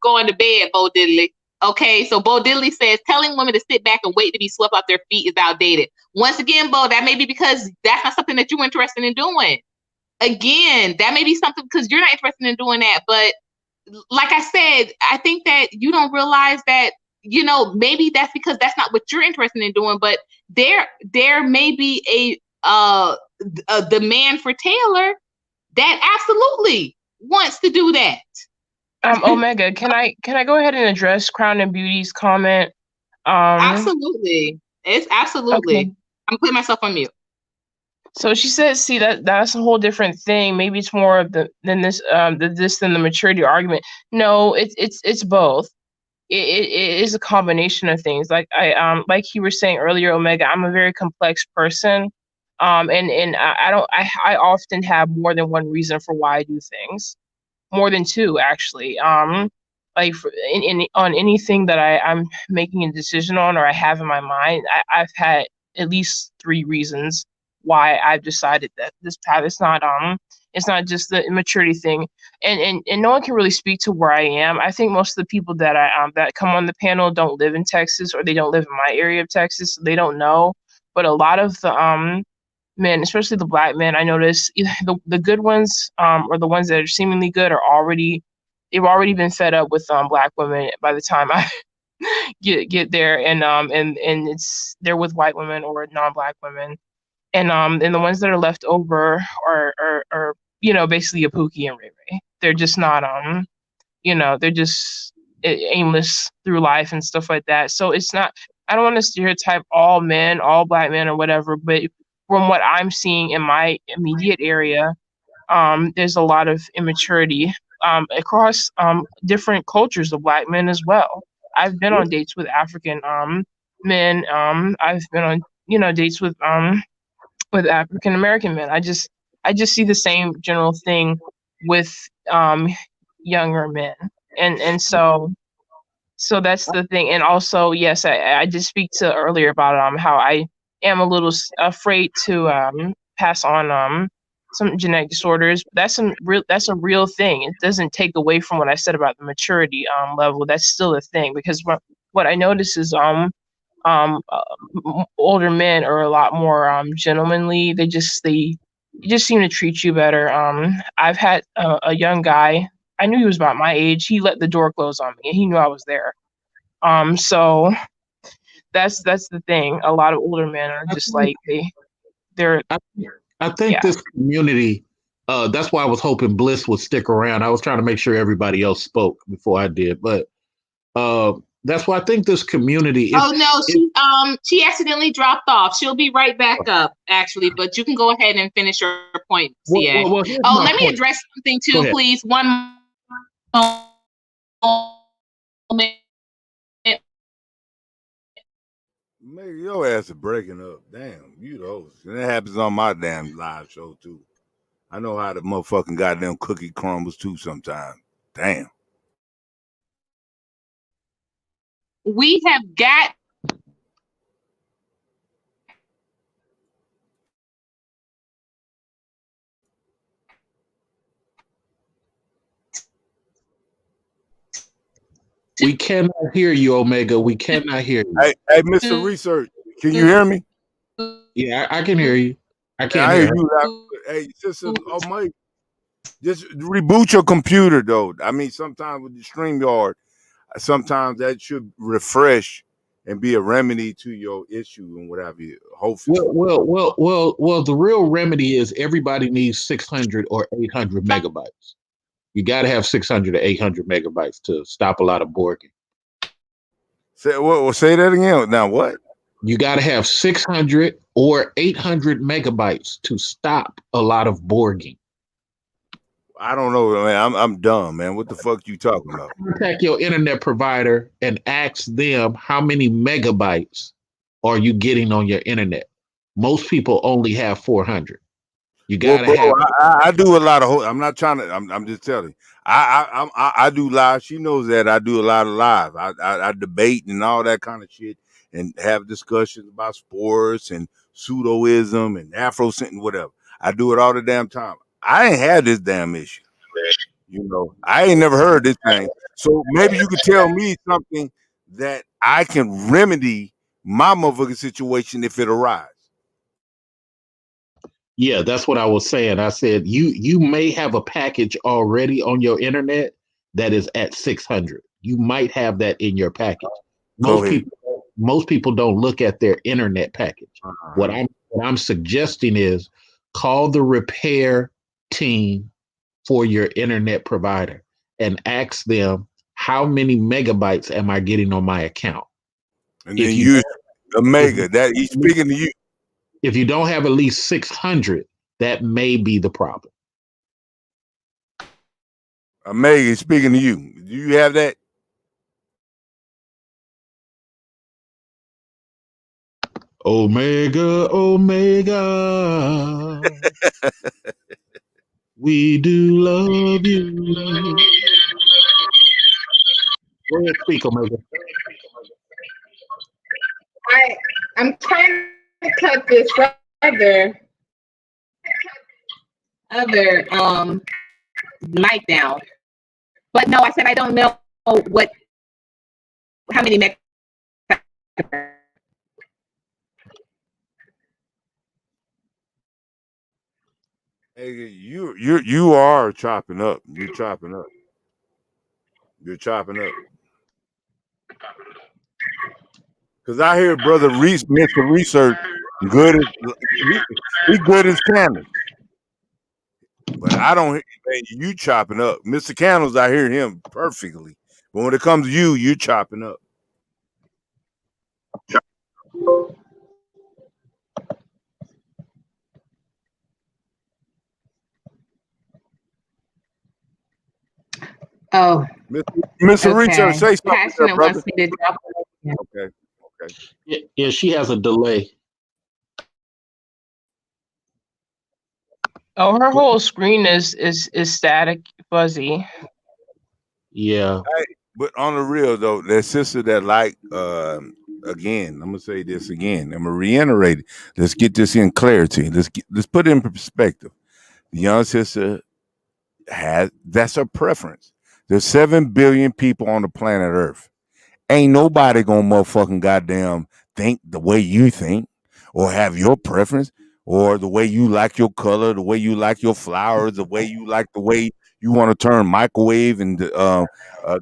going to bed, Bo Diddley. Okay, so Bo Diddley says telling women to sit back and wait to be swept off their feet is outdated. Once again, Bo, that may be because that's not something that you're interested in doing. Again, that may be something because you're not interested in doing that. But like I said, I think that you don't realize that, you know, maybe that's because that's not what you're interested in doing. But there may be a demand for Taylor that absolutely wants to do that. Omega, can I go ahead and address Crown and Beauty's comment? Absolutely. It's absolutely. Okay. I'm putting myself on mute. So she says, see, that's a whole different thing. Maybe it's more of than the maturity argument. No, it's both. It is a combination of things. Like like you were saying earlier, Omega, I'm a very complex person. And I often have more than one reason for why I do things, more than two actually. Like on anything that I'm making a decision on or I have in my mind, I've had at least 3 reasons why I've decided that this path is not it's not just the immaturity thing, and no one can really speak to where I am. I think most of the people that that come on the panel don't live in Texas, or they don't live in my area of Texas, so they don't know. But a lot of the men, especially the Black men, I notice the good ones, or the ones that are seemingly good, they've already been fed up with Black women by the time I get there, and they're with white women or non-Black women, and the ones that are left over are you know, basically a Pookie and Ray Ray. They're just not you know, they're just aimless through life and stuff like that. So it's not, I don't want to stereotype all men, all Black men or whatever, but from what I'm seeing in my immediate area, there's a lot of immaturity across different cultures of Black men as well. I've been on dates with African men. I've been on, you know, dates with African American men. I just see the same general thing with younger men, and so that's the thing. And also, yes, I did speak to earlier about how I am a little afraid to pass on some genetic disorders. That's a real thing. It doesn't take away from what I said about the maturity level. That's still a thing, because what I notice is older men are a lot more gentlemanly. They just seem to treat you better. I've had a young guy, I knew he was about my age. He let the door close on me and he knew I was there. So that's the thing. A lot of older men are just like they're. I think this community. That's why I was hoping Bliss would stick around. I was trying to make sure everybody else spoke before I did, but That's why I think this community. Oh no, she accidentally dropped off. She'll be right back up, actually. But you can go ahead and finish your point, CA. Here's Oh, my let me point. address something Go too, ahead. please. One moment. Maybe your ass is breaking up. Damn, you know. And that happens on my damn live show too. I know how the motherfucking goddamn cookie crumbles too sometimes. Damn. We have got We cannot hear you, Omega. We cannot hear you. Hey, Mr. Research, can you hear me? Yeah, I can hear you. I Yeah, can't I hear hear her. you loud. Hey, sister, oh my, just reboot your computer though. I mean, sometimes with the StreamYard, sometimes that should refresh and be a remedy to your issue and whatever. Hopefully. Well. The real remedy is everybody needs 600 or 800 megabytes. You got to have 600 or 800 megabytes to stop a lot of borging. Say that again. Now what? You got to have 600 or 800 megabytes to stop a lot of borging. I don't know, man. I'm dumb, man. What the fuck you talking about? Contact your internet provider and ask them how many megabytes are you getting on your internet. Most people only have 400. You got to have. I do a lot of. I'm not trying to. I'm just telling you. I do live. She knows that I do a lot of live. I debate and all that kind of shit, and have discussions about sports and pseudoism and Afro and whatever. I do it all the damn time. I ain't had this damn issue. You know, I ain't never heard this thing. So maybe you could tell me something that I can remedy my motherfucking situation if it arises. Yeah, that's what I was saying. I said you may have a package already on your internet that is at 600. You might have that in your package. Most people don't look at their internet package. What I'm suggesting is call the repair team for your internet provider and ask them how many megabytes am I getting on my account. And then use Omega. That he's speaking to you. If you don't have at least 600, that may be the problem. Omega, speaking to you. Do you have that? Omega. We do love you. Go ahead, speak, Omega. I'm trying to cut this other mic down. But no, I said I don't know how many megabytes. Hey, you are chopping up. You're chopping up. You're chopping up. Because I hear Brother Reese, Mr. Research, good as he good as Candles. But I don't hear you chopping up. Mr. Candles, I hear him perfectly. But when it comes to you, you're chopping up. Oh, Mr. Research, say something, there, brother. Okay. Yeah, she has a delay. Oh, her whole screen is static, fuzzy. Yeah. Hey, but on the real though, that sister that again, I'm gonna say this again. I'm gonna reiterate it. Let's get this in clarity. Let's put it in perspective. The young sister that's her preference. There's 7 billion people on the planet Earth. Ain't nobody gonna motherfucking goddamn think the way you think or have your preference or the way you like your color, the way you like your flowers, the way you want to turn microwave and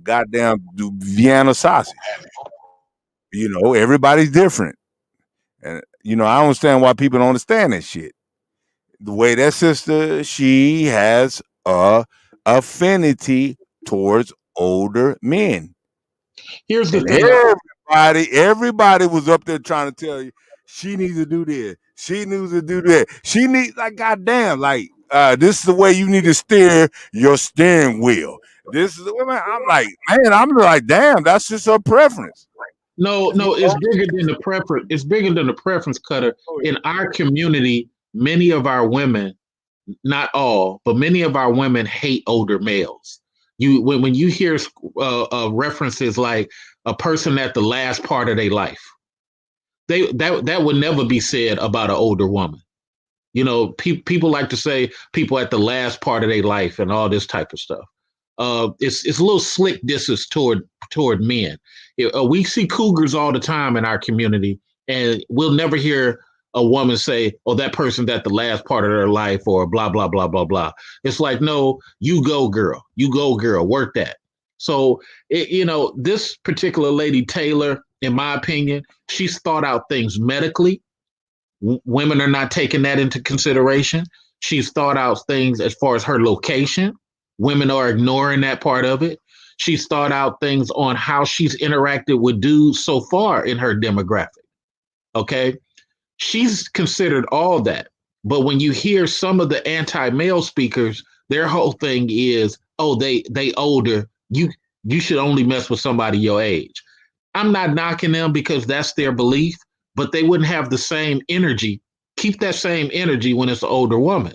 goddamn Vienna sausage. You know, everybody's different. And you know, I don't understand why people don't understand that shit. The way that sister, she has a affinity towards older men. Here's the And thing. everybody was up there trying to tell you she needs to do this. She needs to do that. She needs, like, goddamn, like, this is the way you need to steer your steering wheel. This is the way, I'm like, man, I'm like, damn, that's just her preference. No, it's bigger than the preference. It's bigger than the preference, Cutter. In our community, many of our women, not all, but many of our women hate older males. When you hear references like a person at the last part of their life, that would never be said about an older woman. You know, people like to say people at the last part of their life and all this type of stuff. It's a little slick disses toward men. We see cougars all the time in our community, and we'll never hear a woman say, "Oh, that person's at the last part of their life," or blah blah blah blah blah. It's like, no, you go girl, work that. So this particular lady Taylor, in my opinion, she's thought out things medically. Women are not taking that into consideration. She's thought out things as far as her location. Women are ignoring that part of it. She's thought out things on how she's interacted with dudes so far in her demographic. Okay. She's considered all that. But when you hear some of the anti-male speakers, their whole thing is, oh, they older. You should only mess with somebody your age. I'm not knocking them because that's their belief, but they wouldn't have the same energy. Keep that same energy when it's an older woman.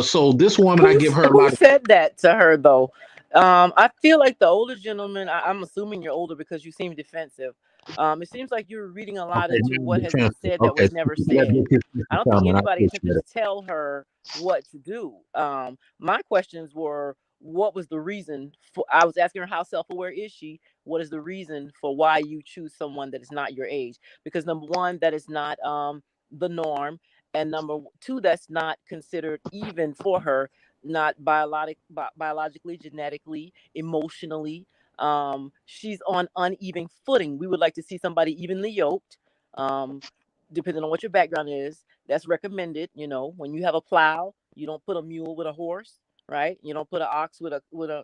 So this woman, I give her a lot Who of. said that to her though? I feel like the older gentleman. I'm assuming you're older because you seem defensive. It seems like you're reading a lot Okay, into what has been defensive. said that Okay, was never yeah, said. I don't think I anybody appreciate attempted it. to tell her what to do. My questions were, what was the reason for? I was asking her, how self-aware is she? What is the reason for why you choose someone that is not your age? Because number one, that is not the norm, and number two, that's not considered even for her, not biologically, genetically, emotionally. She's on uneven footing. We would like to see somebody evenly yoked. Depending on what your background is, that's recommended. When you have a plow, you don't put a mule with a horse, right? You don't put an ox with a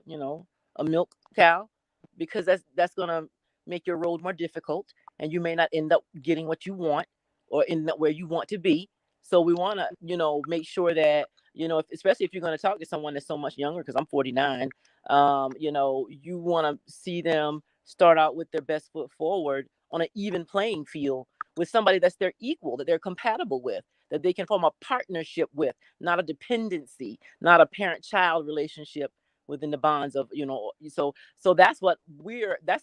a milk cow, because that's gonna make your road more difficult, and you may not end up getting what you want or end up where you want to be. So we want to make sure that especially if you're going to talk to someone that's so much younger, because I'm 49, you want to see them start out with their best foot forward on an even playing field with somebody that's their equal, that they're compatible with, that they can form a partnership with, not a dependency, not a parent-child relationship within the bonds of so that's my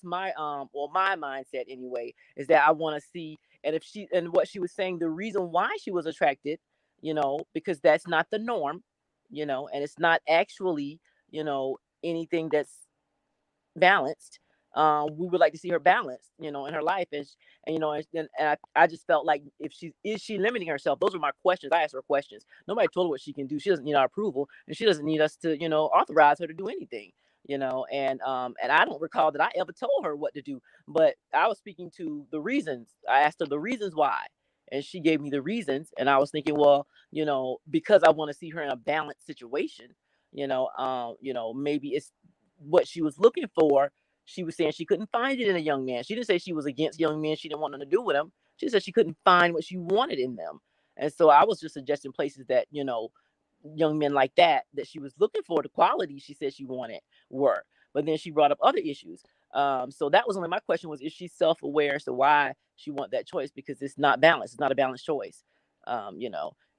my mindset anyway, is that I want to see. And what she was saying, the reason why she was attracted, because that's not the norm, and it's not actually, anything that's balanced. We would like to see her balanced, in her life, and I just felt like, if is she limiting herself? Those are my questions. I asked her questions. Nobody told her what she can do. She doesn't need our approval, and she doesn't need us to, authorize her to do anything. And I don't recall that I ever told her what to do, but I was speaking to the reasons. I asked her the reasons why, and she gave me the reasons, and I was thinking, well, because I want to see her in a balanced situation, maybe it's what she was looking for. She was saying she couldn't find it in a young man. She didn't say she was against young men. She didn't want nothing to do with them. She said she couldn't find what she wanted in them. And so I was just suggesting places that, young men like that she was looking for, the qualities she said she wanted were. But then she brought up other issues. So that was only my question was, is she self-aware as to why she want that choice? Because it's not balanced. It's not a balanced choice. And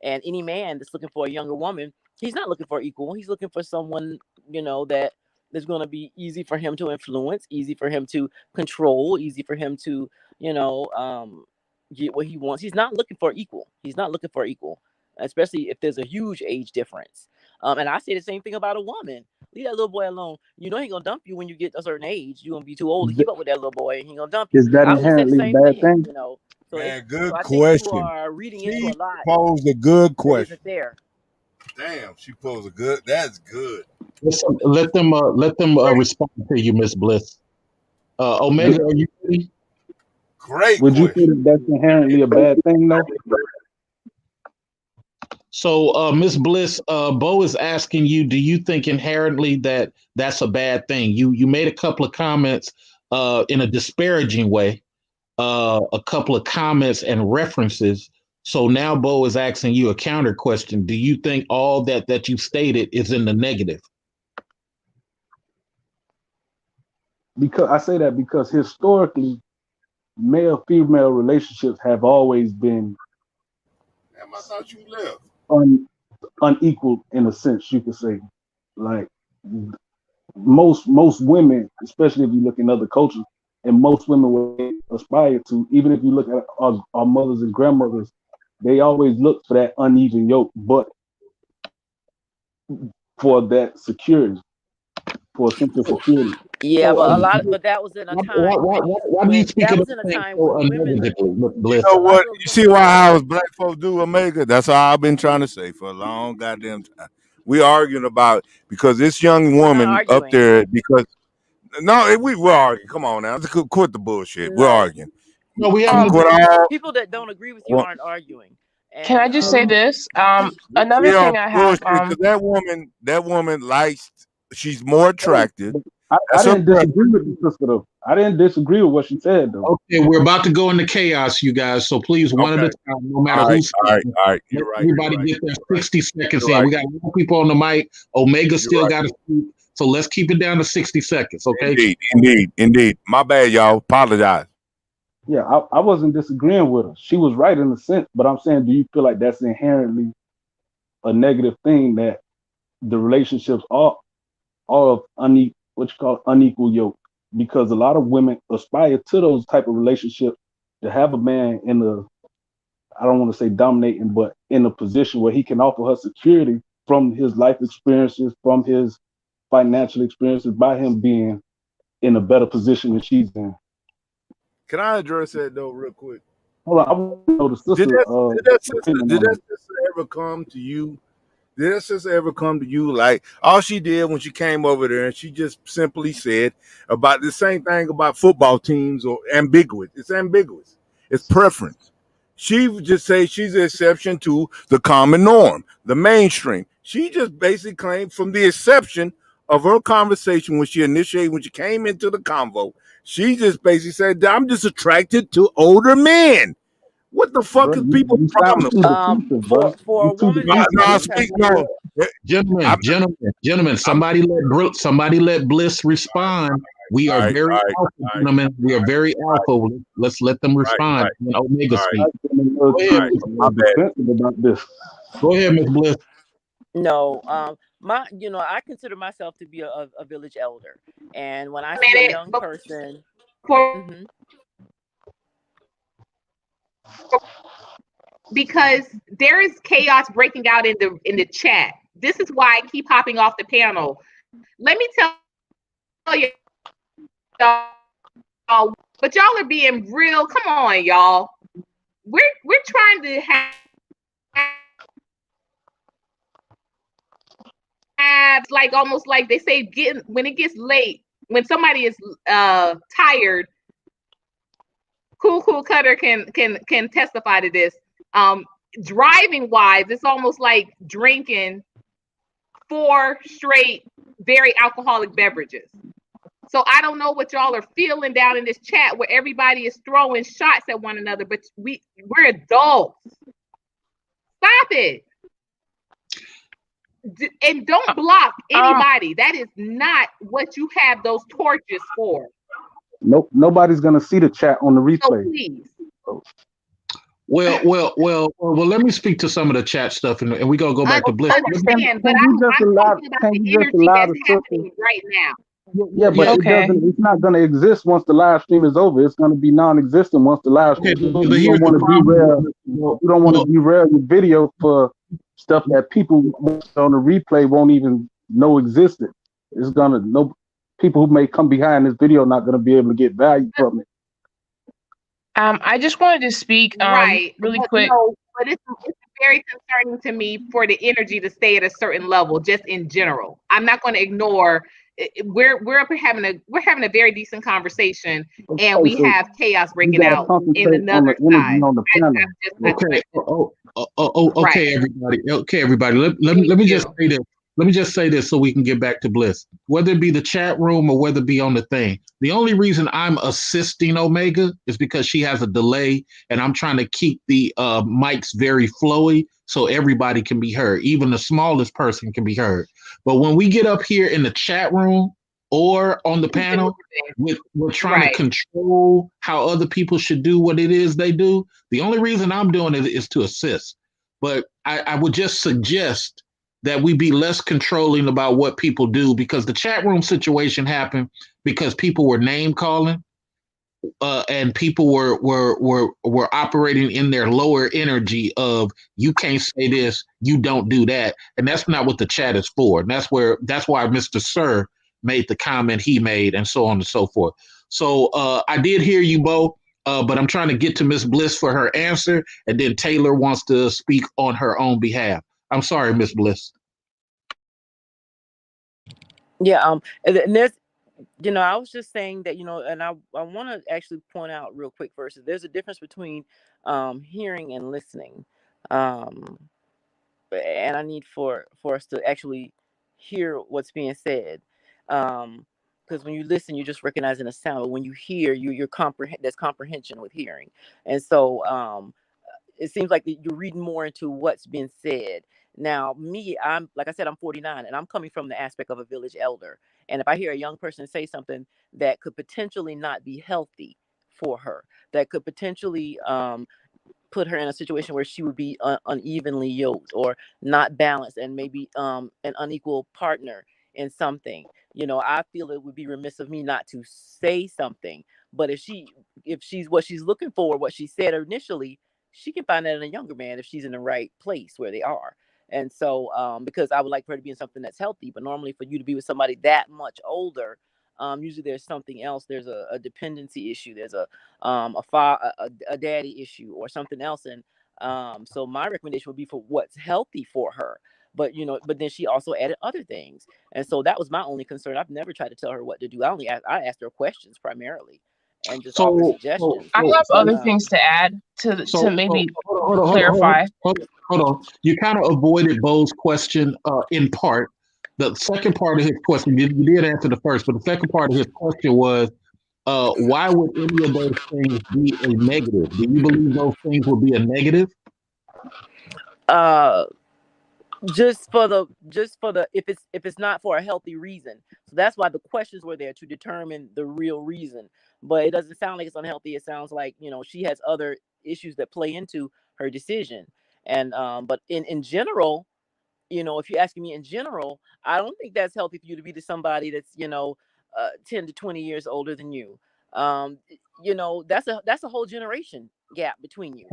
any man that's looking for a younger woman, he's not looking for equal. He's looking for someone, that is going to be easy for him to influence, easy for him to control, easy for him to, get what he wants. He's not looking for equal. He's not looking for equal, especially if there's a huge age difference. And I say the same thing about a woman. Leave that little boy alone. He ain't gonna dump you when you get a certain age. You're gonna be too old to keep up with that little boy, and he gonna dump you. Is that I would say the inherently a same bad thing, thing? So Man, good I think you question. are reading into She a lot posed a good that question. isn't there. Damn, she posed a good. That's good. Let them respond to you, Miss Bliss. Omega, are you ready? Great Would you say question. that that's inherently a bad thing, though? So, Miss Bliss, Bo is asking you, do you think inherently that that's a bad thing? You made a couple of comments in a disparaging way, a couple of comments and references. So now Bo is asking you a counter question. Do you think all that you stated is in the negative? Because I say that because historically, male-female relationships have always been Damn, I thought you left. Unequal in a sense, you could say. Like most women, especially if you look in other cultures, and most women will aspire to, even if you look at our mothers and grandmothers, they always look for that uneven yoke, but for that security, for a sense of security. Yeah, So, but that was in a time why do you speak that about was in a things time so when women. unnegatively, You Bliss? know A lot what? of those You see women. why how black folks do, Omega? That's all I've been trying to say for a long goddamn time. We arguing about because this young We're not woman up arguing. there because no, we're arguing. Come on now, quit the bullshit. We're No, arguing. No, we haven't. Quit all. people that don't agree with you Well, aren't arguing. Can I And just say this? Another we on thing I have. bullshit because that woman likes. She's more attractive. I That's her didn't preference. disagree with the sister though. I didn't disagree with what she said though. Okay, we're about to go into chaos, you guys. So please, one at Okay. a time, no matter All right. who's All right. speaking. All right. Let You're right. everybody You're right. get their You're right. 60 seconds You're in. right. We got more people on the mic. Omega You're still right. got to speak. So let's keep it down to 60 seconds, okay? Indeed. My bad, y'all. Apologize. Yeah, I wasn't disagreeing with her. She was right in a sense, but I'm saying, do you feel like that's inherently a negative thing that the relationships are of unequal yoke? Because a lot of women aspire to those type of relationships to have a man in a, I don't want to say dominating, but in a position where he can offer her security from his life experiences, from his financial experiences, by him being in a better position than she's in. Can I address that though, real quick? Hold on, I want to know the sister. Did opinion on that it. sister ever come to you? Did that sister ever come to you like all she did when she came over there and she just simply said about the same thing about football teams or ambiguous? It's ambiguous. It's preference. She would just say she's the exception to the common norm, the mainstream. She just basically claimed from the exception of her conversation when she came into the convo, she just basically said, I'm just attracted to older men. What the fuck Bro, is people's you sound problem? too defensive, bro. For a You too woman No, that defensive. has no. Gentlemen, somebody let Bliss respond. We are very alpha, gentlemen. We are very alpha. Let's let them respond. And Omega speak. Go ahead, My bad. Defensive about this. Go ahead, Miss Bliss. No, I consider myself to be a village elder, and when I see a young person, because there is chaos breaking out in the chat. This is why I keep hopping off the panel. Let me tell you, y'all, but y'all are being real. Come on, y'all. We're trying to have like almost like they say when it gets late, when somebody is tired. Cool Cutter can testify to this. Driving wise, it's almost like drinking 4 straight very alcoholic beverages. So I don't know what y'all are feeling down in this chat where everybody is throwing shots at one another, but we're adults. Stop it. And don't block anybody. That is not what you have those torches for. Nope, nobody's gonna see the chat on the replay. So please. Well. Let me speak to some of the chat stuff, and we gonna go back to Bliss. I understand, but I'm talking about the energy that's happening right now. Yeah, but it's not gonna exist once the live stream is over. It's gonna be non-existent once the live stream is over. You don't want to derail your video for stuff that people on the replay won't even know existed. It's gonna people who may come behind this video not gonna be able to get value from it. I just wanted to speak really quick. No, but it's very concerning to me for the energy to stay at a certain level, just in general. I'm not going to ignore. We're up here having a very decent conversation, and we have chaos breaking out in another side. Okay, everybody. Okay, everybody. Let me just say this. let me just say this so we can get back to Bliss. Whether it be the chat room or whether it be on the thing, the only reason I'm assisting Omega is because she has a delay, and I'm trying to keep the mics very flowy so everybody can be heard. Even the smallest person can be heard. But when we get up here in the chat room or on the panel, we're trying Right. to control how other people should do what it is they do. The only reason I'm doing it is to assist. But I would just suggest that we be less controlling about what people do, because the chat room situation happened because people were name calling, and people were operating in their lower energy of, you can't say this, you don't do that, and that's not what the chat is for. And that's why Mr. Sir made the comment he made, and so on and so forth. So I did hear you, Bo, but I'm trying to get to Miss Bliss for her answer, and then Taylor wants to speak on her own behalf. I'm sorry, Miss Bliss. Yeah, and there's, I was just saying that, and I want to actually point out real quick first, there's a difference between hearing and listening. And I need for us to actually hear what's being said. Because when you listen, you're just recognizing a sound. But when you hear, you're there's comprehension with hearing. And so it seems like you're reading more into what's being said. Now, me, I'm, like I said, I'm 49, and I'm coming from the aspect of a village elder. And if I hear a young person say something that could potentially not be healthy for her, that could potentially put her in a situation where she would be unevenly yoked or not balanced, and maybe an unequal partner in something, I feel it would be remiss of me not to say something. But if she's what she's looking for, what she said initially, she can find that in a younger man if she's in the right place where they are. And so because I would like for her to be in something that's healthy, but normally for you to be with somebody that much older, usually there's something else. There's a dependency issue. There's a daddy issue or something else. And so my recommendation would be for what's healthy for her. But then she also added other things, and so that was my only concern. I've never tried to tell her what to do. I asked her questions primarily, and just offer suggestions. I have other things to add to maybe clarify. Hold on. You kind of avoided Bo's question in part. The second part of his question, you did answer the first, but the second part of his question was, why would any of those things be a negative? Do you believe those things would be a negative? Just for the if it's not for a healthy reason. So that's why the questions were there, to determine the real reason. But it doesn't sound like it's unhealthy. It sounds like she has other issues that play into her decision. And but in general, if you're asking me in general, I don't think that's healthy for you to be to somebody that's 10 to 20 years older than you. That's a whole generation gap between you.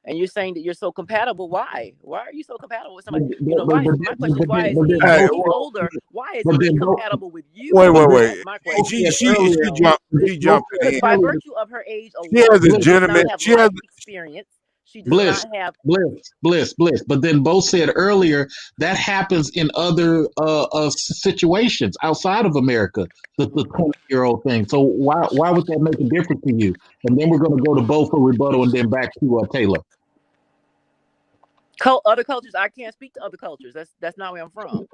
And you're saying that you're so compatible. Why are you so compatible with somebody? Why? My question is, why is he older? Why is he compatible with you? Wait. That's my question. She jumped in. By virtue of her age alone, she has a gentleman. She has experience. She does not have Bliss. But then Bo said earlier that happens in other situations outside of America, the 20-year-old thing. So why would that make a difference to you? And then we're going to go to Bo for rebuttal, and then back to Taylor. Other cultures, I can't speak to other cultures. That's not where I'm from.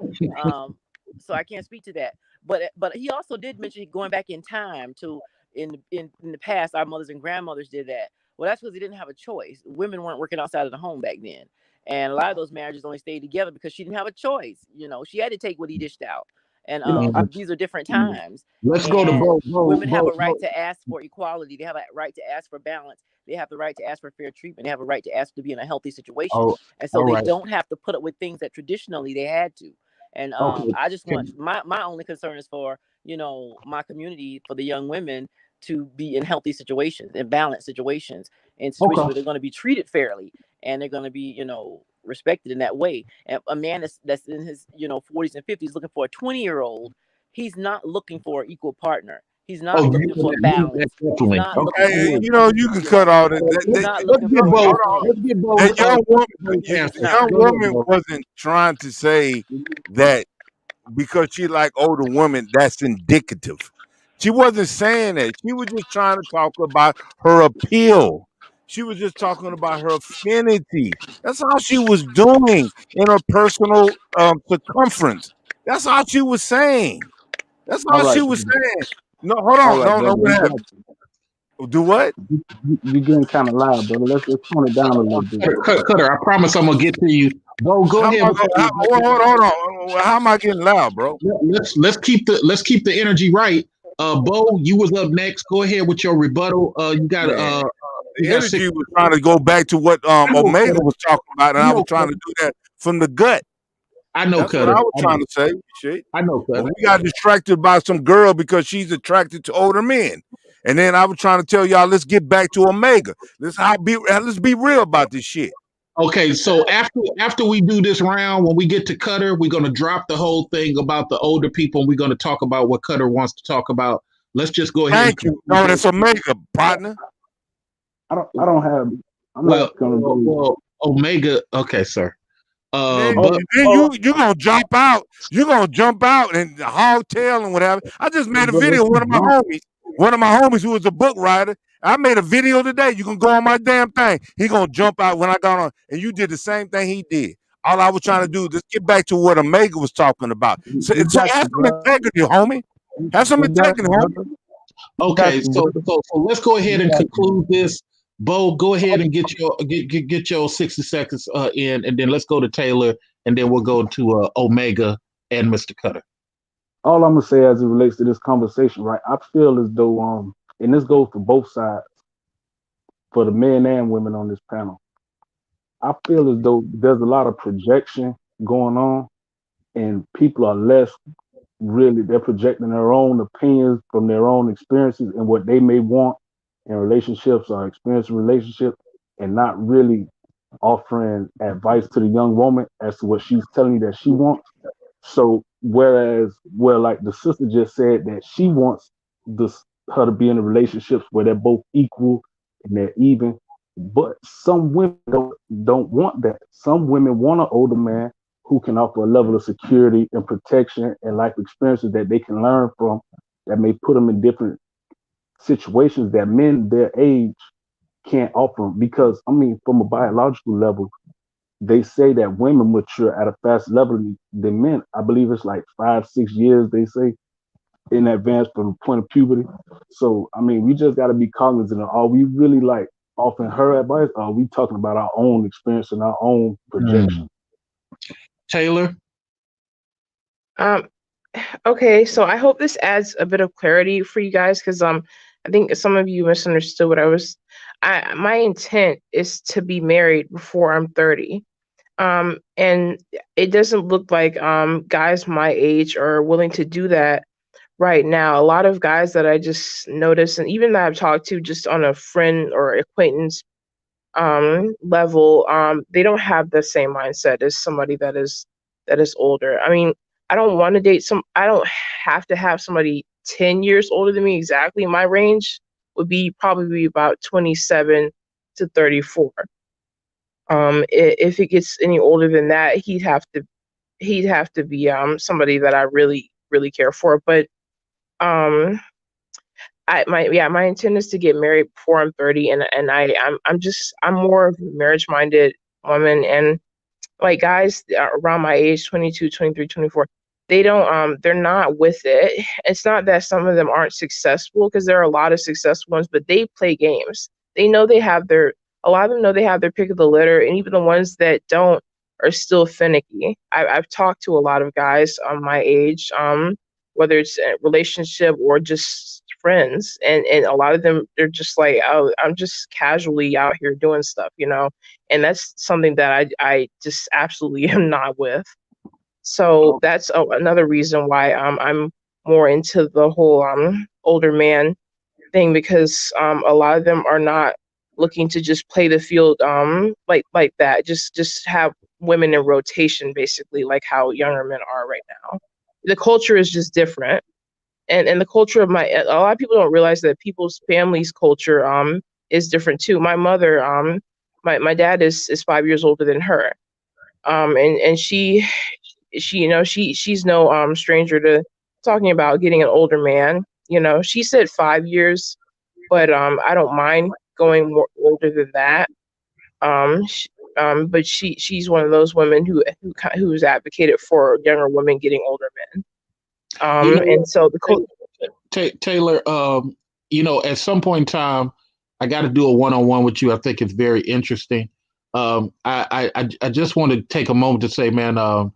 So I can't speak to that. But he also did mention going back in time to in the past, our mothers and grandmothers did that. Well, that's because they didn't have a choice. Women weren't working outside of the home back then. And a lot of those marriages only stayed together because she didn't have a choice. She had to take what he dished out. And these are different times. Let's go to Bo. Women have a right to ask for equality. They have a right to ask for balance. They have the right to ask for fair treatment. They have a right to ask to be in a healthy situation. And so they don't have to put up with things that traditionally they had to. And I just want my only concern is for, my community, for the young women to be in healthy situations, in balanced situations, in situations where they're going to be treated fairly and they're going to be, respected in that way. And a man that's in his, 40s and 50s looking for a 20-year-old, he's not looking for an equal partner. He's not looking for balance. You can cut all that. The young woman wasn't trying to say that because she like older women, that's indicative. She wasn't saying that. She was just trying to talk about her appeal. She was just talking about her affinity. That's all she was doing in her personal circumference. That's all she was saying. That's All all she right, was saying. No, hold all on. right, No, brother. what happened? Do what? You getting kind of loud, brother. Let's just tone it down a little bit. Cutter, I promise I'm gonna get to you. Bo, go How am ahead. I gonna, hold on. How am I getting loud, bro? Let's keep the energy right. Bo, you was up next. Go ahead with your rebuttal. You got Man, you the got energy 6. was trying to go back to what I know, Omega Cutter. was talking about, and I I know, was trying Cutter. to do that from the gut. I know, That's what Cutter. I was trying to say. Shit. I know, But Cutter. we got distracted by some girl because she's attracted to older men. And then I was trying to tell y'all, let's get back to Omega. Let's be real about this shit. Okay, so after we do this round, when we get to Cutter, we're gonna drop the whole thing about the older people, and we're gonna talk about what Cutter wants to talk about. Let's just go ahead. Thank you. No, that's Omega, partner. I don't have. I'm Well, not gonna go. well, Omega. Okay, sir. Then, But then you gonna jump out. You're gonna jump out and hog tail and whatever. I just made a video with one of my homies who was a book writer. I made a video today. You can go on my damn thing. He gonna jump out when I got on, and you did the same thing he did. All I was trying to do is just get back to what Omega was talking about. So have some integrity, homie. Have some integrity, homie. okay, so let's go ahead and conclude this. Bo, go ahead and get your 60 seconds in, and then let's go to Taylor, and then we'll go to Omega and Mr. Cutter. All I'm gonna say as it relates to this conversation, right? I feel as though and this goes for both sides, for the men and women on this panel. I feel as though there's a lot of projection going on, and people are less really, they're projecting their own opinions from their own experiences and what they may want in relationships or experiencing relationships, and not really offering advice to the young woman as to what she's telling you that she wants. So whereas like the sister just said that she wants her to be in a relationship where they're both equal and they're even, but some women don't want that. Some women want an older man who can offer a level of security and protection and life experiences that they can learn from, that may put them in different situations that men their age can't offer them. Because I mean, from a biological level, they say that women mature at a faster level than men. I believe it's like 5-6 years, they say, in advance from the point of puberty. So I mean, we just got to be cognizant of, are we really like offering her advice, or are we talking about our own experience and our own projection? Taylor? Okay, so I hope this adds a bit of clarity for you guys, because I think some of you misunderstood what my intent is to be married before I'm 30. And it doesn't look like guys my age are willing to do that right now. A lot of guys that I just noticed, and even that I've talked to just on a friend or acquaintance level, they don't have the same mindset as somebody that is older. I mean, I don't want to date I don't have to have somebody 10 years older than me exactly. My range would be probably about 27 to 34. If it gets any older than that, he'd have to be somebody that I really, really care for. But my intent is to get married before I'm 30, and I'm more of a marriage minded woman, and like guys around my age, 22, 23, 24, they're not with it. It's not that some of them aren't successful, because there are a lot of successful ones, but they play games. They know a lot of them know they have their pick of the litter, and even the ones that don't are still finicky. I've talked to a lot of guys my age, whether it's a relationship or just friends, and a lot of them, they're just like, oh, I'm just casually out here doing stuff, and that's something that I just absolutely am not with. So that's another reason why I'm more into the whole older man thing, because a lot of them are not looking to just play the field like that. Just have women in rotation, basically, like how younger men are right now. The culture is just different. And the culture of a lot of people don't realize that people's families' culture is different too. My mother, my dad is 5 years older than her. And she's no stranger to talking about getting an older man. She said 5 years, but I don't mind going more older than that. But she's one of those women who's advocated for younger women getting older men. You know, And so the Taylor, at some point in time, I got to do a one-on-one with you. I think it's very interesting. I just want to take a moment to say, man,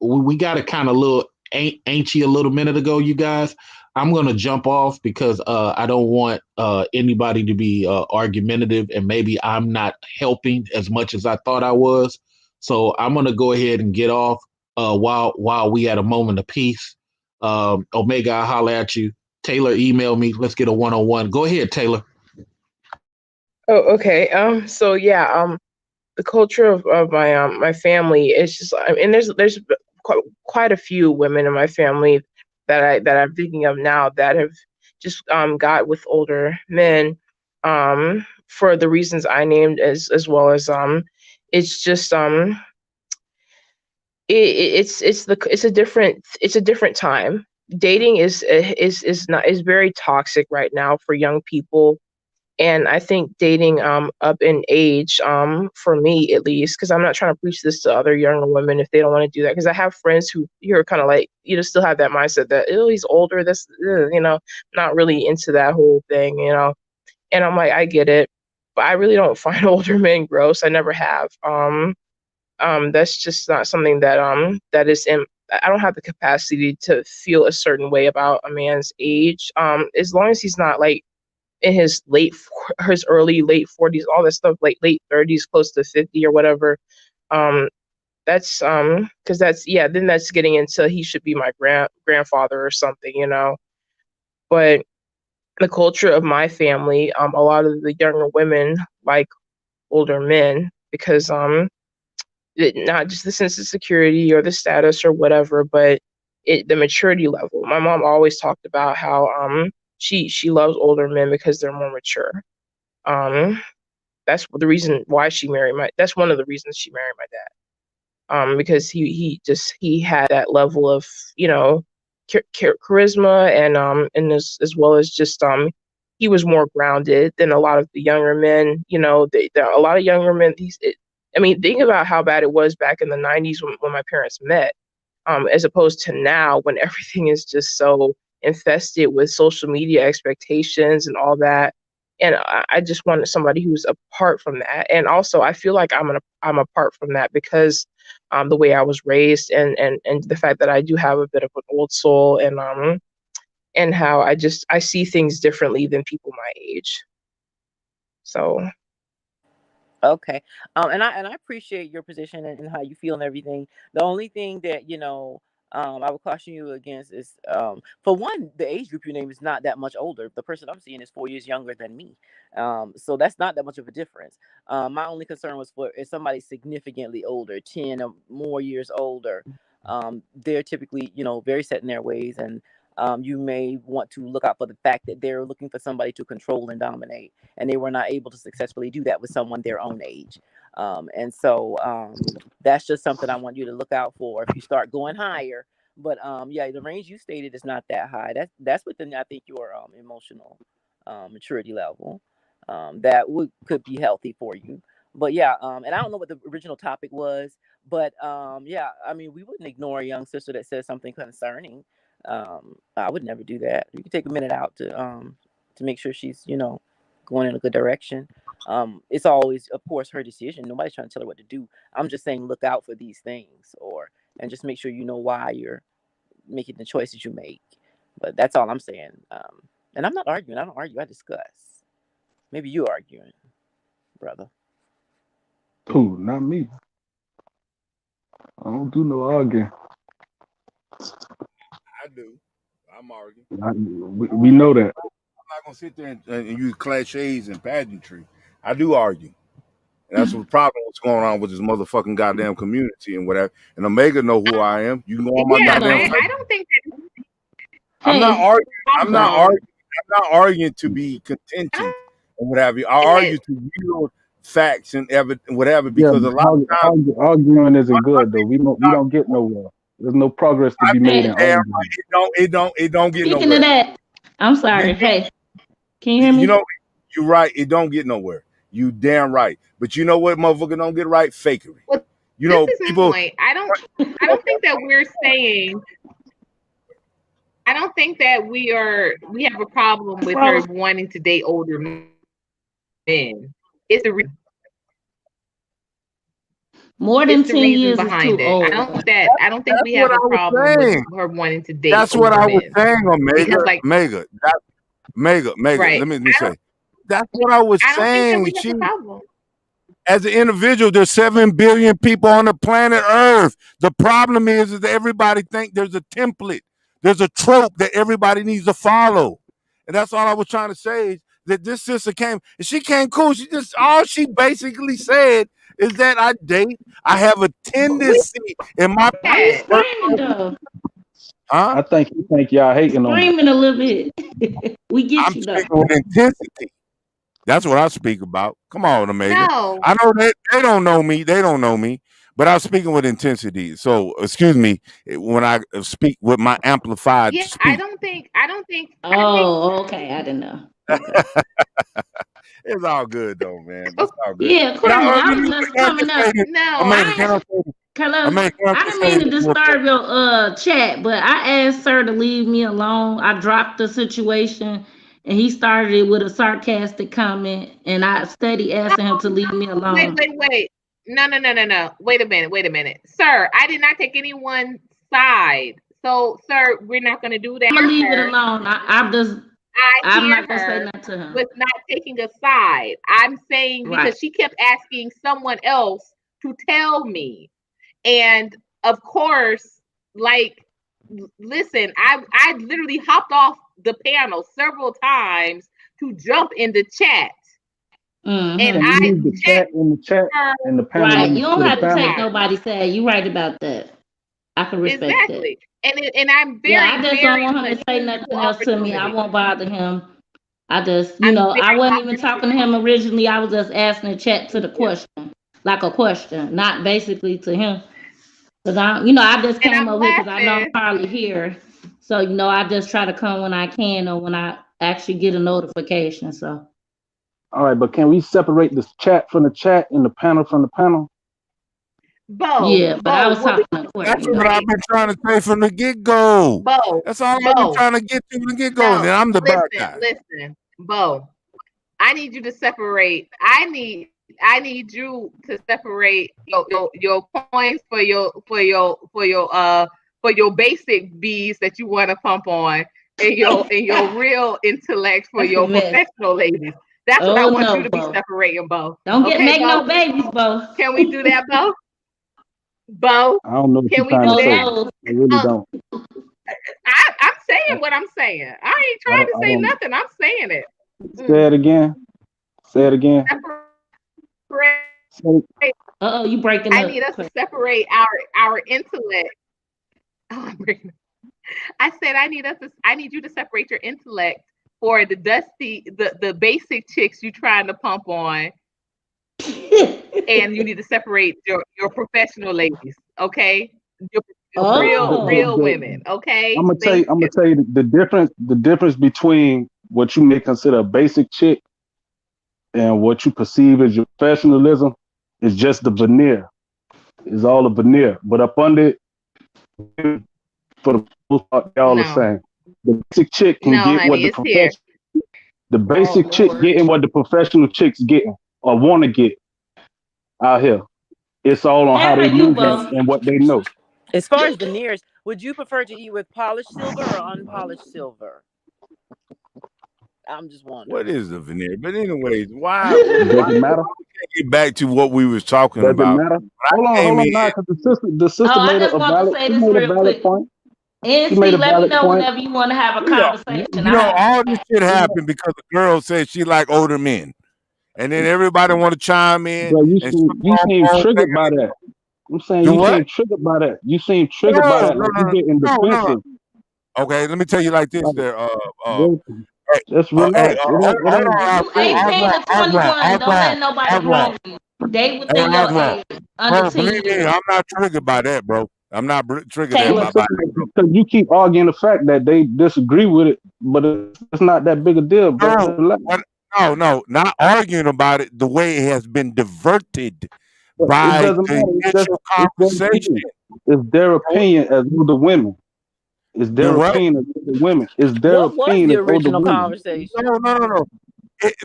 we got a kind of little ain't you a little minute ago, you guys. I'm going to jump off because I don't want anybody to be argumentative, and maybe I'm not helping as much as I thought I was. So I'm going to go ahead and get off while we had a moment of peace. Omega, I'll holler at you. Taylor, email me. Let's get a one-on-one. Go ahead, Taylor. Oh, okay. So yeah, the culture of my family is just, and there's quite a few women in my family that I'm thinking of now that have just got with older men for the reasons I named, as well as it's just it's a different time. Dating is very toxic right now for young people. And I think dating up in age, for me at least, because I'm not trying to preach this to other younger women if they don't want to do that. Because I have friends who you're kind of like, still have that mindset that, oh, he's older, this, not really into that whole thing, And I'm like, I get it, but I really don't find older men gross. I never have. That's just not something that is in. I don't have the capacity to feel a certain way about a man's age. As long as he's not like in his early late 40s, all that stuff, like late 30s, close to 50 or whatever. That's because then that's getting into he should be my grandfather or something, But the culture of my family, a lot of the younger women like older men because not just the sense of security or the status or whatever, but the maturity level. My mom always talked about how she loves older men because they're more mature. That's the reason why that's one of the reasons she married my dad. Because he had that level of charisma and as well as just he was more grounded than a lot of the younger men. A lot of younger men think about how bad it was back in the 90s when my parents met, as opposed to now when everything is just so infested with social media expectations and all that. And I just wanted somebody who's apart from that. And also I feel like I'm apart from that because the way I was raised and the fact that I do have a bit of an old soul and how I see things differently than people my age. So Okay. And I appreciate your position and how you feel and everything. The only thing that, I would caution you against is, for one, the age group you name is not that much older. The person I'm seeing is 4 years younger than me. So that's not that much of a difference. My only concern was if somebody significantly older, 10 or more years older, they're typically, very set in their ways. And you may want to look out for the fact that they're looking for somebody to control and dominate, and they were not able to successfully do that with someone their own age. And so that's just something I want you to look out for if you start going higher. But the range you stated is not that high. That's within, I think, your emotional maturity level. That could be healthy for you. But and I don't know what the original topic was, but we wouldn't ignore a young sister that says something concerning. I would never do that. You can take a minute out to make sure she's, going in a good direction. It's always, of course, her decision. Nobody's trying to tell her what to do. I'm just saying, look out for these things, and just make sure you know why you're making the choices you make. But that's all I'm saying. And I'm not arguing. I don't argue. I discuss. Maybe you arguing, brother. Ooh, not me. I don't do no arguing. I do. I'm arguing. We know that. I'm not gonna sit there and use cliches and pageantry. I do argue. And that's the problem. What's going on with this motherfucking goddamn community and whatever. And Omega know who I am. You can go on my goddamn. I don't think that. I'm not arguing. I'm not arguing to be contention and what have you. I argue to yield facts and evidence, whatever, because a lot of times arguing isn't good though. We don't get nowhere. There's no progress to be made in arguing. It don't get Speaking nowhere. of that, I'm sorry. Hey, can you hear me? You right. It don't get nowhere. You damn right. But you know what, motherfucker don't get right? Fakery. Well, You this know, is my people. point. I don't think that we're saying. I don't think that we have a problem with her wanting to date older men. It's the reason. More than It's the 10 reason years is behind too it. old. I don't think That's we have what a I was problem saying. with her wanting to date That's what older I was men. saying, Omega. Because like Mega. Mega. right. Let me say. That's what I was I don't think that saying. we have a problem. As an individual, there's 7 billion people on the planet Earth. The problem is that everybody think there's a template. There's a trope that everybody needs to follow. And that's all I was trying to say, is that this sister came, and she came cool. All she basically said is that I date. I have a tendency in my Why you screaming though? Huh? I think you think y'all hating on me. Screaming a little bit. We get I'm you though. speaking with intensity. That's what I speak about. Come on, Omega. No. I know that they don't know me. They don't know me, but I'm speaking with intensity. So, excuse me when I speak with my amplified Yeah, speech. I don't think. Oh, okay. I didn't know. Okay. It's all good though, man. It's all good. Yeah, Courtney, I was just coming up. No, Omega, can I say Carlos, Omega, can I just didn't say mean to this real quick? disturb your chat, but I asked her to leave me alone. I dropped the situation and he started it with a sarcastic comment, and I steady asking him to leave me alone. Wait. No. Wait a minute. Sir, I did not take anyone's side. So, sir, we're not going to do that. I'm gonna leave it alone. I'm not gonna say her nothing to him. with not taking a side. I'm saying because Right. she kept asking someone else to tell me. And of course, like, listen, I literally hopped off the panel several times to jump in the chat. Mhm. And Can I you leave the chat in the chat and the panel Right. in You to don't the have to take panel? nobody's side. You right about that. I can respect that. exactly. And I'm very, Yeah, I just don't very want him to say much nothing equal else to me. I opportunity. won't bother him. I just, I'm I very wasn't even talking to him originally. I was just asking the chat to the question, like a question, not basically to him. Cause I just And came I'm up here because I know I'm laughing. hardly here. So, I just try to come when I can or when I actually get a notification. So, All right, but can we separate the chat from the chat and the panel from the panel? yeah, but I was what talking to That's Courtney. what I've been trying to say from the get-go. Bo, That's all I've been trying to get to from the get-go. And then I'm the bad guy. Listen, Bo. I need you to separate. I need you to separate your coins for your basic bees that you want to pump on, and your real intellect for your professional ladies. That's what I want you to be separating, Bo. Don't make Bo? no babies, Bo. Can we do that, Bo? Bo, I don't know what can you're we trying do to say. that? I really don't. I'm saying what I'm saying. I ain't trying to I say don't- nothing. I'm saying it. Say it again. Say it again. You breaking up. I need us to separate our intellect. Oh, I'm breaking up. I said I need you to separate your intellect for the the basic chicks you trying to pump on. And you need to separate your professional ladies, okay? Your real women, okay? I'm gonna tell you the difference between what you may consider a basic chick and what you perceive as your professionalism is just the veneer. It's all a veneer. But up under it, for the most part, they're all the same. The basic chick can get what the professional. The basic chick getting what the professional chicks getting or want to get out here. It's all on how they move and what they know. As far as veneers, would you prefer to eat with polished silver or unpolished silver? I'm just wondering. What is the veneer? But anyways, why doesn't matter? Get back to what we was talking Doesn't about. matter. Hold on, now, because the sister made a valid point. And see, let me know whenever you want to have a conversation. All this shit happened because the girl said she like older men, and then everybody want to chime in. Bro, you seem triggered by that. I'm saying you seem triggered by that. You seem triggered by that. Like you getting defensive. Okay, let me tell you like this. Just relax. You 18 to 21. Don't let nobody wrong you. Date within your age. Under 10 believe me, years. I'm not triggered by that, bro. I'm not triggered by that. Because you keep arguing the fact that they disagree with it, but it's not that big a deal, bro. No, not arguing about it. The way it has been diverted But it by doesn't the matter. initial It's their conversation. opinion. It's their opinion as older women. It's The their what? opinion as older women. It's their What was opinion the as older original women. conversation? No.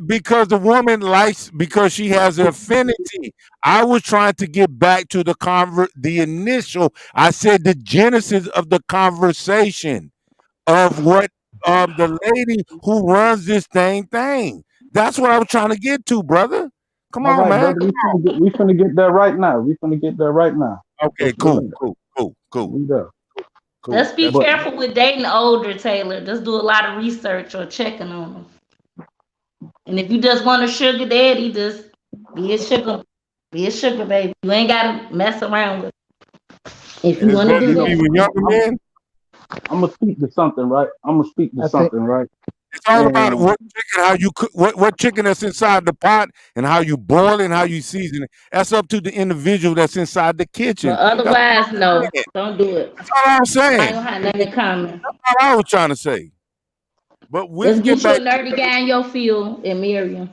Because the woman likes because she has an affinity. I was trying to get back to the initial. I said the genesis of the conversation of what the lady who runs this thing. That's what I was trying to get to, brother. Come All on, right, man. brother. We finna get there right now. We finna get there right now. Okay, Just cool. relax. Cool. We there. Just be But careful with dating older, Taylor. Just do a lot of research or checking on them. And if you just want a sugar daddy, just be a sugar baby. You ain't gotta mess around with it. If you And it's want to better do to be that. with younger men. I'm gonna speak to something, right? It's all about And what chicken, how you cook, what chicken that's inside the pot, and how you boil it, and how you season it. That's up to the individual that's inside the kitchen. But That's otherwise, no, don't do it. all I'm I saying. ain't gonna have nothing in common. That's all I was trying to say. But we'll Just get get you a back nerdy guy in your field and marry him,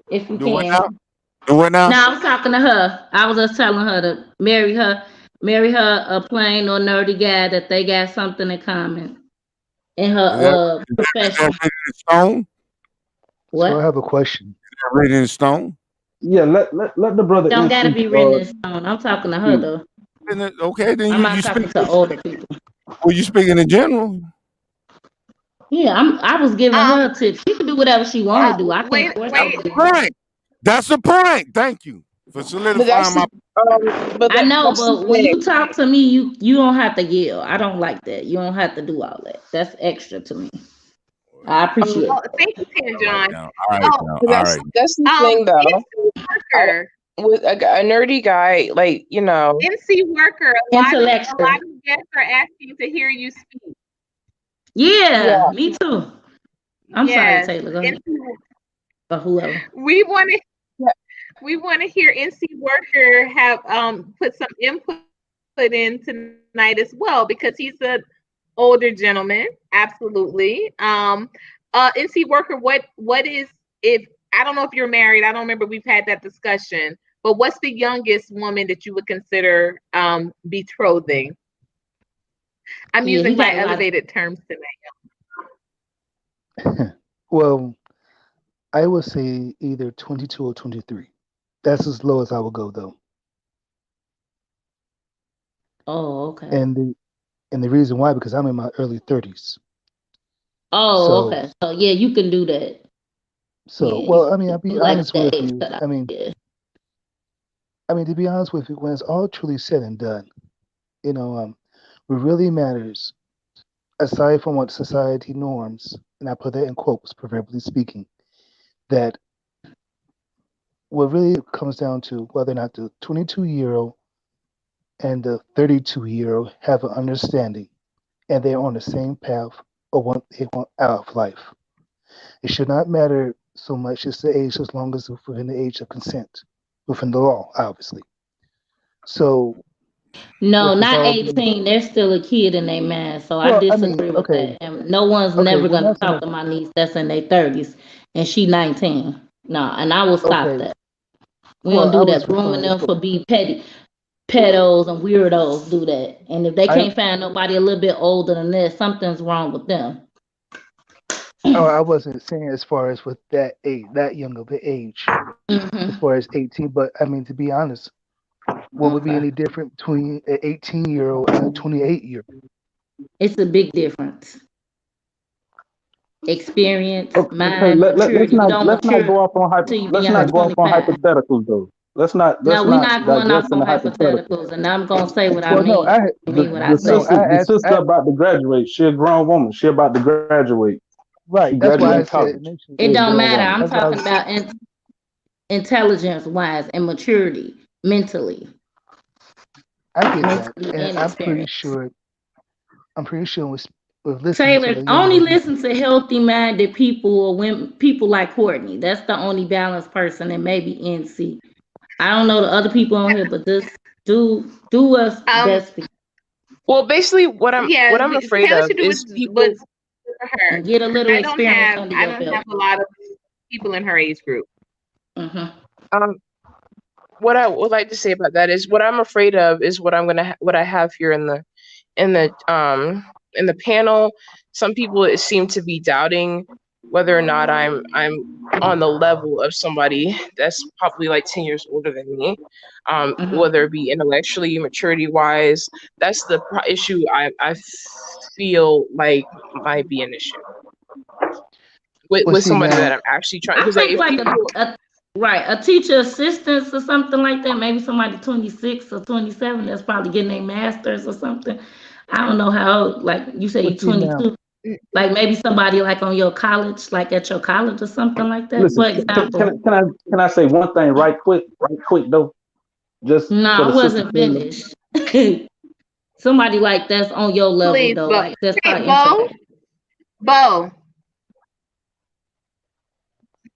if you to what can. now? To what now? No, I was talking to her. I was just telling her to marry her a plain or nerdy guy that they got something in common in Is her that profession. written in stone? So I What? have a question. Is that written in stone? yeah, let the brother Don't gotta NC be written in stone. I'm talking to her speak. though. Okay, then I'm you not speak. talking to older people. Well, you speaking in general. Yeah, I was giving her tips. She can do whatever she want to do. I Wait, can't force wait. her to do. Right. That's the point. Thank you for But solidifying that's my. I know, that's the but when you thing. talk to me, you don't have to yell. I don't like that. You don't have to do all that. That's extra to me. I appreciate Oh, it. thank you, Ken John. All right, Oh, But all right. that's the thing though. NC I, Worker, with a nerdy guy, like NC Worker. A lot Intellectual. of guests are asking to hear you speak. Yeah, me too. I'm Yes, sorry, Taylor. Go ahead. NC Or whoever. we want to hear NC Worker have put some input in tonight as well, because he's an older gentleman. Absolutely. NC Worker, what is, if I don't know if you're married, I don't remember we've had that discussion, but what's the youngest woman that you would consider betrothing? I'm Yeah, using he got quite a lot of- elevated terms tonight. Well, I would say either 22 or 23. That's as low as I would go, though. Oh, okay. And the reason why, because I'm in my early 30s. Oh, So- okay. So yeah, you can do that. So, Yeah, well, I mean, I'll be like honest with that, you. but I mean, yeah. to be honest with you, when it's all truly said and done, what really matters, aside from what society norms, and I put that in quotes, proverbially speaking, that what really comes down to whether or not the 22-year-old and the 32-year-old have an understanding and they're on the same path of what they want out of life. It should not matter so much as the age, as long as it's within the age of consent, within the law, obviously. So, No, with not all 18. They're still a kid in their mind. So Well, I I mean, disagree with okay. that. And no one's Okay, never well, gonna that's talk to my niece that's in their 30s and she 19. No, and I will stop Okay. that. We Well, don't do I was that. Grooming referring- them for be petty. Pedos and weirdos do that. And if they I- can't find nobody a little bit older than this, something's wrong with them. Oh, I wasn't saying as far as with that age, that young of an age, as far as 18. But I mean, to be honest, what would be Okay. any different between an 18-year-old and a 28-year-old? It's a big difference. Experience, Okay, mind, let's maturity. not Don't let's not mature go off on till you let's beyond not go off on 25. hypotheticals though. Let's not No, we're not going digress off on into hypotheticals. hypotheticals, and I'm gonna say what I Well, no, mean. I I mean what I The say. sister, the sister about to graduate. She a grown woman. She about to graduate. right. She That's why I graduated said college. initially. It She a don't grown matter. woman. I'm That's what I talking was- about intelligence wise and maturity, mentally. I get that, Mentally and and I'm pretty experience. sure. I'm pretty sure with listening to Taylor, the young only lady, listen to healthy minded people or women, people like Courtney. That's the only balanced person, and maybe NC. I don't know the other people on here, but just do us best for Well, basically, what I'm afraid Taylor of should do is what's people. for her. and get a little I don't under your have belt. a lot of people in her age group. Um, what I would like to say about that is what I'm afraid of is what what I have here in the panel. Some people seem to be doubting whether or not I'm on the level of somebody that's probably like 10 years older than me, whether it be intellectually, maturity wise. That's the issue I feel like might be an issue with see, somebody now, that I'm actually trying. I Because think if like people, a teacher assistant or something like that. Maybe somebody 26 or 27 that's probably getting their masters or something. I don't know how. Like you say, you But see, now, 22. Like maybe somebody like on your college, like at your college or something like that. listen, For example. can I say one thing right quick though? Just No, for I the sister wasn't finished. Somebody like that's on your level Please, though, Bo. like that's Hey, probably Bo.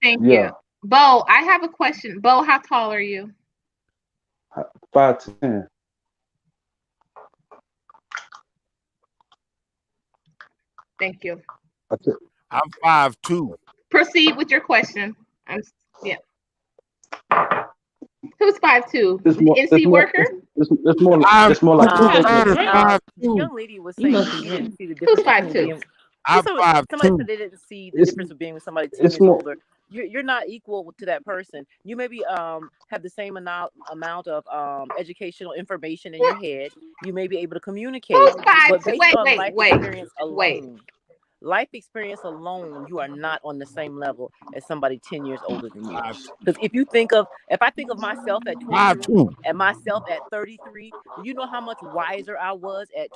Thank you. Yeah, Bo, I have a question. Bo, how tall are you? 5'10". Thank you. That's it. I'm 5'2". Proceed with your question. Yeah. Who's 5'2"? It's more. It's NC more. worker? It's more. I'm It's more like You have to two. drink. The 5'2". young lady was You saying must that be she didn't drinking. see the Who's difference between 5'2"? being. I'm Somebody said 5'2". they didn't see the It's difference of being with somebody 10 it's years more. older. You're not equal to that person. You maybe have the same amount of educational information in your head. You may be able to communicate, Who's but 5'2"? based Wait, on wait, life wait, experience wait. alone, you are not on the same level as somebody 10 years older than you. 5'2". Because if I think of myself at 23 and myself at 33, do you know how much wiser I was at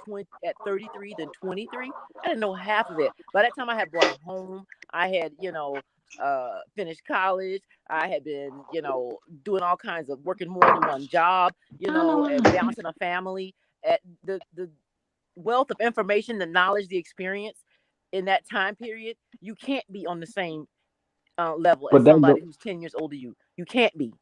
33 than 23? I didn't know half of it. By that time I had bought a home, I had, finished college, I had been, doing all kinds of working more than one job, and balancing a family. At the wealth of information, the knowledge, the experience in that time period, you can't be on the same level as But that somebody go who's 10 years older than you. You can't be,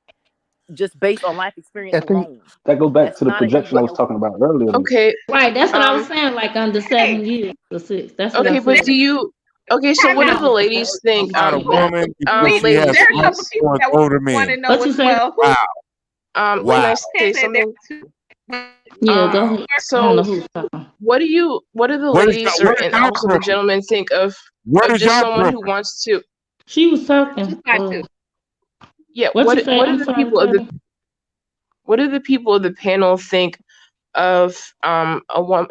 just based on life experience I think alone. that go back That's to the not an projection I was equal. talking about earlier. Though. okay, Right, that's what I was um, saying, like under 7 years or 6. That's what I okay, but said. do you? Okay, so Time what do out. the ladies think? Not a woman before she Ladies, has There are a couple sex people with that older want to men. know What you as say? well. Wow. Can Wow. I They say said there something? are two. Yeah, go ahead. I don't So know who's talking. what do the Where ladies does and y'all also the from? gentlemen think of Where does just y'all someone from? who wants to? She was She's talking. 5'2". Yeah, What you say? what do I'm the sorry, people of Taylor. the panel think of a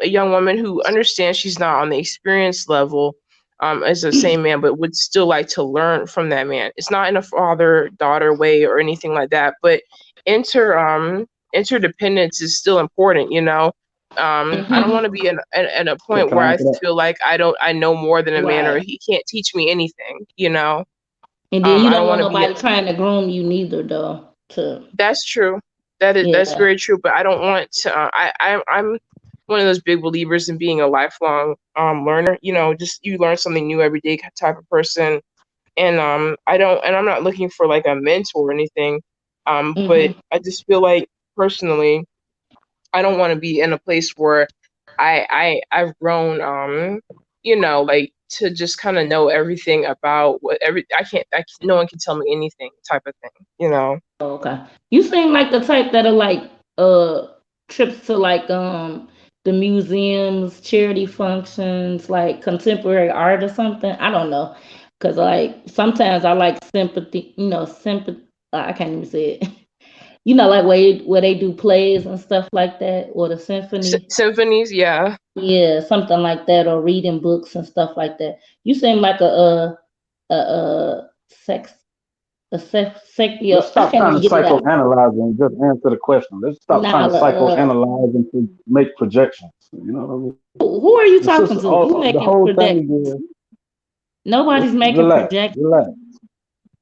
young woman who understands she's not on the experience level as the same man, but would still like to learn from that man? It's not in a father-daughter way or anything like that, but interdependence is still important, I don't want to be in a point Can where I I answer that? feel like I know more than a man or Right. he can't teach me anything, And then you I don't don't want want to be. nobody trying to groom you neither, though. That's true. That's Yeah. very true. But I don't want to. I'm one of those big believers in being a lifelong learner. Just you learn something new every day type of person. And I'm not looking for like a mentor or anything. But I just feel like personally, I don't want to be in a place where I've grown like to just kind of know everything about no one can tell me anything type of thing. Okay. You seem like the type that are like trips to like the museums, charity functions, like contemporary art or something. I don't know. Cause like sometimes I like sympathy, sympathy I can't even say it. Like where they do plays and stuff like that, or the symphony. Symphonies, yeah. Yeah, something like that, or reading books and stuff like that. You seem like sex Let's stop trying to psychoanalyze and just answer the question. Let's stop trying to psychoanalyze and to make projections. You know what I mean? Who are you talking to? Who making the whole projections? thing is Nobody's making projections.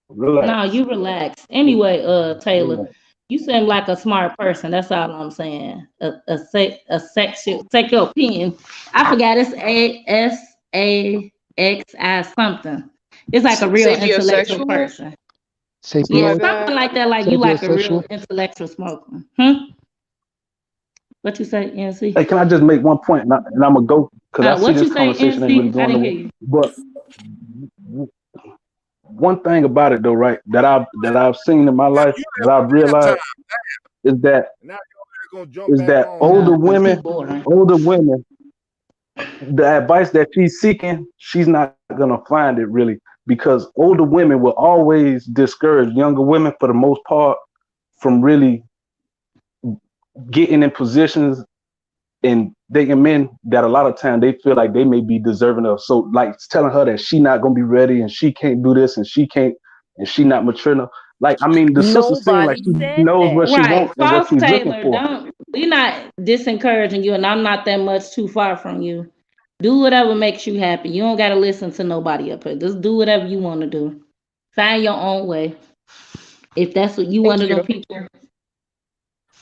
Relax. No, you relax. Anyway, Taylor, Relax. you seem like a smart person. That's all I'm saying. A sexual opinion. I forgot it's ASAXI something. It's like a real intellectual person. Yeah, something like that. Like you like a real intellectual smoker. What you say, NC? Hey, can I just make one point, and I'm gonna go because I see this conversation ain't really going nowhere. But one thing about it though, right? That I've seen in my life, You that I've have time. realized is that Now you're gonna jump back on. older No, it's too women, boring. the advice that she's seeking, she's not gonna find it really, because older women will always discourage younger women for the most part from really getting in positions and dating men that a lot of time they feel like they may be deserving of. So like telling her that she not gonna be ready and she can't do this and she not mature enough. Like I mean, the sister seems like Nobody she said knows what that. she Right. wants and what False she's looking Taylor, for. we're not disencouraging you, and I'm not that much too far from you. Do whatever makes you happy. You don't gotta listen to nobody up here. Just do whatever you want to do. Find your own way. If that's what you Thank one of you. them people,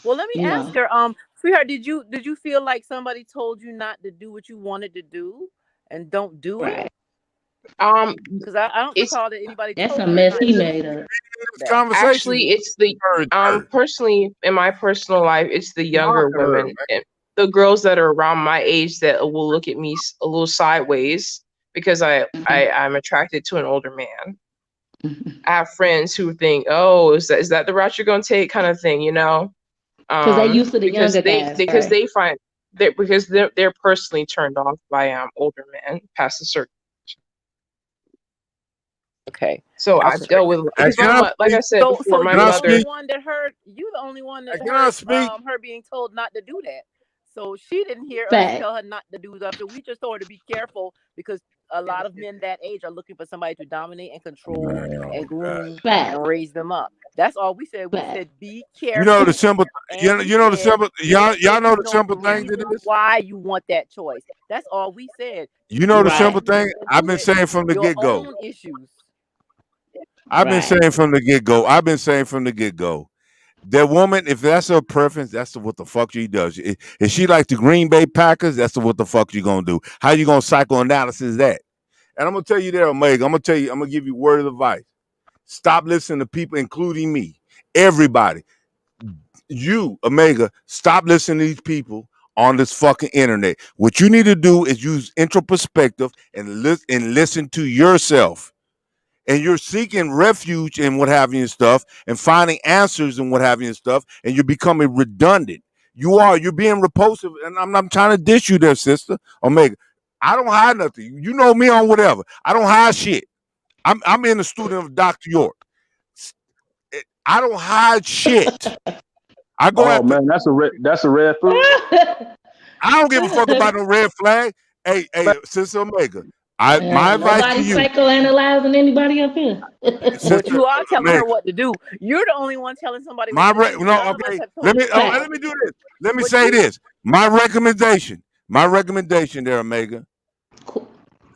Well, let me you ask know. her, sweetheart, did you feel like somebody told you not to do what you wanted to do and don't do it? Right. Because I don't It's recall that anybody That's told a you mess not he to made do up. This that. conversation actually it's the her. personally in my personal life, it's the younger Monitor her, women man. and the girls that are around my age that will look at me a little sideways because I'm attracted to an older man. I have friends who think, oh, is that the route you're gonna take, kind of thing, you know? Because they used to the Because younger they guys, because right? they find that because they're personally turned off by older men past a certain. Okay. So I'm I've sorry. dealt with Hey, because can I like I speak? said So before, my Can I you the only mother. speak? one that heard you the only one that Can I heard speak? her being told not to do that. So she didn't hear us Fact. tell her not to do stuff. So we just told her to be careful because a lot of men that age are looking for somebody to dominate and control and groom Fact. and raise them up. That's all we said. We Fact. said be You know the careful. simple. And we You know the said simple. make Y'all sure know you the know simple the thing to reason this. why you want that choice. That's all we said. You know the simple Right. thing. I've been saying from the Your get go. own issues. I've been Right. saying from the get go. I've been saying from the get go. That woman, if that's her preference, that's what the fuck she does. If she like the Green Bay Packers, that's what the fuck you gonna do. How you gonna psychoanalysis that? And I'm gonna tell you there, Omega. I'm gonna give you word of advice. Stop listening to people, including me. Everybody. You, Omega, stop listening to these people on this fucking internet. What you need to do is use introspective and listen to yourself. And you're seeking refuge and what have you and stuff, and finding answers and what have you and stuff, and you're becoming redundant. You're being repulsive, and I'm trying to dish you there, sister Omega. I don't hide nothing. You know me on whatever. I don't hide shit. I'm in the student of Dr. York. I don't hide shit. I go Oh after. man, that's a red flag. I don't give a fuck about no red flag. Hey, sister Omega. My advice to Nobody's you, psychoanalyzing anybody up here. But sister you are telling Omega. her what to do. You're the only one telling somebody My what to do. None of us okay. have told you Let me do this. Let me say this. My recommendation, there, Omega.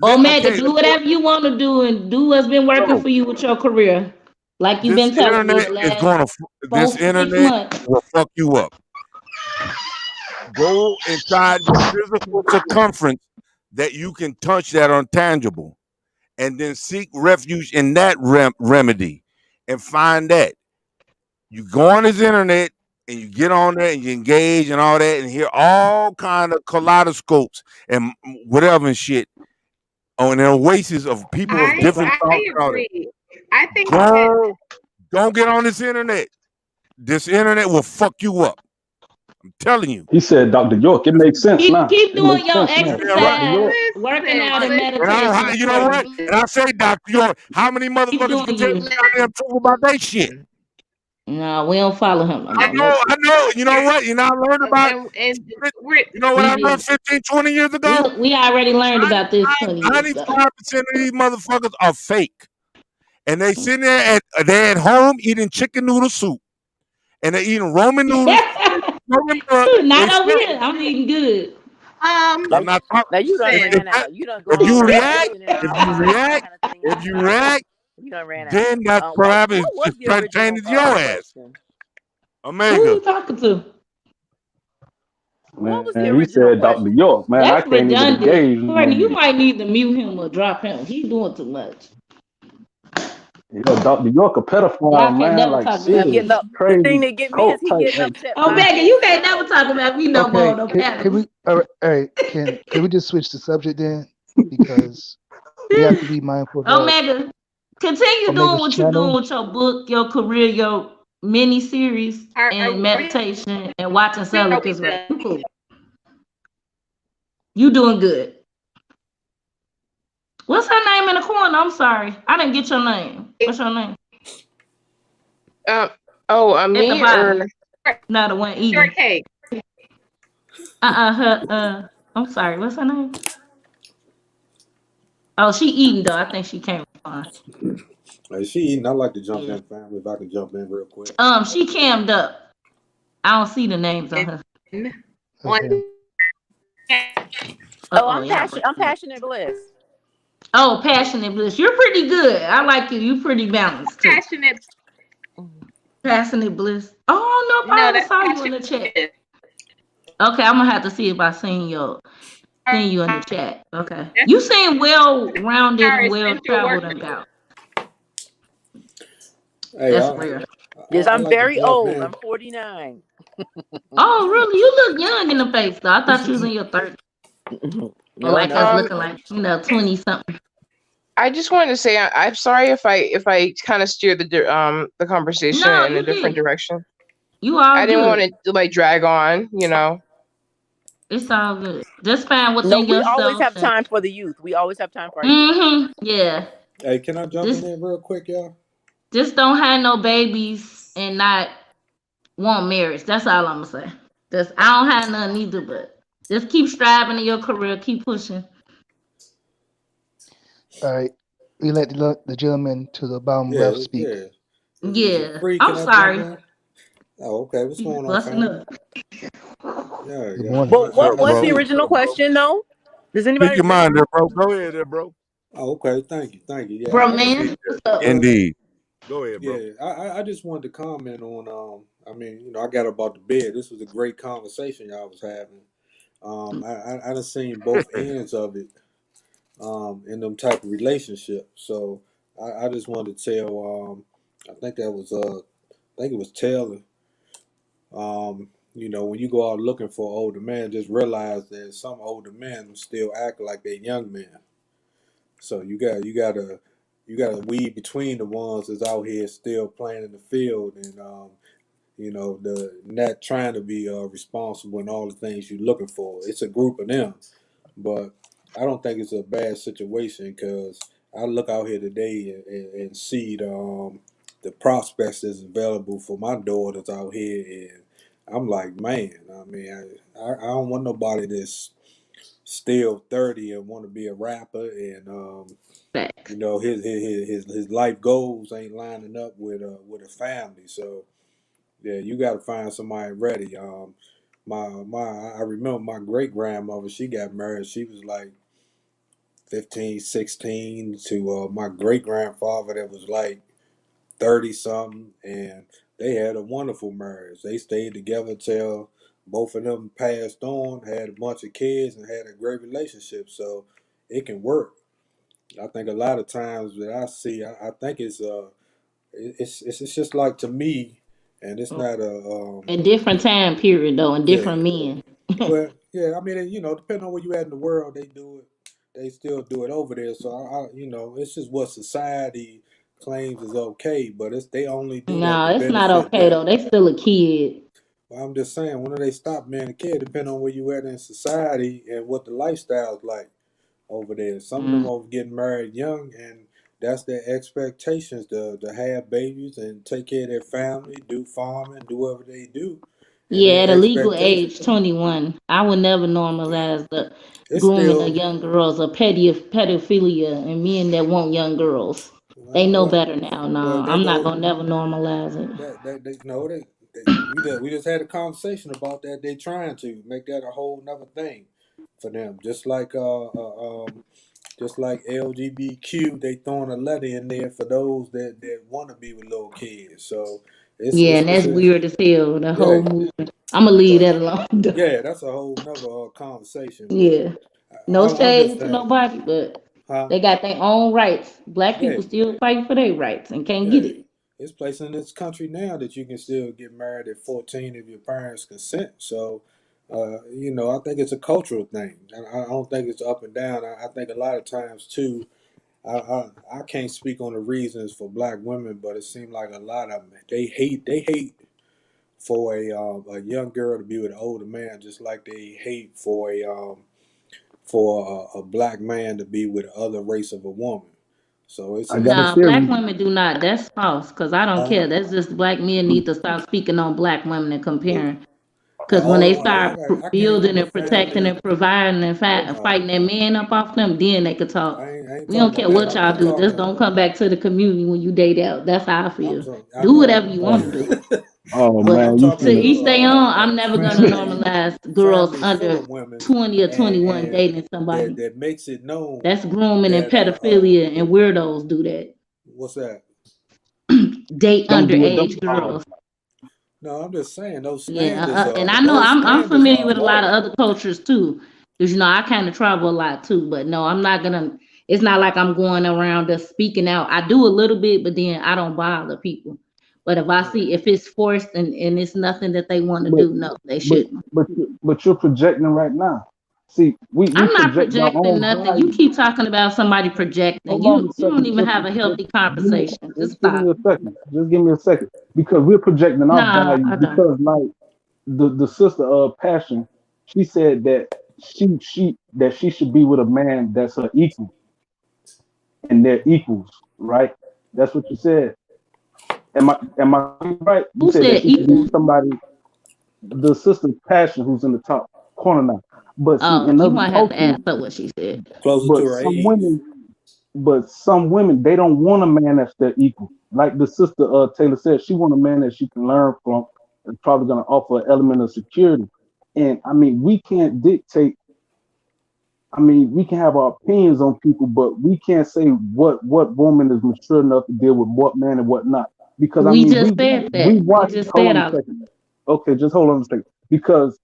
Omega, do whatever you want to do and do what's been working for you with your career. Like you've been This telling me internet the is last going to. 4 This 6 internet months. will fuck you up. Go inside your physical circumference that you can touch that untangible, and then seek refuge in that remedy, and find that. You go on this internet and you get on there and you engage and all that and hear all kind of kaleidoscopes and whatever and shit on an oasis of people of different thoughts. I agree. I think Don't get on this internet. This internet will fuck you up. I'm telling you. He said, Dr. York, it makes sense now. Keep It doing makes your sense now. exercise, working out, and meditation. And you know what? And I say, Dr. York, how many motherfuckers can tell me goddamn truth about that shit? No, we don't follow him. I know. You know what? You know, I learned about you know what I learned 15, 20 years ago? We already learned about this 20 years 95% ago. of these motherfuckers are fake. And they sitting there they're at home eating chicken noodle soup. And they're eating Roman noodles. Not over here. I'm eating good. I'm not talking. Now you done ran out. You done If you react, you done ran out. then that perhaps is what was just the trying to change original, your ass. question? Omega. Who you talking to? Man, was the he original said Dr. York. Man, That's I can't even engage. redundant. Courtney, you might need to mute him or drop him. He's doing too much. Yeah, Dr. York a pedophile, man. Like, serious, crazy. The thing that get me is he getting upset. Oh, Megan, you can't never talk about me no more. No can we? All right, can we just switch the subject then? Because we have to be mindful. Omega. Continue or make doing a what you're doing channel. with your book, your career, your mini series, Are and we meditation and watching Sally are we Pillsbury. done? You cool. You doing good. What's her name in the corner? I'm sorry. I didn't get your name. What's your name? At the Me bottom. or Not the one eating. Short cake. I'm sorry. What's her name? Oh, she eating though. I think she can't respond. Hey, she eating. I like to jump Yeah. in, family. If I can jump in real quick. She cammed up. I don't see the names on her. Okay. I'm Yeah. passionate bliss. Oh, passionate bliss. You're pretty good. I like you. You pretty balanced too. Passionate. Passionate bliss. Oh no, I No, never that's saw you in the chat. Okay, I'm gonna have to see if I seen you in the chat. Okay. You seem well rounded and well traveled about. Hey, That's rare. Yes, I I'm like to very jump old. in. I'm 49. Oh, really? You look young in the face though. I thought you was in your 30s. No, Like us no. looking like 20 something. I just wanted to say I'm sorry if I kind of steered the conversation No, in a you different did. direction. You all I didn't good. want it to like drag on, you know. It's all good. Just find No, within we always yourself. have time for the youth. We always have time for our youth. Mm-hmm. Yeah. Hey, can I jump in there real quick, y'all? Just don't have no babies and not want marriage. That's all I'm gonna say. Just I don't have none either, but just keep striving in your career, keep pushing. All right. We let the gentleman to the bottom left speak. Yeah. Is Yeah. it free? I'm Can I sorry. jump in? Oh, okay. What's going on, Busting family? up. Yeah. Good morning. But what was bro. the original question, though? Does Speak anybody your mind remember? there, bro. Go ahead there, bro. Oh, okay. Thank you. Yeah. Bro, I just, man. What's up? Indeed. Go ahead, bro. yeah. I just wanted to comment on. I mean, I got about the bed. This was a great conversation y'all was having. I done seen both ends of it. In them type of relationships. So I just wanted to tell. I think it was Taylor. When you go out looking for an older man, just realize that some older men still act like they're young men. So you gotta weed between the ones that's out here still playing in the field and the not trying to be responsible and all the things you're looking for. It's a group of them, but I don't think it's a bad situation because I look out here today and see the prospects that's available for my daughters out here, and I'm like, man, I mean, I don't want nobody that's still 30 and want to be a rapper and Facts. his life goals ain't lining up with a family. So yeah, you got to find somebody ready. I remember my great grandmother. She got married. She was like 15, 16 to my great grandfather that was like 30 something, and they had a wonderful marriage. They stayed together till both of them passed on, had a bunch of kids, and had a great relationship. So it can work. I think a lot of times that I see, I think it's just like to me, and it's not A different time period though, and yeah. different men. Well, yeah, I mean, depending on where you at in the world, they do it. They still do it over there. So it's just what society claims is okay, but they only do that No, to it's not benefit okay them. though. They still a kid. Well, I'm just saying, when do they stop being a kid? Depending on where you at in society and what the lifestyle's like over there. Some of them are getting married young, and that's their expectations to have babies and take care of their family, do farming, do whatever they do, and Yeah, at their a legal expectations. age, 21. I would never normalize the It's grooming of still young girls or pedophilia and men that want young girls. They know well, better now. No, well, they I'm not go gonna never normalize it. that they no we just had a conversation about that. They trying to make that a whole nother thing for them, just like LGBTQ. They throwing a letter in there for those that want to be with little kids. So it's Yeah, it's, and it's that's a, weird as hell. The yeah. whole movement. I'm gonna leave So that alone. Though. yeah, that's a whole nother conversation. But Yeah, no I'm just shade to saying, nobody, but huh? they got their own rights. Black Yeah, people still fighting for their rights and can't get yeah. it. It's places in this country now that you can still get married at 14 if your parents consent. So, I think it's a cultural thing. I don't think it's up and down. I think a lot of times too, I can't speak on the reasons for black women, but it seems like a lot of them they hate for a young girl to be with an older man, just like they hate for a black man to be with the other race of a woman. So it's I a got a Nah, black theory. women do not. That's false. Cause I don't huh? care. That's just black men need to stop speaking on black women and Who? comparing. Cause when they Oh, start I came building from a and protecting family. and providing and Hold on, fighting that man up off them, then they could talk. I ain't We don't talking care about that. what y'all I'm do. Just talking. don't come back to the community when you date out. That's how I I'm feel. talking. I Do whatever know. you Oh, want to do. oh But I'm man, you talking to about finna. each their own. I'm a never gonna family normalize girls family full under of women 20 or and 21 dating somebody. that makes it known That's grooming and that pedophilia, and weirdos do that. what's that? Date Don't do it. Don't. underage girls. No, I'm just saying Yeah, and I know I'm familiar are with a lot of low. other cultures too, because I kind of travel a lot too. But no, I'm not gonna. It's not like I'm going around just speaking out. I do a little bit, but then I don't bother people. But if I see if it's forced and it's nothing that they want to But do, no, they but shouldn't. but you're projecting right now. See, we I'm not project our projecting own nothing. You value. keep talking about somebody projecting. Hold on a You don't second, even sister. have a healthy conversation. Just Just give stop. me a second. Just give me a second. Because we're projecting our No, value I don't. because like the sister of passion, she said that she should be with a man that's her equal and they're equals, right? That's what you said. Am I right? You Who said that said she should be equal? with somebody, the sister passion who's in the top corner now. But see, Oh, in you other might have to cultures, ask her what she said. Closer to but her some age. women they don't want a man that's their equal. Like the sister Taylor said, she want a man that she can learn from and probably gonna offer an element of security. And I mean, we can't dictate. I mean, we can have our opinions on people, but we can't say what woman is mature enough to deal with what man and what not. Because I We mean, just said we that. We watch. just Hold said on a I second. Okay, just hold on a second. Because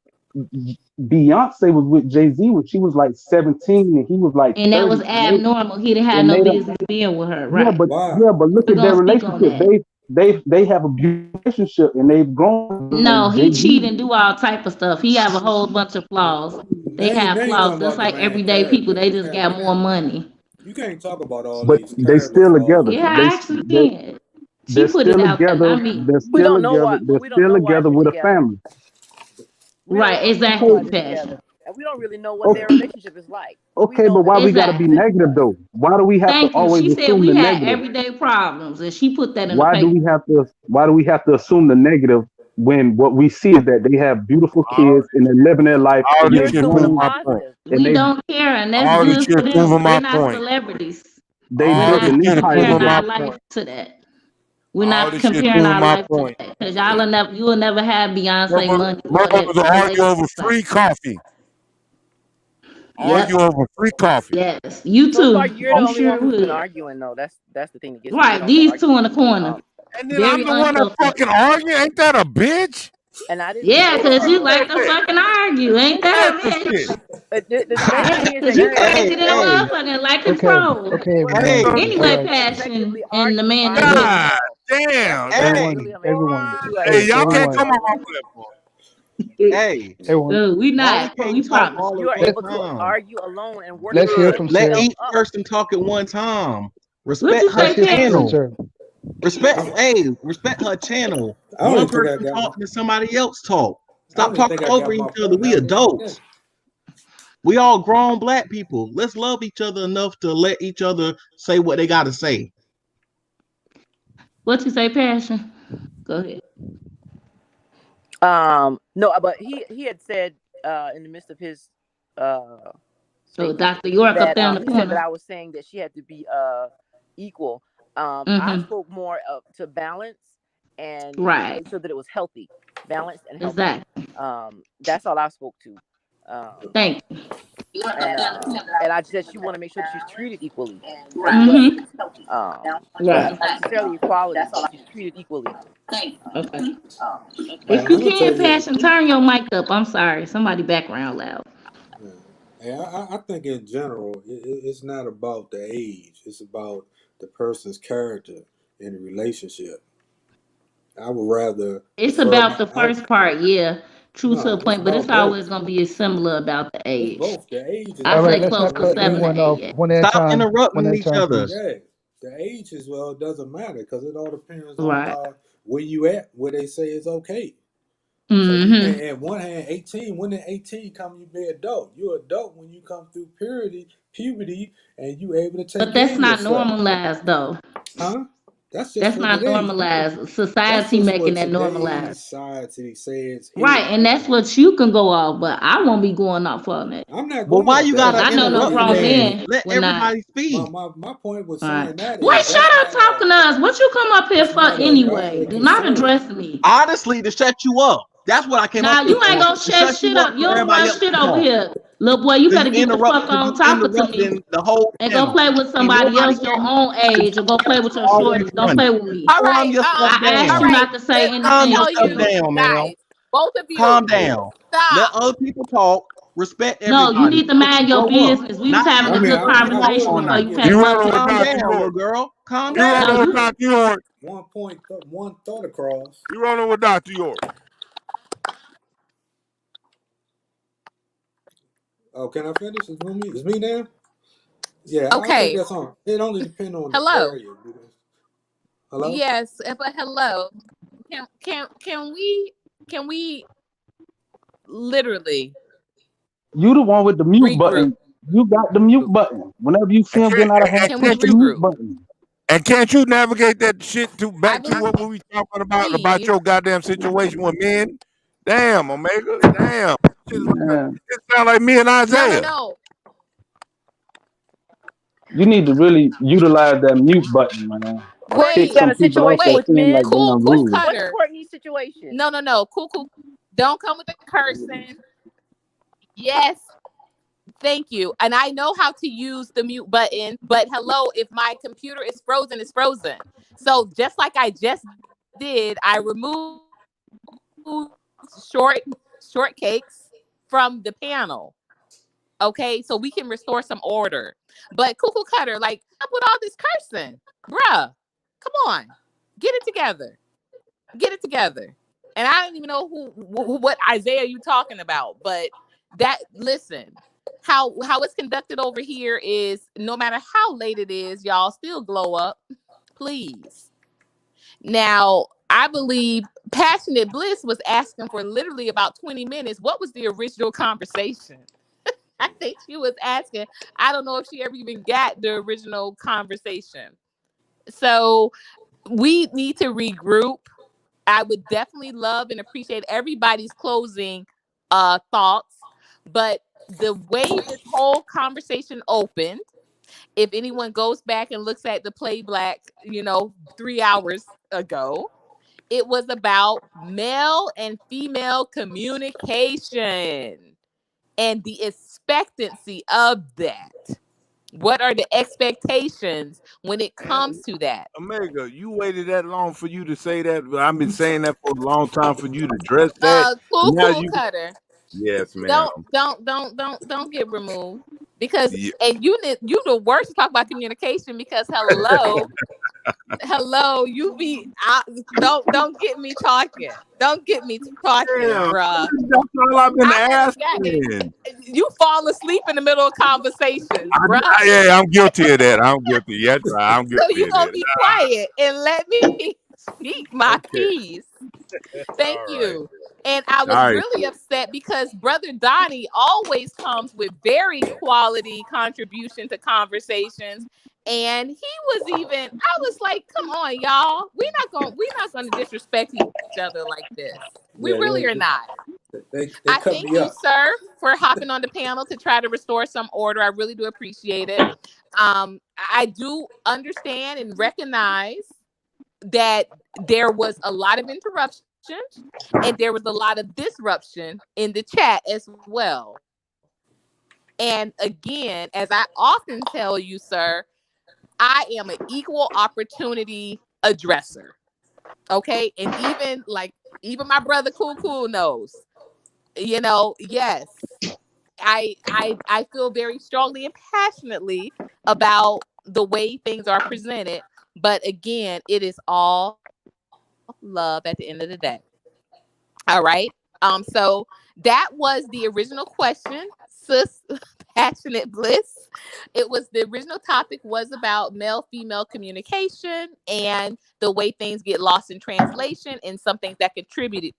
Beyonce was with Jay Z when she was like 17 and he was like and that 30, was abnormal. He didn't have and no they don't. business being with her, Yeah, right? but Why? yeah, but look We're at their gonna speak on relationship. that. They have a beautiful relationship and they've grown. No, And he Jay cheat Z, and do all type of stuff. He have a whole bunch of flaws. They Now have you flaws talking just about the like man everyday people. character. They just got more money. You can't talk about all but these they character still flaws together. and Yeah, I not. actually can. She They're put it still out there, together. not me. They're We still don't know together. why, but They're we don't still know why together they're with a together. family. Right, We don't know why exactly, they're Passion. together, and we don't really know what their Okay, relationship is like. We okay, know but that why they we gotta have be Exactly. sex. negative though? Why do we have to Thank you. always She said assume we the had negative? everyday problems, and she put that in the Why do paper. we have to? Why do we have to assume the negative when what we see is that they have beautiful All, kids and they're living their life all and this You're they're shit assuming the proving grown my point. positive. and We don't care, and that's All this good for shit proving them. my They're not point. celebrities. they We're All built this not an shit empire comparing proving my our together. life point. to that. We're All not this shit comparing proving our my life to point. that because you will never have Beyonce money or Motherfuckers that will argue relationship. over free coffee. Yep. Argue over free coffee. Yes. You So far, too. you're the You only one sure who's been would. arguing, though. That's the thing that gets me. You Right. don't even These argue two with in the me. corner. And then I'm Very the one that unhealthy. fucking argue. Ain't that a bitch? And I didn't Yeah, say because you Hey, like to that. hey, fucking argue. Ain't hey, that a this bitch? shit. The debate Yeah, thing is because that you you're Hey, crazy than a hey, motherfucker, like Okay, control. okay, what I'm hey, everyone. saying is All Anyway, that right, you Passion consecutively and the argue man in the positive middle. God stuff. damn. That's hey, really everyone, unfortunate everyone, that you have Hey, to y'all can't argue everyone, come on my alone. platform. hey. everyone. We Why we not. can't We talk promise. all at You're one Let able to time? argue alone and work Let's hear yourself from Let Sir. each up. person talk at one time. What Respect you her Let's say, hear from Sir. Passion? channel. Sir. Respect, I, hey, respect her channel. I don't One even think I person got my. talking to somebody else talk. I don't Stop even talking think I over got each my other. point We out yet. Yeah. adults. We all grown black people. Let's love each other enough to let each other say what they gotta say. What you say, Passion? Go ahead. No, but he had said in the midst of his uh So statement Dr. York up that there in the he said that corner. I was saying that she had to be equal. I Mm-hmm. spoke more to balance and Right. make sure that it was healthy, balanced and healthy. Exactly. That's all I spoke to. Thank you. And I said she want to make sure that she's treated equally as well. Mm-hmm. So Right. not necessarily equality, but she's treated equally. Okay. If Man, you I'm gonna tell can, you. Passion, turn your mic up. I'm sorry. Somebody background loud. Yeah. Hey, I think in general, it's not about the age. It's about the person's character in the relationship. I would rather It's defer about my. the first part, yeah. true to No, a it's point, but it's about both. always gonna be similar about the It's age. both. The age is I All right, say let's close not to the cut seven age. or anyone off. 8. One at a Stop time. One interrupting at a each time, other. please. Yeah, the age is well it doesn't matter because it all depends on Right. where you at, where they say is okay. So you Mm-hmm. can't at one hand 18. When at 18 come you be adult. You're adult when you come through puberty, and you able to take But care that's of not yourself. normalized though. Huh? That's just That's for not today. normalized. That's Society just making what that today's normalized. society says Right, is. and that's what you can go off, but I won't be going off on it. I'm not Well, going why off you that. Cause gotta I'm I just know no interrupt the grown saying that man? men Let will not. everybody speak. my point with Right. saying that Wait, is shut up talking to us. What you come up here that's for not a anyway? valid Do not concern. address me. Honestly, to shut you up. That's what I came up Nah, here you ain't for. gonna To shut shut shit you up up. You so don't everybody run else shit can over talk. here. Little boy, you Cause better get the fuck you on talking to me interrupting the whole and go panel. play with Ain't somebody nobody else your came up own here age or go play with your always shorties. Don't running. play with me. All Calm right, yourself I all asked you down. right. not to say Let me Calm anything tell yourself you, stupid. down, ma'am. guys, both of Calm you, down. Let stop. other people talk. Respect No, you everybody. need to So mind your grow up. business. We was Not having I a mean, good I conversation will all before night. you give came You up rolling with here. Calm Dr. down, little York. girl. Calm You No, rolling down. with you Dr. York. one thought across. You rolling with Dr. York. Oh, can I finish? It's me. It's me now. Yeah, I think Okay. that's on. It only depends on the Hello. area. Hello. Yes, but hello. Can we literally You the one with the mute regroup? button. You got the mute button. Whenever you see And him getting out of hand, Can we push can't the you mute regroup? button. and can't you navigate that shit to I back to what we talking about believe. your goddamn situation with men? Damn, Omega. Damn. Man, It sound like me and Isaiah. No. you need to really utilize that mute button, man. Courtney's Kick Wait, got some a people off situation that wait. with seem like men. they Cool, cool unruly. What's cutter. Courtney's situation? No. Cool. Don't come with the cursing. Yes. Thank you. And I know how to use the mute button, but hello, if my computer is frozen, it's frozen. So just like I just did, I removed short shortcakes from the panel. Okay, so we can restore some order. But Cuckoo Cutter, like, up with all this cursing, bruh. Come on, get it together. Get it together. And I don't even know what Isaiah you talking about, but that listen, how it's conducted over here is no matter how late it is, y'all still glow up, please. Now, I believe Passionate Bliss was asking for literally about 20 minutes. What was the original conversation? I think she was asking. I don't know if she ever even got the original conversation. So we need to regroup. I would definitely love and appreciate everybody's closing thoughts. But the way this whole conversation opened, if anyone goes back and looks at the Play Black, 3 hours ago, it was about male and female communication and the expectancy of that. What are the expectations when it comes to that? Omega, you waited that long for you to say that. I've been saying that for a long time for you to address that. Now Cool you, cutter. yes, ma'am. Don't get removed because Yeah. and you the worst to talk about communication because hello, you be out, don't get me talking. Don't get me talking, Damn, bruh. that's all I've been I haven't got it. asking. You fall asleep in the middle of conversations, bruh. Yeah, I'm guilty of that. I'm guilty. Yes, I'm So guilty you of gonna that. be quiet and let me speak my Okay. piece. Thank All right. you. And I All was right. really upset because Brother Donnie always comes with very quality contribution to conversations. And he was even, I was like, come on, y'all. We're not gonna disrespect each other like this. We Yeah, really are not. they I cut thank me you, up. sir, for hopping on the panel to try to restore some order. I really do appreciate it. I do understand and recognize that there was a lot of interruptions and there was a lot of disruption in the chat as well. And again, as I often tell you, sir, I am an equal opportunity addresser. Okay. And even my brother Cool knows, yes, I feel very strongly and passionately about the way things are presented. But again, it is all love at the end of the day. All right. So that was the original question, sis. Passionate bliss. It was the original topic was about male female communication and the way things get lost in translation and some things that contribute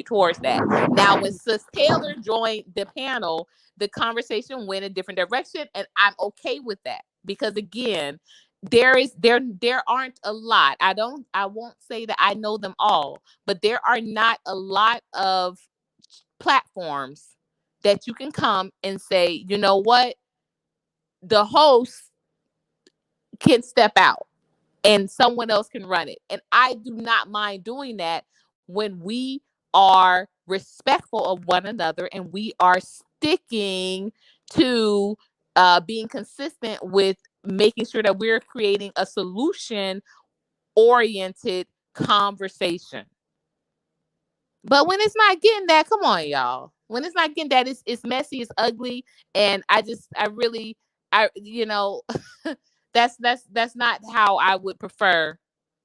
towards that. Now, when Sis Taylor joined the panel, the conversation went a different direction, and I'm okay with that because again, there aren't a lot. I won't say that I know them all, but there are not a lot of platforms that you can come and say, you know what, the host can step out and someone else can run it. And I do not mind doing that when we are respectful of one another and we are sticking to being consistent with making sure that we're creating a solution oriented conversation. But when it's not getting that, come on, y'all. When it's not getting that, it's messy, it's ugly, and I really, you know, that's not how I would prefer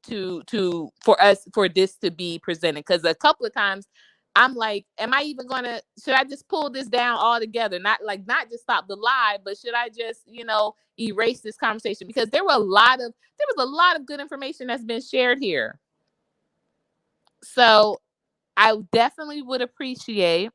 for this to be presented. Because a couple of times, I'm like, am I even gonna? Should I just pull this down altogether? Not just stop the live, but should I just erase this conversation? Because there was a lot of good information that's been shared here. So I definitely would appreciate,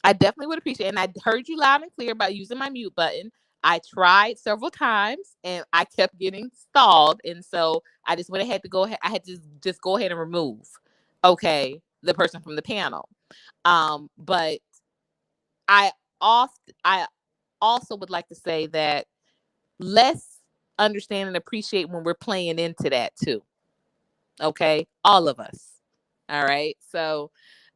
and I heard you loud and clear about using my mute button. I tried several times and I kept getting stalled. And so I just went ahead I had to just go ahead and remove, the person from the panel. But I also would like to say that let's understand and appreciate when we're playing into that too. Okay. All of us. All right. So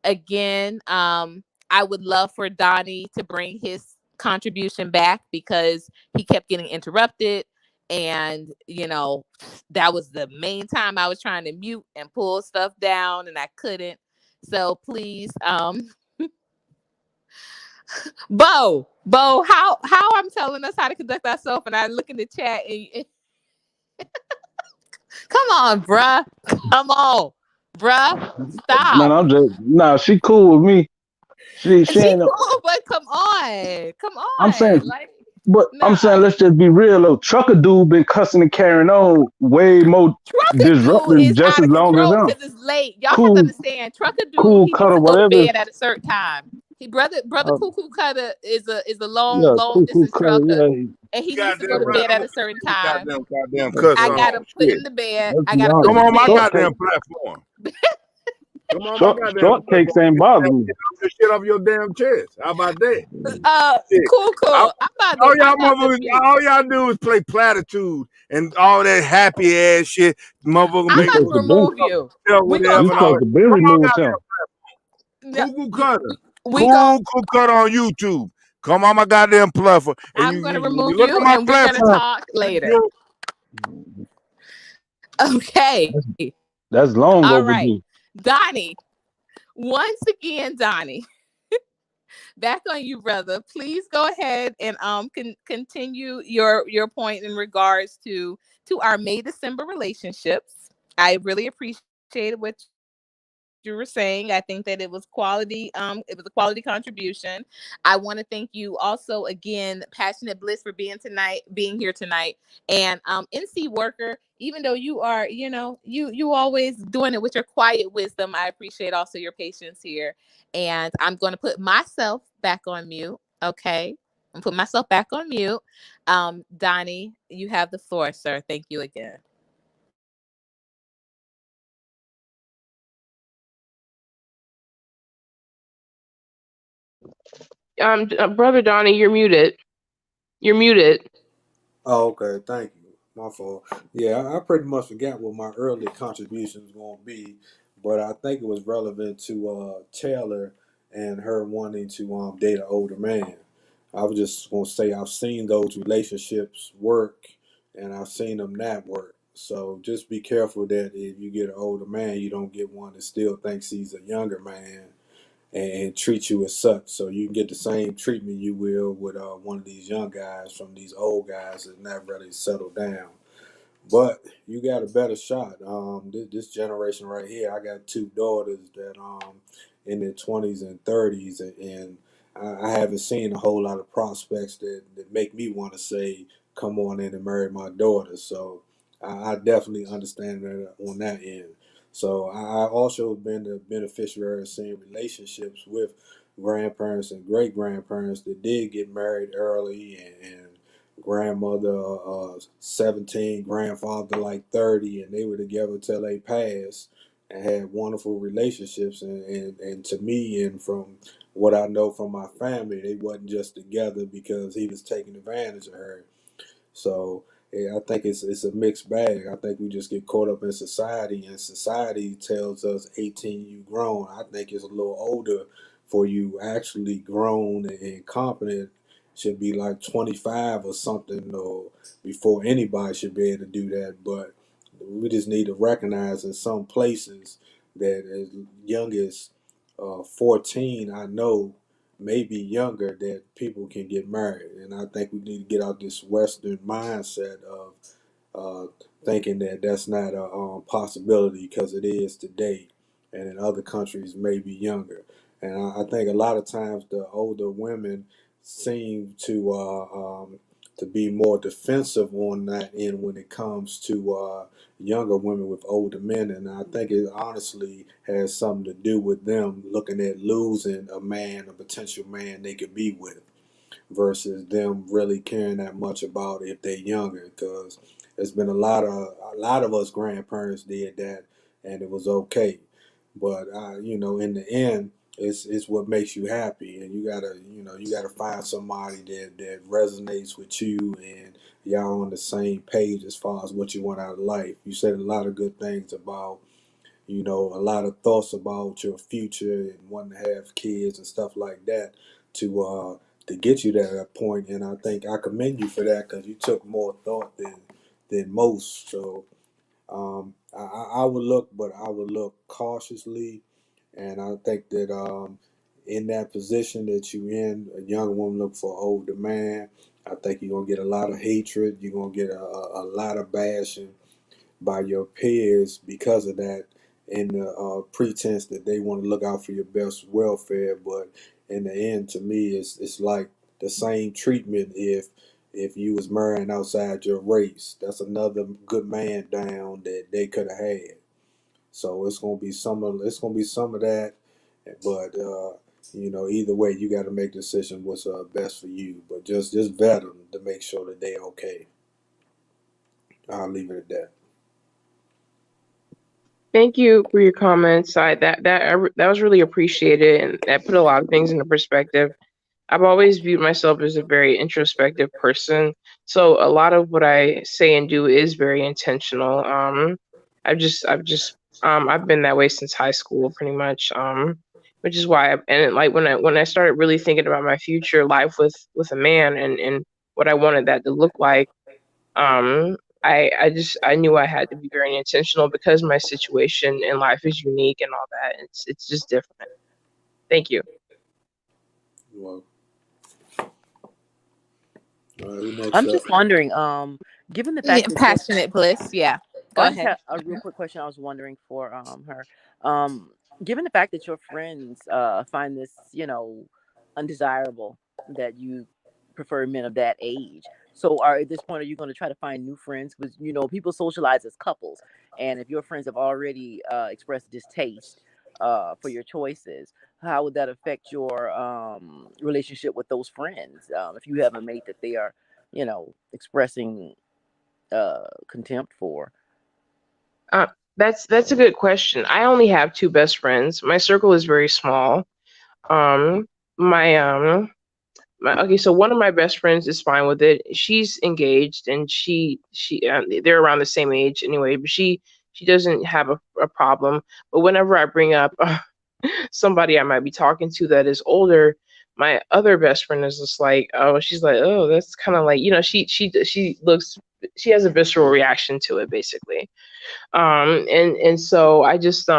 again, I would love for Donnie to bring his contribution back because he kept getting interrupted. And, that was the main time I was trying to mute and pull stuff down and I couldn't. So please, Bo, how I'm telling us how to conduct ourselves and I look in the chat and come on, bruh. Come on. Bruh, stop. Man, she cool with me. She ain't no, cool, but come on. I'm saying, nah. I'm saying let's just be real though. Trucker dude been cussing and carrying on way more disrupting just as long as him. Because it's late. Y'all have to understand. Trucker dude, cool he needs cutter, to go to whatever. bed at a certain time. Brother Cuckoo Cutter is a long distance trucker, and he needs to go to bed at a certain time. Goddamn cuss. I gotta put him to bed. Come on my goddamn platform. Come on, short cakes ain't bothering me. Shit off your damn chest. How about that? Cool. All y'all do is play platitude and all that happy ass shit. Motherfucker, I'm about to remove you. We supposed to be removed him. Cuckoo Cutter. Cuckoo Cutter on YouTube. Come on my goddamn platform. I'm gonna remove you, and we're gonna talk later. Okay. That's long all overdue. Right. Donnie, once again, back on you, brother. Please go ahead and continue your point in regards to our May-December relationships. I really appreciated what you were saying. I think that it was quality. It was a quality contribution. I want to thank you also again, Passionate Bliss, for being here tonight, and NC Worker. Even though you are, you always doing it with your quiet wisdom, I appreciate also your patience here. And I'm going to put myself back on mute. Okay, I'm putting myself back on mute. Donnie, you have the floor, sir. Thank you again. Brother Donnie, you're muted. Oh, okay. Thank you. My fault. Yeah, I pretty much forgot what my early contributions going to be, but I think it was relevant to Taylor and her wanting to date an older man. I was just going to say I've seen those relationships work, and I've seen them not work. So just be careful that if you get an older man, you don't get one that still thinks he's a younger man and treat you as such. So you can get the same treatment you will with one of these young guys from these old guys that never really settled down. But you got a better shot. This generation right here, I got two daughters that in their 20s and 30s, and I haven't seen a whole lot of prospects that make me want to say, come on in and marry my daughter. So I definitely understand that on that end. So I also been the beneficiary of seeing relationships with grandparents and great grandparents that did get married early, and grandmother 17, grandfather like 30, and they were together till they passed and had wonderful relationships. And to me, and from what I know from my family, they wasn't just together because he was taking advantage of her. So yeah, I think it's a mixed bag. I think we just get caught up in society, and society tells us 18 you grown. I think it's a little older for you actually grown and competent. Should be like 25 or something, or before anybody should be able to do that. But we just need to recognize in some places that as young as 14, I know maybe younger, that people can get married. And I think we need to get out this Western mindset of uh, thinking that that's not a possibility, because it is today, and in other countries maybe younger. And I think a lot of times the older women seem to be more defensive on that end when it comes to younger women with older men, and I think it honestly has something to do with them looking at losing a man, a potential man they could be with, versus them really caring that much about if they're younger. Because there's been a lot of us grandparents did that, and it was okay. But in the end, it's what makes you happy, and you gotta find somebody that resonates with you, and y'all on the same page as far as what you want out of life. You said a lot of good things about, a lot of thoughts about your future and wanting to have kids and stuff like that, to get you to that point. And I think I commend you for that, because you took more thought than most. So I would look, but I would look cautiously. And I think that in that position that you in, a young woman look for an older man. I think you're gonna get a lot of hatred. You're gonna get a lot of bashing by your peers because of that, in the pretense that they want to look out for your best welfare. But in the end, to me, it's like the same treatment if you was marrying outside your race. That's another good man down that they could have had. So it's gonna be some of that. But either way, you got to make a decision what's best for you. But just vet them to make sure that they okay. I'll leave it at that. Thank you for your comments. That was really appreciated, and that put a lot of things into perspective. I've always viewed myself as a very introspective person, so a lot of what I say and do is very intentional. I've been that way since high school, pretty much. Which is why, like when I started really thinking about my future life with a man, and what I wanted that to look like, um, I knew I had to be very intentional because my situation in life is unique and all that. It's just different. Thank you. Well, who next I'm up? just wondering, given the fact that your Passionate Bliss. Yeah. Go I just ahead. had a real quick question I was wondering for her. Um, given the fact that your friends find this, undesirable, that you prefer men of that age. So at this point, are you going to try to find new friends? Because people socialize as couples, and if your friends have already expressed distaste for your choices, how would that affect your relationship with those friends? If you have a mate that they are, expressing contempt for. Uh, that's a good question. I only have two best friends. My circle is very small. Um, my okay, so one of my best friends is fine with it. She's engaged, and they're around the same age anyway. But she doesn't have a problem. But whenever I bring up somebody I might be talking to that is older, my other best friend is just like, oh, she's like, oh, that's kind of like, she has a visceral reaction to it, basically. And so I just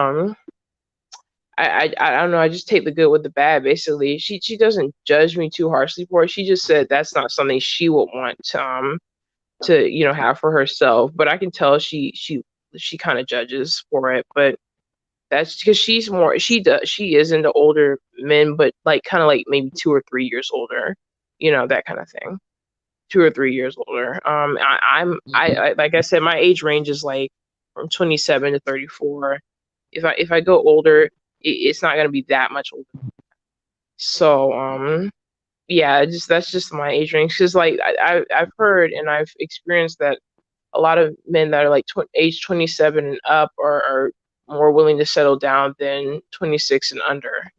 I don't know. I just take the good with the bad. Basically, she doesn't judge me too harshly for it. She just said that's not something she would want to have for herself. But I can tell she kind of judges for it. But that's because she is into older men, but like kind of like maybe 2 or 3 years older, that kind of thing. 2 or 3 years older. I like I said, my age range is like from 27 to 34. If I go older, it's not gonna be that much older. So yeah, that's just my age range. Because like I've heard and I've experienced that a lot of men that are like age 27 and up are more willing to settle down than 26 and under.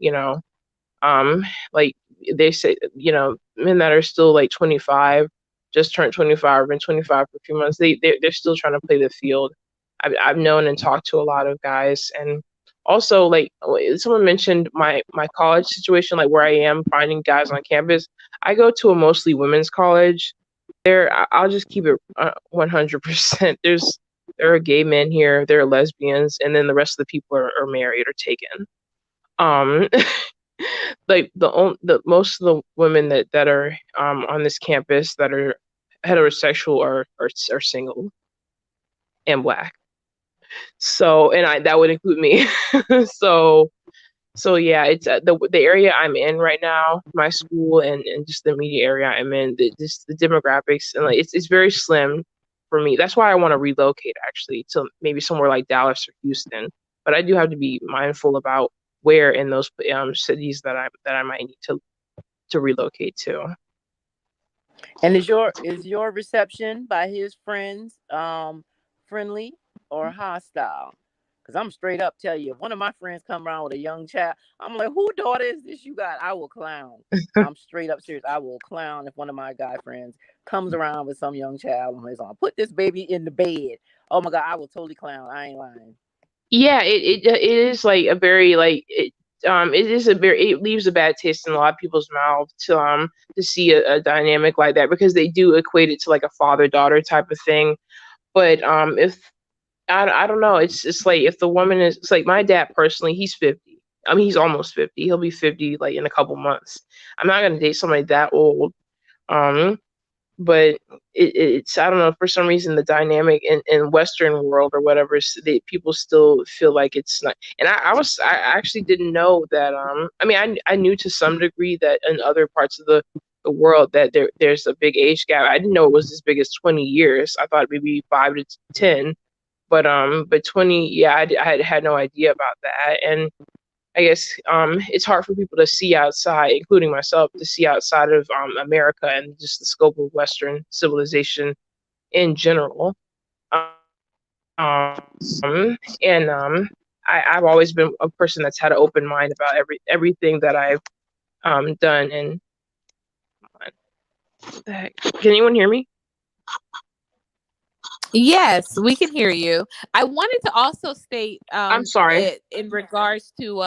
Like they say, men that are still like 25, just turned 25, or been 25 for a few months, they're still trying to play the field. I've known and talked to a lot of guys. And also, like someone mentioned my college situation, like where I am finding guys on campus. I go to a mostly women's college. I'll just keep it 100%. There are gay men here, there are lesbians, and then the rest of the people are married or taken. Um, like the most of the women that are on this campus that are heterosexual are single and black. So, and that would include me. so yeah, it's the area I'm in right now, my school, and just the media area I'm in. Just the demographics, and like it's very slim for me. That's why I want to relocate actually to maybe somewhere like Dallas or Houston. But I do have to be mindful about where in those cities that I might need to relocate to. And is your reception by his friends friendly or hostile? Because I'm straight up tell you, if one of my friends come around with a young child, I'm like, who daughter is this you got? I will clown. I'm straight up serious. I will clown if one of my guy friends comes around with some young child on his arm. Put this baby in the bed. Oh my God, I will totally clown. I ain't lying. Yeah, it is like a very like it leaves a bad taste in a lot of people's mouth to see a dynamic like that, because they do equate it to like a father-daughter type of thing. But if I don't know, it's like if the woman is, it's like my dad personally, he's 50. I mean, he's almost 50. He'll be 50 like in a couple months. I'm not gonna date somebody that old. Um, but it's I don't know, for some reason the dynamic in Western world or whatever, people still feel like it's not. And I actually didn't know that. I mean, I knew to some degree that in other parts of the world that there's a big age gap. I didn't know it was as big as 20 years. I thought maybe 5 to 10, but 20, yeah, I had no idea about that. And I guess it's hard for people to see outside, including myself, to see outside of America and just the scope of Western civilization in general. And I've always been a person that's had an open mind about everything that I've done. And what the heck? Can anyone hear me? Yes, we can hear you. I wanted to also state I'm sorry. in regards to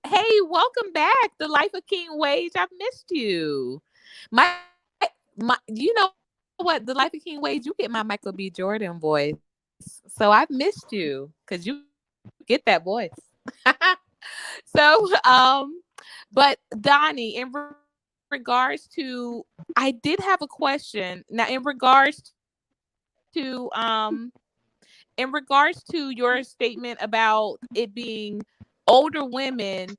hey, welcome back, The Life of King Wage. I've missed you. My you know what, The Life of King Wage, you get my Michael B. Jordan voice. So I've missed you because you get that voice. So but Donnie, in regards to, I did have a question. Now in regards to your statement about it being older women,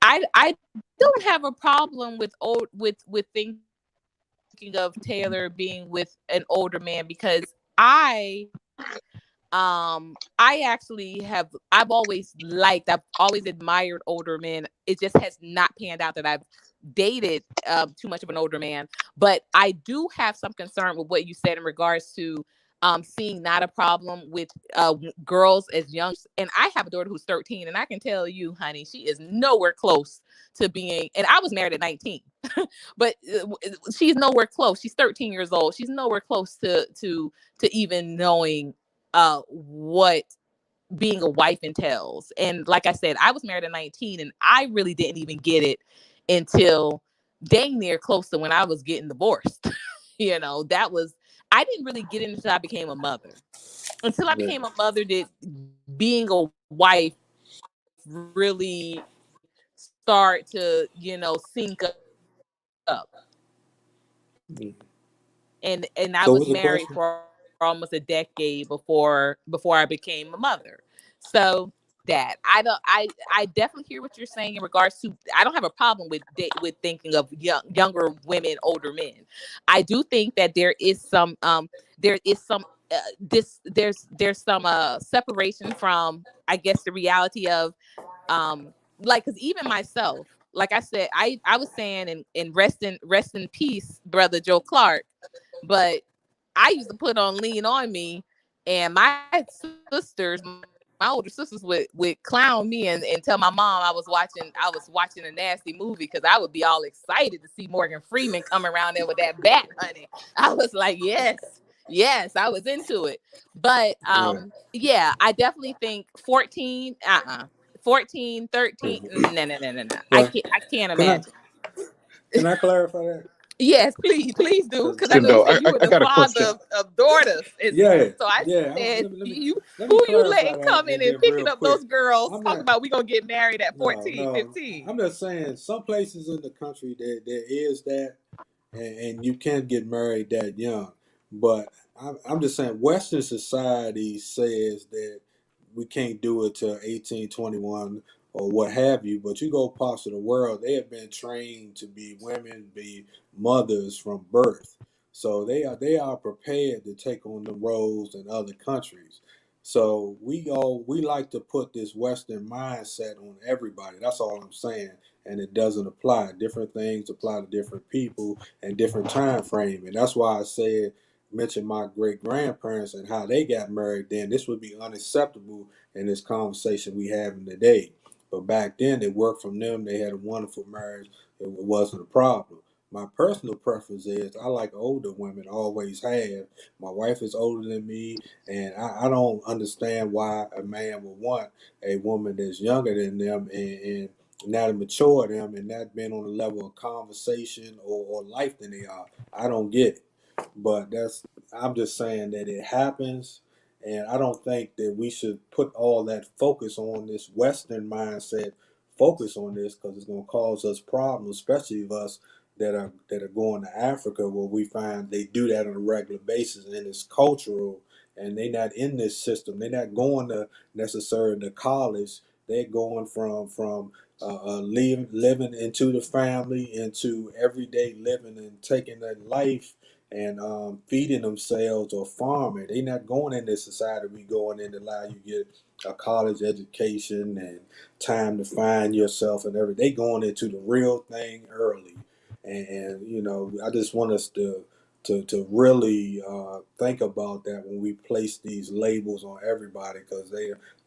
I don't have a problem with thinking of Taylor being with an older man, because I actually I've always admired older men. It just has not panned out that I've dated too much of an older man. But I do have some concern with what you said in regards to seeing not a problem with girls as young. And I have a daughter who's 13, and I can tell you, honey, she is nowhere close to being, and I was married at 19, but she's nowhere close. She's 13 years old. She's nowhere close to even knowing what being a wife entails. And like I said, I was married at 19, and I really didn't even get it until dang near close to when I was getting divorced. I didn't really get it until I became a mother. Until I became a mother did being a wife really start to, sync up. and I So was what's the married question? for almost a decade before I became a mother. So that I definitely hear what you're saying in regards to. I don't have a problem with thinking of younger women, older men. I do think that there is some there's some separation from, I guess, the reality of like, because even myself, like I said, I was saying, and rest in peace, brother Joe Clark, but I used to put on Lean on Me, and my sisters, my older sisters would clown me and tell my mom I was watching a nasty movie, because I would be all excited to see Morgan Freeman come around there with that bat, honey. I was like, yes, I was into it. But Right. yeah, I definitely think 14, 14, 13, no. Well, I can't can I imagine. can I clarify that? Yes, please do. Because Because I know you No, said you were I the got a father question. of daughters. And yeah, so I yeah. said, Let me let who me you clarify letting that come in and and then picking real up quick. those girls I'm talking not. about we going to get married at No, 14, no. 15? I'm just saying some places in the country there is that, and you can get married that young. But I'm just saying Western society says that we can't do it till 18, 21 or what have you. But you go parts of the world, they have been trained to be women, be mothers from birth. So they are prepared to take on the roles in other countries. So we like to put this Western mindset on everybody. That's all I'm saying, and it doesn't apply. Different things apply to different people and different time frame, and that's why I said mention my great grandparents and how they got married. Then this would be unacceptable in this conversation we having today. But back then, it worked from them. They had a wonderful marriage. It wasn't a problem. My personal preference is I like older women. Always have. My wife is older than me, and I don't understand why a man would want a woman that's younger than them and not mature them and not been on the level of conversation or life than they are. I don't get it. But I'm just saying that it happens, and I don't think that we should put all that focus on this Western mindset. Focus on this because it's going to cause us problems, especially of us that are going to Africa, where we find they do that on a regular basis, and it's cultural, and they're not in this system. They're not going to necessarily to college. They're going from living into the family, into everyday living, and taking that life and feeding themselves or farming. They're not going into society. We going in to allow you to get a college education and time to find yourself and everything. They going into the real thing early, and I just want us to really think about that when we place these labels on everybody, because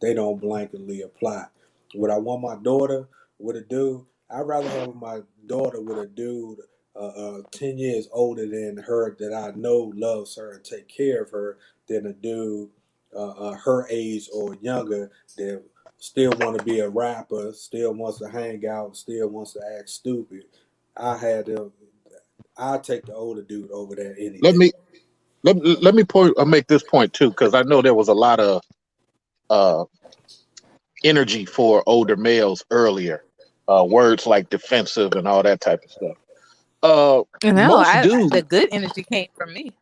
they don't blanketly apply. Would I want my daughter with a dude? I'd rather have my daughter with a dude 10 years older than her that I know loves her and take care of her than a dude her age or younger that still want to be a rapper, still wants to hang out, still wants to act stupid. I had them. I take the older dude over there any Let day. me make this point too, because I know there was a lot of uh, energy for older males earlier. Words like defensive and all that type of stuff. No, Most dudes, the good energy came from me.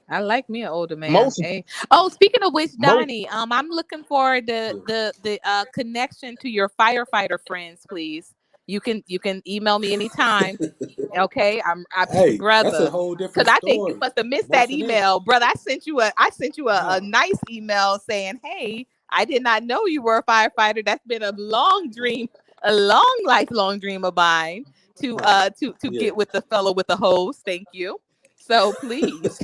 I like me an older man. most Hey. Oh, speaking of which, most Donnie, I'm looking for Yeah. the connection to your firefighter friends, please. You can email me anytime. Okay, I Hey, that's a brother, whole because different I think you story. must have missed that Most of them, email, brother. I sent you a no. nice email saying, hey, I did not know you were a firefighter. That's been a long dream, a long lifelong dream of mine to Yeah. get with the fellow with the hose. Thank you. So please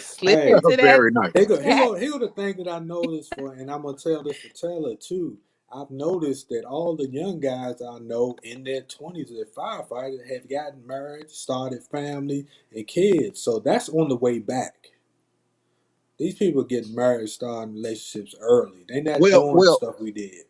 slip Hey, into that very nice. chat. here go the thing that I noticed for, and I'm gonna tell this for Taylor too. I've noticed that all the young guys I know in their 20s that firefighters have gotten married, started family, and kids. So that's on the way back. These people get married, starting relationships early. They're not Well, doing the well, stuff we did.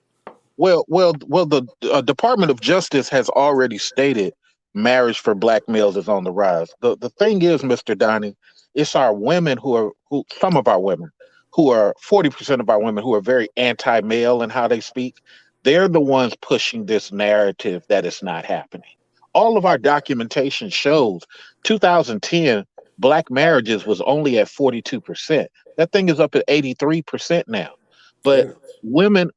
well. The Department of Justice has already stated marriage for black males is on the rise. The thing is, Mister Donnie, it's our women who some of our women who are 40% of our women who are very anti-male in how they speak. They're the ones pushing this narrative that it's not happening. All of our documentation shows 2010 black marriages was only at 42%. That thing is up at 83% now. But Yeah. women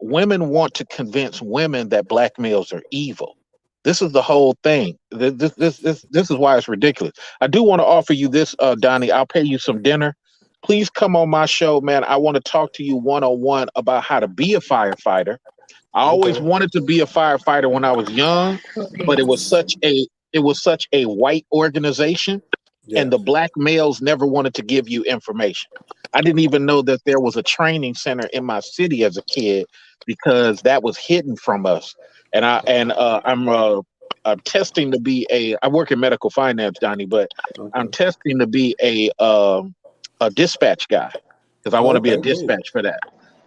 want to convince women that black males are evil. This is the whole thing. This is why it's ridiculous. I do want to offer you this, Donnie. I'll pay you some dinner. Please come on my show, man. I want to talk to you one on one about how to be a firefighter. I always Okay. wanted to be a firefighter when I was young, but it was such a white organization, and Yeah. the black males never wanted to give you information. I didn't even know that there was a training center in my city as a kid because that was hidden from us. And I'm testing to be I work in medical finance, Donnie, but I'm Okay. testing to be a dispatch guy because I want to be a Okay. Cool. dispatch for that.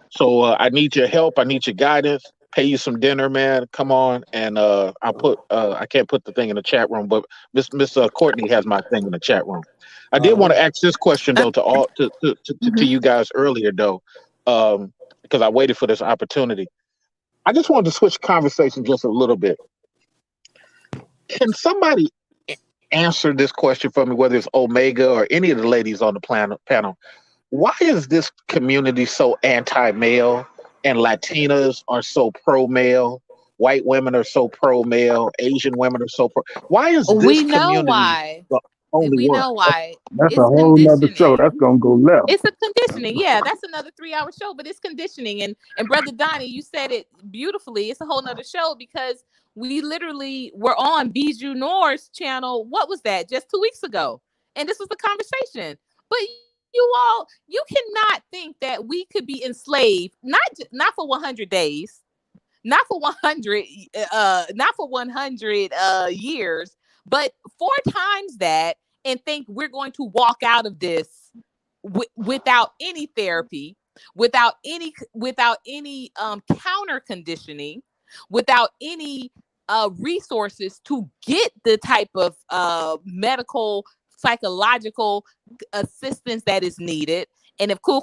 So I need your help. I need your guidance. Pay you some dinner, man. Come on, and I can't put the thing in the chat room, but Miss Courtney has my thing in the chat room. I did All want to right. ask this question though to all to Mhm. you guys earlier though, because I waited for this opportunity. I just wanted to switch conversation just a little bit. Can somebody answer this question for me, whether it's Omega or any of the ladies on the panel? Why is this community so anti-male and Latinas are so pro-male? White women are so pro-male. Asian women are so pro. Why is this We know community why. the only We one? know why. That's a It's whole nother show. conditioning. That's gonna go left. It's a conditioning. Yeah, that's another 3 hour show, but it's conditioning. And Brother Donnie, you said it beautifully. It's a whole nother show because we literally were on Bijou Noor's channel. What was that? Just 2 weeks ago. And this was the conversation. But you cannot think that we could be enslaved, not for 100 days, not for 100 not for 100 years, but 4 times that, and think we're going to walk out of this without any therapy, without any counter conditioning, without any resources to get the type of medical psychological assistance that is needed. And if Cool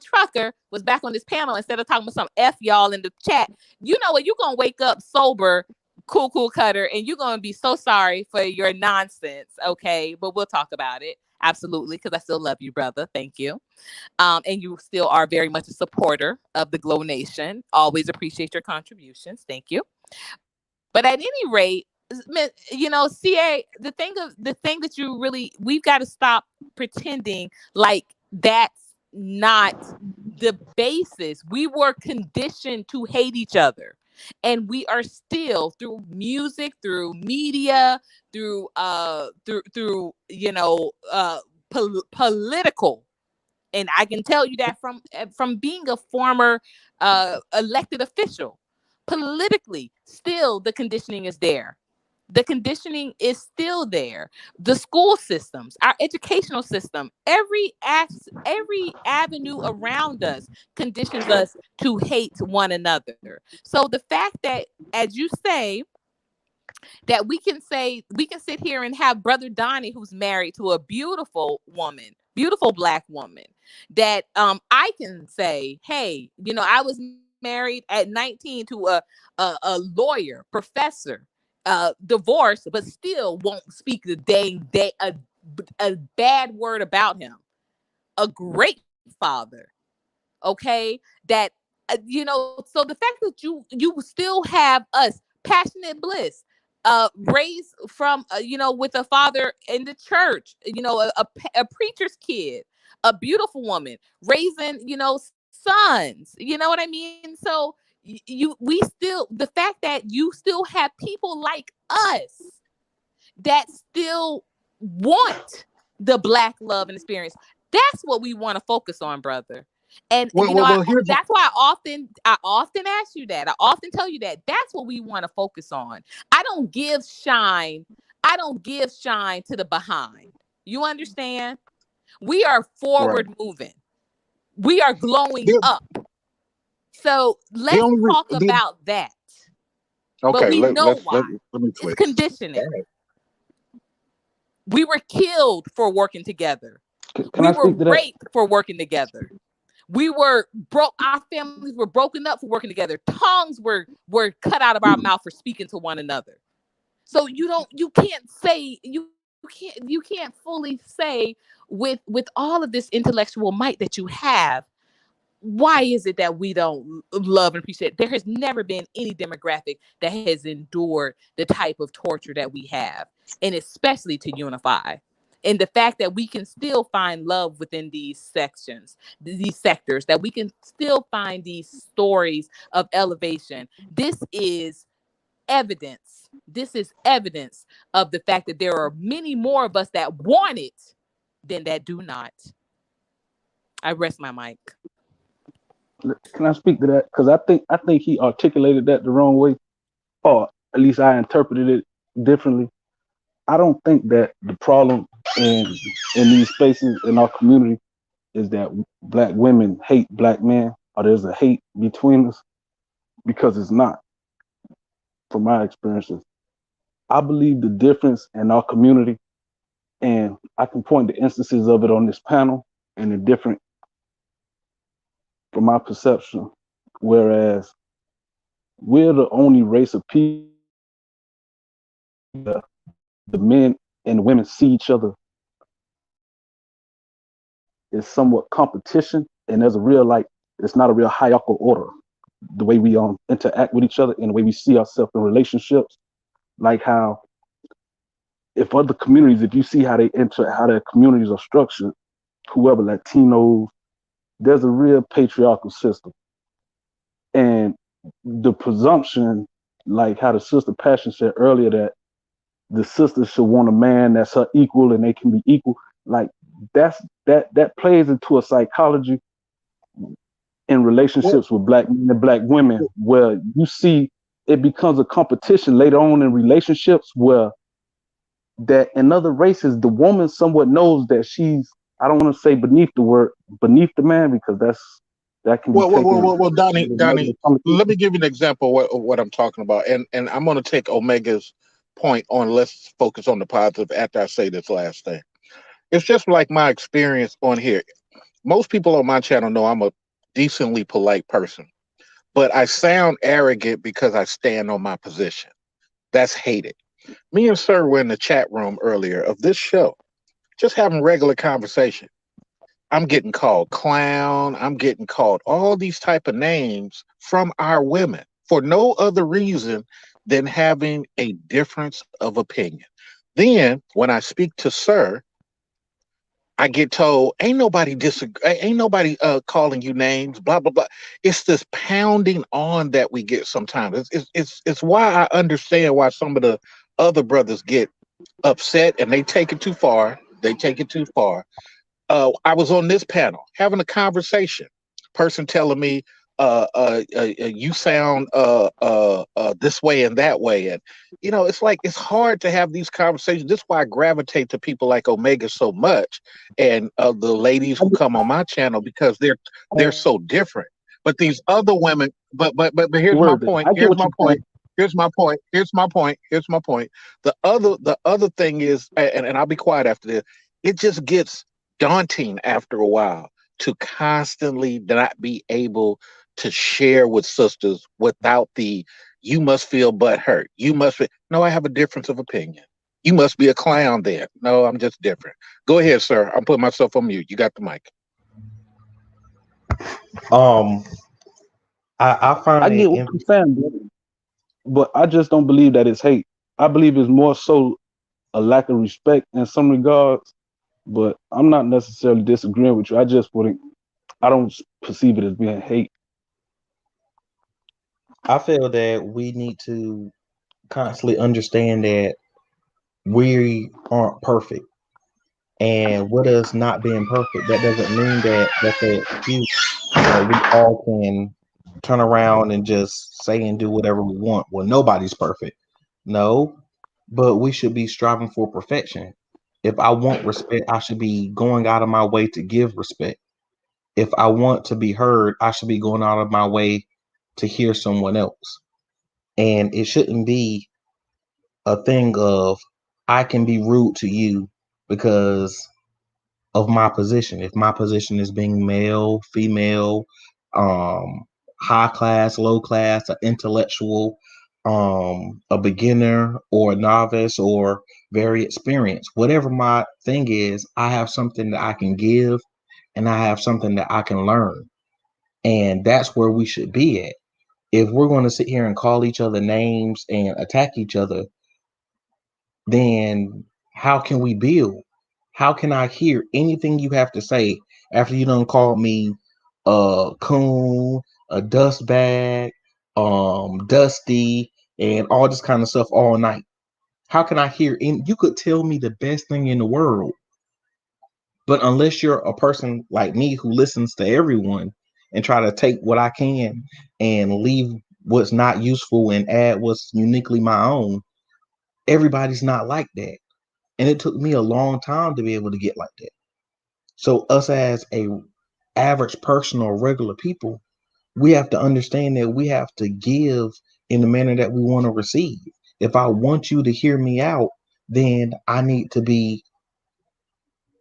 Trucker was back on this panel, instead of talking about some F y'all in the chat, you know what? You're going to wake up sober, Cool Cutter, and you're going to be so sorry for your nonsense. Okay. But we'll talk about it. Absolutely. Because I still love you, brother. Thank you. And you still are very much a supporter of the Glow Nation. Always appreciate your contributions. Thank you. But at any rate, CA, the thing that we've got to stop pretending like that's not the basis. We were conditioned to hate each other, and we are still, through music, through media, through political. And I can tell you that from being a former elected official. Politically, still the conditioning is there. The conditioning is still there. The school systems, our educational system, every avenue around us conditions us to hate one another. So the fact that, as you say, that we can sit here and have Brother Donnie, who's married to a beautiful woman, beautiful Black woman, that I can say, hey, I was married at 19 to a lawyer, professor, divorced, but still won't speak the dang day a bad word about him. A great father, okay? That so the fact that you still have us, Passionate Bliss, raised from with a father in the church, a preacher's kid, a beautiful woman raising sons, you know what I mean? So the fact that you still have people like us that still want the Black love and experience, that's what we want to focus on, brother. And that's why I often ask you that. I often tell you that that's what we want to focus on. I don't give shine to the behind. You understand? We are forward moving. We are glowing up. So let's talk about that. Okay, but we know why. let me it's conditioning. We were killed for working together. We were raped for working together. We were our families were broken up for working together. Tongues were cut out of our mouth for speaking to one another. So you can't say can't fully say with all of this intellectual might that you have, why is it that we don't love and appreciate it? There has never been any demographic that has endured the type of torture that we have, and especially to unify. And the fact that we can still find love within these sectors, that we can still find these stories of elevation. This is evidence. This is evidence of the fact that there are many more of us that want it than that do not. I rest my mic. Can I speak to that? Because I think he articulated that the wrong way, or at least I interpreted it differently. I don't think that the problem in these spaces in our community is that black women hate black men, or there's a hate between us, because it's not. From my experiences, I believe the difference in our community, and I can point to instances of it on this panel, and the different, from my perception, whereas we're the only race of people, the men and the women see each other is somewhat competition, and there's a real, like, it's not a real hierarchical order, the way we interact with each other and the way we see ourselves in relationships. Like how if other communities, if you see how they enter, how their communities are structured, whoever, Latinos, there's a real patriarchal system. And the presumption, like how the sister Passion said earlier, that the sister should want a man that's her equal and they can be equal, like that plays into a psychology in relationships with black men and black women, where you see it becomes a competition later on in relationships, where that in other races, the woman somewhat knows that she's, I don't want to say beneath the man, because that can be well, Donnie, let me give you an example of what I'm talking about. And I'm going to take Omega's point on, let's focus on the positive after I say this last thing. It's just like my experience on here. Most people on my channel know I'm a decently polite person, but I sound arrogant because I stand on my position. That's hated. Me and Sir were in the chat room earlier of this show, just having regular conversation. I'm getting called clown. I'm getting called all these type of names from our women for no other reason than having a difference of opinion. Then when I speak to Sir, I get told, ain't nobody calling you names, blah, blah, blah. It's this pounding on that we get sometimes. It's why I understand why some of the other brothers get upset and they take it too far. I was on this panel having a conversation, person telling me, you sound this way and that way. And, it's like, it's hard to have these conversations. This is why I gravitate to people like Omega so much, and the ladies who come on my channel, because they're so different. But these other women, but here's my point. Here's my point. The other thing is, and I'll be quiet after this, it just gets daunting after a while to constantly not be able to share with sisters without you must feel butthurt. No, I have a difference of opinion. You must be a clown then. No, I'm just different. Go ahead, sir. I'm putting myself on mute. You got the mic. I find I get what you're saying, but I just don't believe that it's hate. I believe it's more so a lack of respect in some regards, but I'm not necessarily disagreeing with you. I don't perceive it as being hate. I feel that we need to constantly understand that we aren't perfect. And with us not being perfect, that doesn't mean that's an excuse that we all can turn around and just say and do whatever we want. Well, nobody's perfect. No, but we should be striving for perfection. If I want respect, I should be going out of my way to give respect. If I want to be heard, I should be going out of my way to hear someone else. And it shouldn't be a thing of I can be rude to you because of my position. If my position is being male, female, high class, low class, or intellectual, a beginner or a novice or very experienced. Whatever my thing is, I have something that I can give and I have something that I can learn. And that's where we should be at. If we're going to sit here and call each other names and attack each other, then how can we build? How can I hear anything you have to say after you done called me a coon, a dust bag, dusty, and all this kind of stuff all night? How can I hear you could tell me the best thing in the world, but unless you're a person like me who listens to everyone and try to take what I can and leave what's not useful and add what's uniquely my own, everybody's not like that. And it took me a long time to be able to get like that. So us as a average person or regular people, we have to understand that we have to give in the manner that we want to receive. If I want you to hear me out, then I need to be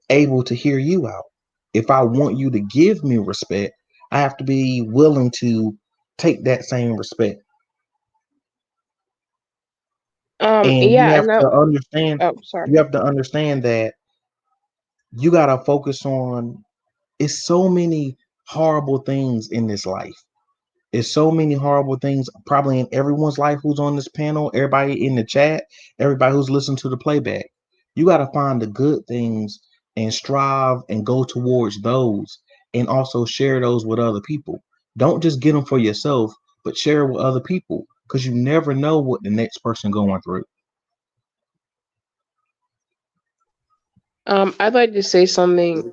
able to hear you out. If I want you to give me respect, I have to be willing to take that same respect. And you Yeah, have and that. to understand, Oh, sorry. you have to understand that you got to focus on, it's so many horrible things in this life. It's so many horrible things probably in everyone's life who's on this panel, everybody in the chat, everybody who's listening to the playback. You got to find the good things and strive and go towards those and also share those with other people. Don't just get them for yourself, but share it with other people because you never know what the next person going through. I'd like to say something.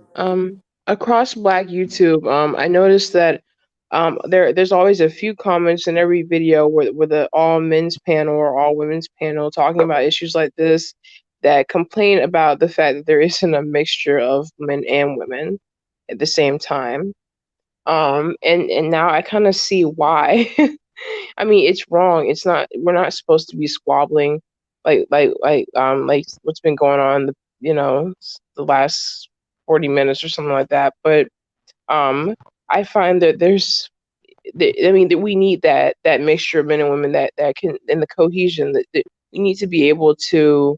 Across Black YouTube, I noticed that there's always a few comments in every video with the all men's panel or all women's panel talking about issues like this that complain about the fact that there isn't a mixture of men and women at the same time. And now I kind of see why. I mean, it's wrong. It's not. We're not supposed to be squabbling like what's been going on the last 40 minutes or something like that. But I find that that we need that mixture of men and women that can, and the cohesion that we need to be able to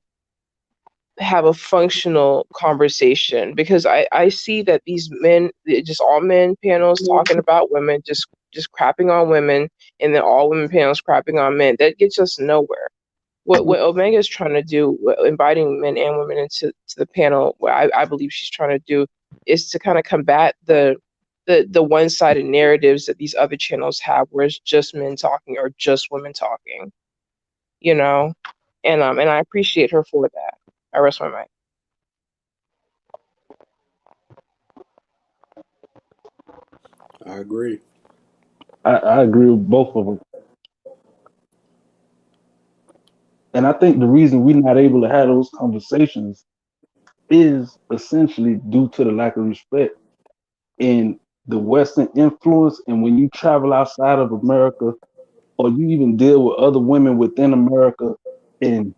have a functional conversation, because I see that these men, just all men panels talking about women, just crapping on women, and then all women panels crapping on men, that gets us nowhere. What Omega is trying to do, inviting men and women into the panel, what I believe she's trying to do is to kind of combat the one-sided narratives that these other channels have, where it's just men talking or just women talking, and I appreciate her for that. I rest my mic. I agree. I agree with both of them. And I think the reason we're not able to have those conversations is essentially due to the lack of respect in the Western influence. And when you travel outside of America, or you even deal with other women within America, and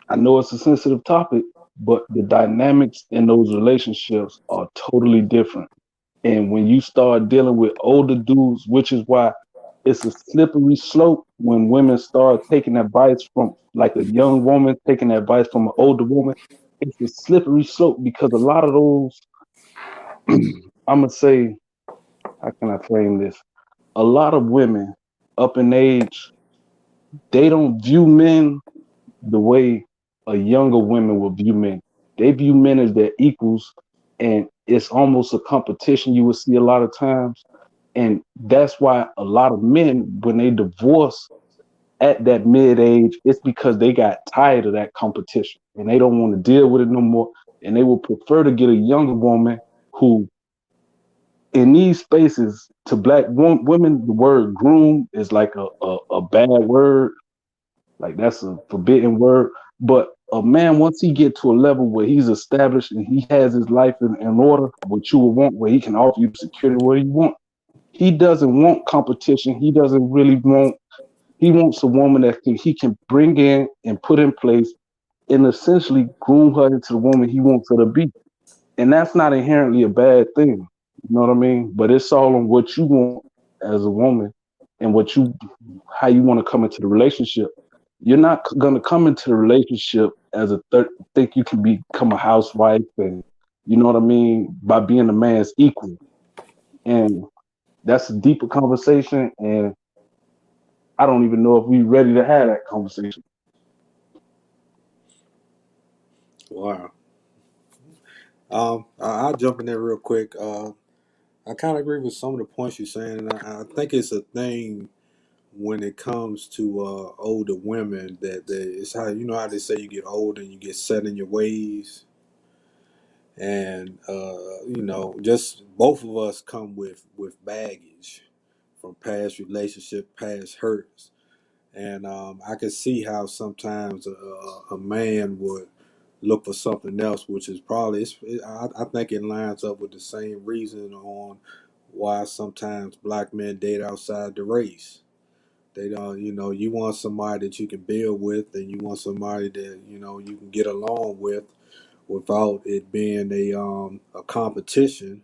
I know it's a sensitive topic, but the dynamics in those relationships are totally different. And when you start dealing with older dudes, which is why it's a slippery slope when women start taking advice from, like, a young woman taking advice from an older woman, it's a slippery slope because a lot of those, I'm going to say, how can I frame this? A lot of women up in age, they don't view men the way a younger women will view men. They view men as their equals, and it's almost a competition you will see a lot of times. And that's why a lot of men, when they divorce at that mid-age, it's because they got tired of that competition and they don't want to deal with it no more. And they will prefer to get a younger woman who, in these spaces, to Black women, the word groom is like a bad word. Like, that's a forbidden word. But a man, once he get to a level where he's established and he has his life in order, what you would want, where he can offer you security where you want, he doesn't want competition. He doesn't really want, he wants a woman that he can bring in and put in place and essentially groom her into the woman he wants her to be. And that's not inherently a bad thing. You know what I mean? But it's all on what you want as a woman and how you want to come into the relationship. You're not going to come into the relationship as think you can become a housewife, and you know what I mean, by being a man's equal. And that's a deeper conversation, and I don't even know if we're ready to have that conversation. Wow. I'll jump in there real quick. I kind of agree with some of the points you're saying, and I think it's a thing when it comes to older women that it's how you know how they say you get older and you get set in your ways, and just both of us come with baggage from past relationship, past hurts, and I can see how sometimes a man would look for something else, which is probably I think it lines up with the same reason on why sometimes black men date outside the race. They don't, you want somebody that you can build with, and you want somebody that you can get along with without it being a competition,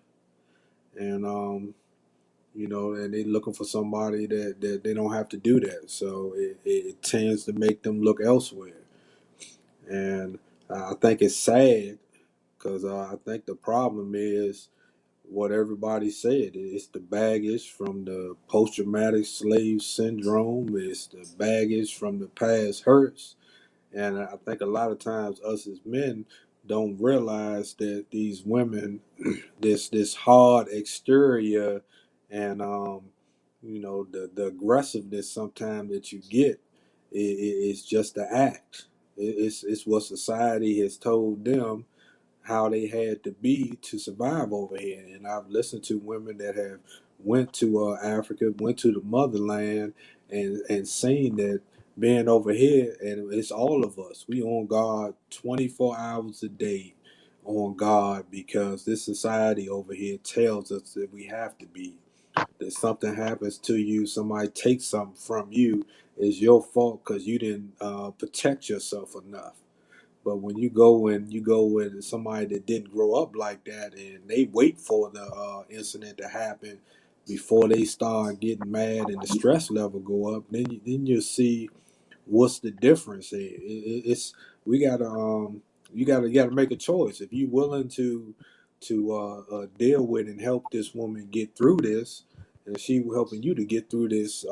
and and they looking for somebody that they don't have to do that. So it tends to make them look elsewhere, and I think it's sad because I think the problem is what everybody said. It's the baggage from the post-traumatic slave syndrome. It's the baggage from the past hurts. And I think a lot of times us as men don't realize that these women, this hard exterior and the aggressiveness sometimes that you get is just the act. It's what society has told them how they had to be to survive over here. And I've listened to women that have went to Africa, went to the motherland, and seen that being over here, and it's all of us. We on guard 24 hours a day, on guard because this society over here tells us that we have to be. That something happens to you, somebody takes something from you, is your fault because you didn't protect yourself enough. But when you go with somebody that didn't grow up like that, and they wait for the incident to happen before they start getting mad and the stress level go up, then you see what's the difference here. It's we gotta you gotta make a choice. If you're willing to deal with and help this woman get through this, and she helping you to get through this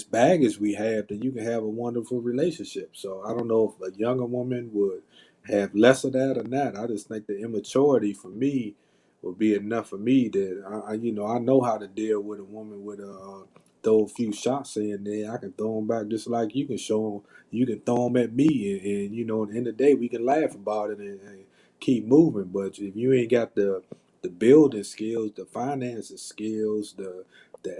baggage we have, then you can have a wonderful relationship. So I don't know if a younger woman would have less of that or not. I just think the immaturity for me would be enough for me that I know how to deal with a woman with throw a few shots in there. I can throw them back just like you can show them. You can throw them at me, and at the end of the day, we can laugh about it and keep moving. But if you ain't got the building skills, the finances skills, the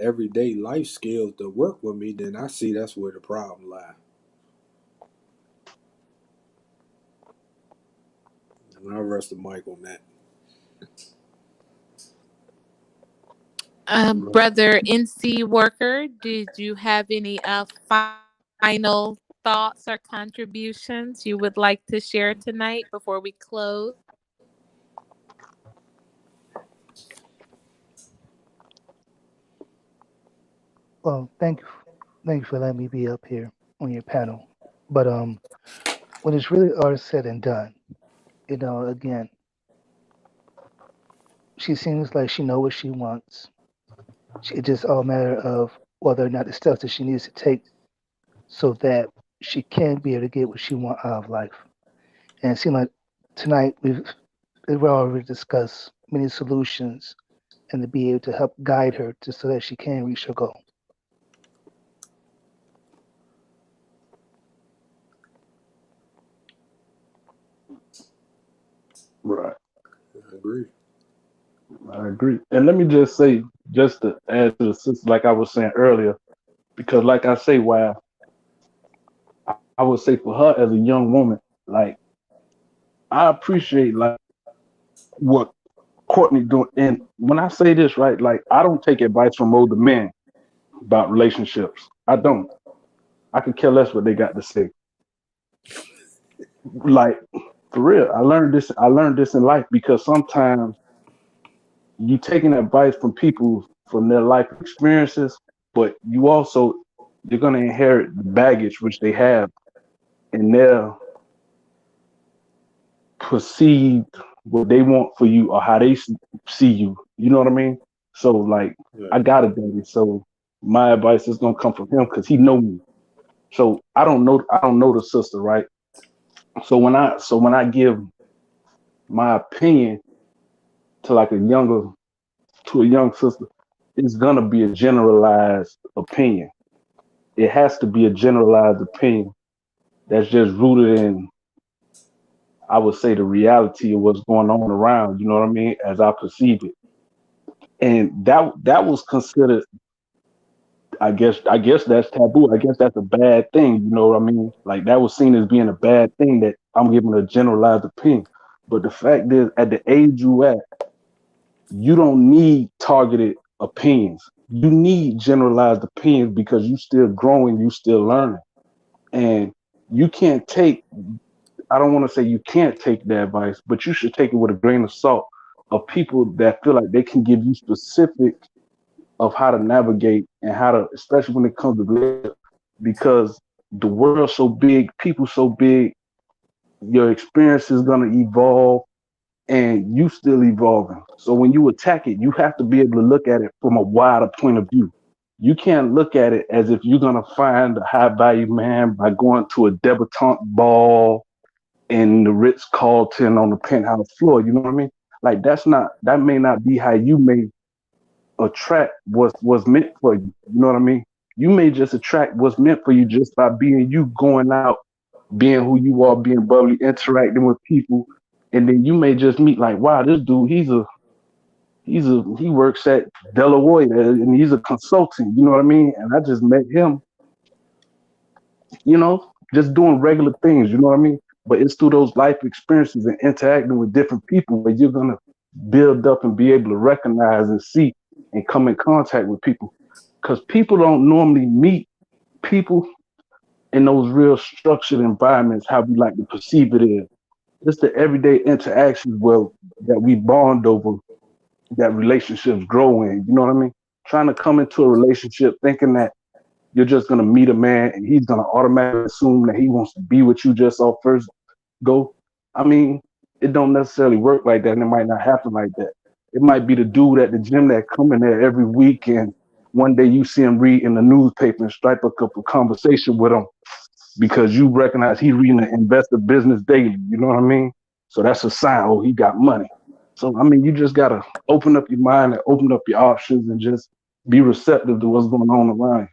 everyday life skills to work with me, then I see that's where the problem lies. And I'll rest the mic on that. Brother NC Worker, did you have any final thoughts or contributions you would like to share tonight before we close? Well, thank you for letting me be up here on your panel. But when it's really all said and done, again, she seems like she knows what she wants. It's just all a matter of whether or not the steps that she needs to take so that she can be able to get what she wants out of life. And it seems like tonight we've already discussed many solutions and to be able to help guide her so that she can reach her goal. Right. I agree. I agree. And let me just say, just to add to the sister, like I was saying earlier, because like I say, why I would say for her as a young woman, like I appreciate like what Courtney doing. And when I say this, right, like I don't take advice from older men about relationships. I don't. I could care less what they got to say. Like for real, I learned this in life because sometimes you taking advice from people from their life experiences but you're gonna inherit the baggage which they have, and their perceived what they want for you or how they see you. You know what I mean? So like, Yeah. I got a daddy, so my advice is gonna come from him because he know me. So I don't know the sister, right? So when I give my opinion to like a young sister, it's gonna be a generalized opinion. It has to be a generalized opinion that's just rooted in, I would say, the reality of what's going on around. You know what I mean? As I perceive it, and that was considered. I guess that's taboo. I guess that's a bad thing. You know what I mean? Like that was seen as being a bad thing that I'm giving a generalized opinion. But the fact is, at the age you at, you don't need targeted opinions. You need generalized opinions because you still growing, you still learning. And you can't take, I don't want to say you can't take the advice, but you should take it with a grain of salt of people that feel like they can give you specific of how to navigate and how to, especially when it comes to leadership, because the world's so big, people so big, your experience is going to evolve and you still evolving. So when you attack it, you have to be able to look at it from a wider point of view. You can't look at it as if you're gonna find a high value man by going to a debutante ball in the Ritz Carlton on the penthouse floor. You know what I mean? Like that may not be how you may attract what's meant for you. You know what I mean? You may just attract what's meant for you just by being you, going out, being who you are, being bubbly, interacting with people, and then you may just meet like, wow, this dude, he works at Delaware and he's a consultant. You know what I mean? And I just met him, just doing regular things. You know what I mean? But it's through those life experiences and interacting with different people where you're gonna build up and be able to recognize and see and come in contact with people. Because people don't normally meet people in those real structured environments how we like to perceive it is. It's the everyday interactions that we bond over, that relationships grow in. You know what I mean? Trying to come into a relationship thinking that you're just gonna meet a man and he's gonna automatically assume that he wants to be with you just off first go. I mean, it don't necessarily work like that, and it might not happen like that. It might be the dude at the gym that come in there every week, and one day you see him read in the newspaper and strike up a conversation with him because you recognize he reading the Investor Business Daily. You know what I mean? So that's a sign. Oh, he got money. So I mean, you just gotta open up your mind and open up your options and just be receptive to what's going on around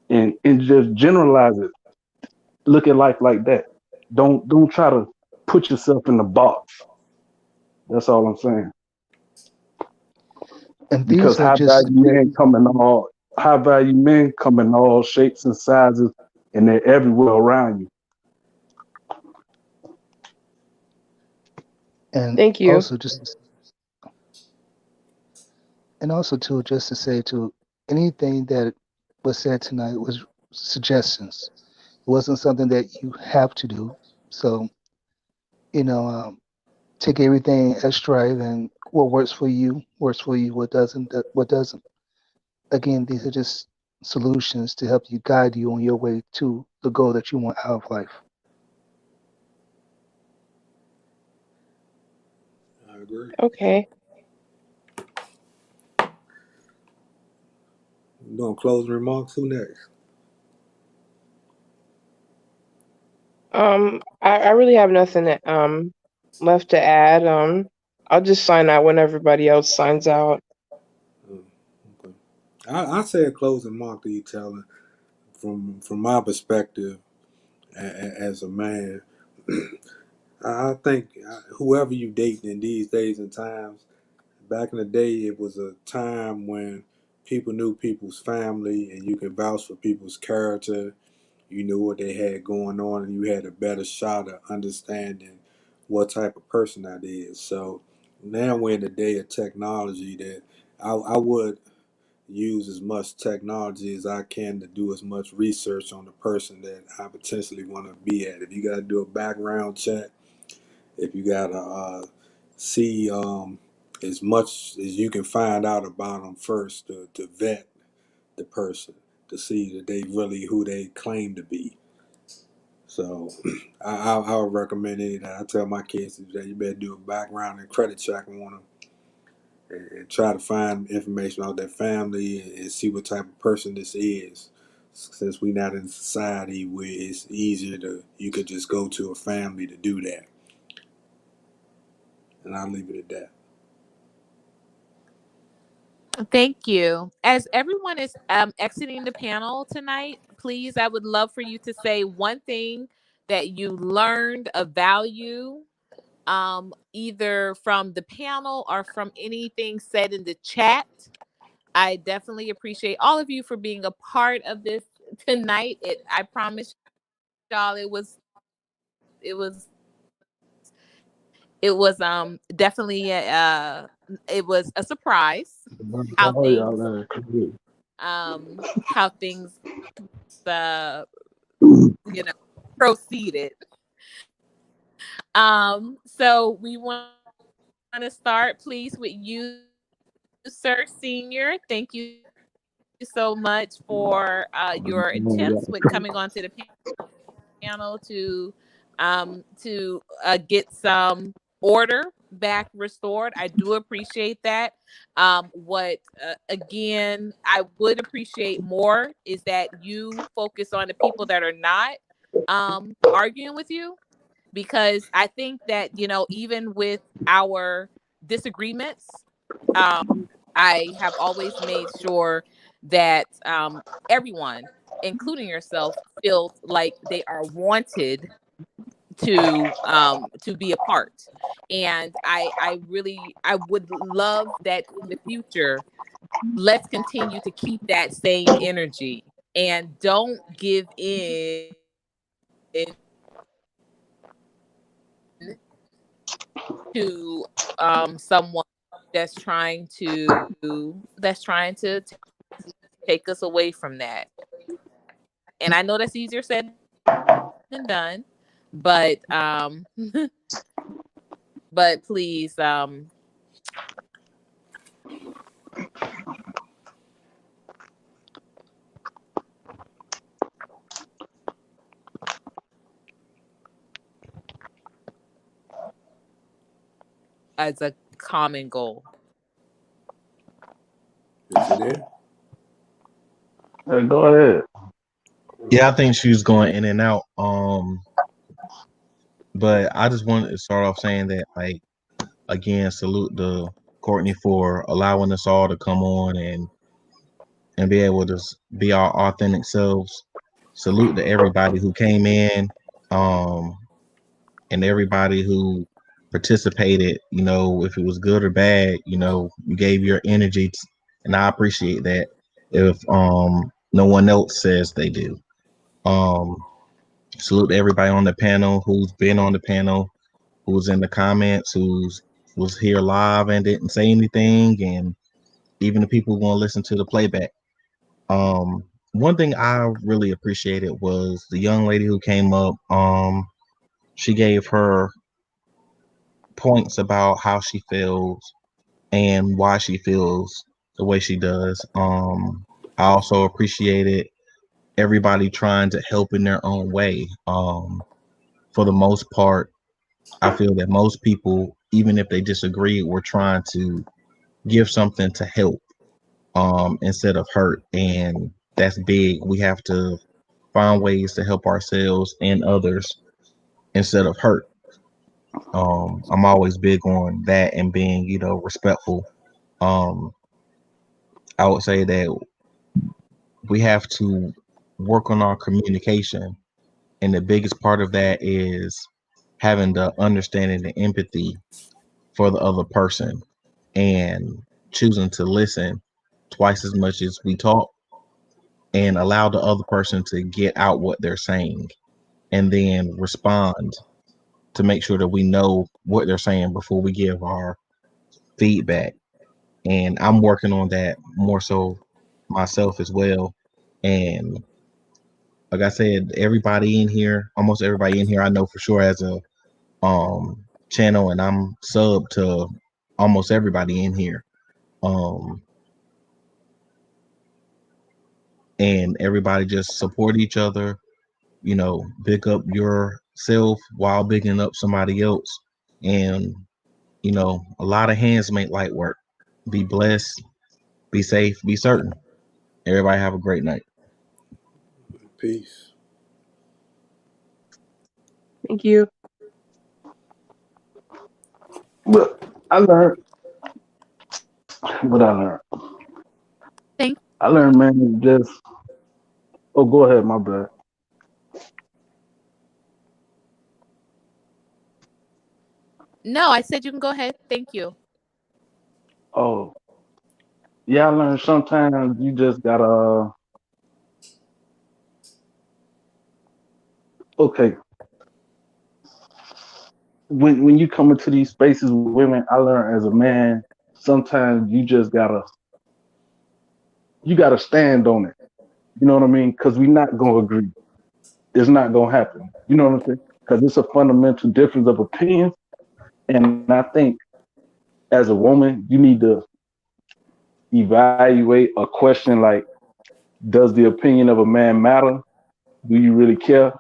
you, and just generalize it. Look at life like that. Don't try to put yourself in the box. That's all I'm saying. And Because these are just high value men come in all shapes and sizes, and they're everywhere around you. and Thank you. also too, just to say too, anything that was said tonight was suggestions. It wasn't something that you have to do. So you know, take everything as stride, and what works for you works for you. What doesn't. Again, these are just solutions to help you guide you on your way to the goal that you want out of life. I agree. Okay. You doing closing remarks? Who next? I really have nothing left to add. I'll just sign out when everybody else signs out. Okay. I say a closing remark to you, Taylor, from my perspective as a man. I think whoever you date in these days and times, back in the day, it was a time when people knew people's family and you could vouch for people's character. You knew what they had going on, and you had a better shot of understanding what type of person that is. So now we're in the day of technology that I would use as much technology as I can to do as much research on the person that I potentially want to be at. If you got to do a background check, if you got to see as much as you can find out about them first to vet the person to see that they really who they claim to be. So I would recommend it. I tell my kids that you better do a background and credit check on them and try to find information about their family and see what type of person this is. Since we're not in a society where it's easier to, you could just go to a family to do that. And I'll leave it at that. Thank you. As everyone is exiting the panel tonight, please, I would love for you to say one thing that you learned of value, either from the panel or from anything said in the chat. I definitely appreciate all of you for being a part of this tonight. I promise y'all, it was definitely it was a surprise how things proceeded. So we want to start, please, with you, Sir Senior. Thank you so much for your attempts with coming onto the panel to get some order back restored. I do appreciate that. What again I would appreciate more is that you focus on the people that are not arguing with you, because I think that, even with our disagreements, I have always made sure that everyone, including yourself, feels like they are wanted to be a part. And I would love that in the future. Let's continue to keep that same energy and don't give in to someone that's trying to take us away from that. And I know that's easier said than done, but but please as a common goal. Is it there? Hey, go ahead. Yeah, I think she was going in and out. But I just wanted to start off saying that, like, again, salute to Courtney for allowing us all to come on and be able to be our authentic selves. Salute to everybody who came in, and everybody who participated. If it was good or bad, you gave your energy, and I appreciate that. If no one else says they do. Salute to everybody on the panel who's been on the panel, who's in the comments, was here live and didn't say anything, and even the people who want to listen to the playback. One thing I really appreciated was the young lady who came up. She gave her points about how she feels and why she feels the way she does. I also appreciated everybody trying to help in their own way. For the most part, I feel that most people, even if they disagree, were trying to give something to help instead of hurt. And that's big. We have to find ways to help ourselves and others instead of hurt. I'm always big on that and being, respectful. I would say that we have to work on our communication. And the biggest part of that is having the understanding and empathy for the other person and choosing to listen twice as much as we talk and allow the other person to get out what they're saying and then respond to make sure that we know what they're saying before we give our feedback. And I'm working on that more so myself as well. And like I said, everybody in here, almost everybody in here, I know for sure has a channel, and I'm sub to almost everybody in here. and everybody just support each other. You know, pick up yourself while picking up somebody else, and you know, a lot of hands make light work. Be blessed, be safe, be certain. Everybody have a great night. Peace. Thank you. But I learned what I learned. Thank I learned, man, just oh, go ahead, my bad. No, I said you can go ahead. Thank you. Oh, yeah, I learned sometimes you just gotta. Okay, when you come into these spaces with women, I learned as a man, sometimes you gotta stand on it. You know what I mean? Because we're not gonna agree. It's not gonna happen. You know what I'm saying? Because it's a fundamental difference of opinions, and I think as a woman, you need to evaluate a question like, does the opinion of a man matter? Do you really care?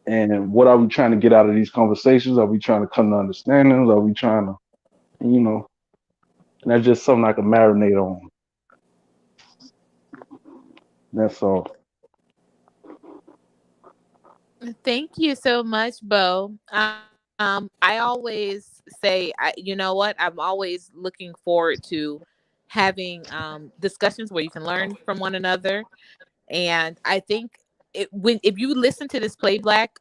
And what are we trying to get out of these conversations? Are we trying to come to understandings? Are we trying to, you know, and that's just something I can marinate on. That's all. Thank you so much, Bo. I always say, you know what? I'm always looking forward to having discussions where you can learn from one another. And I think if you listen to this play black,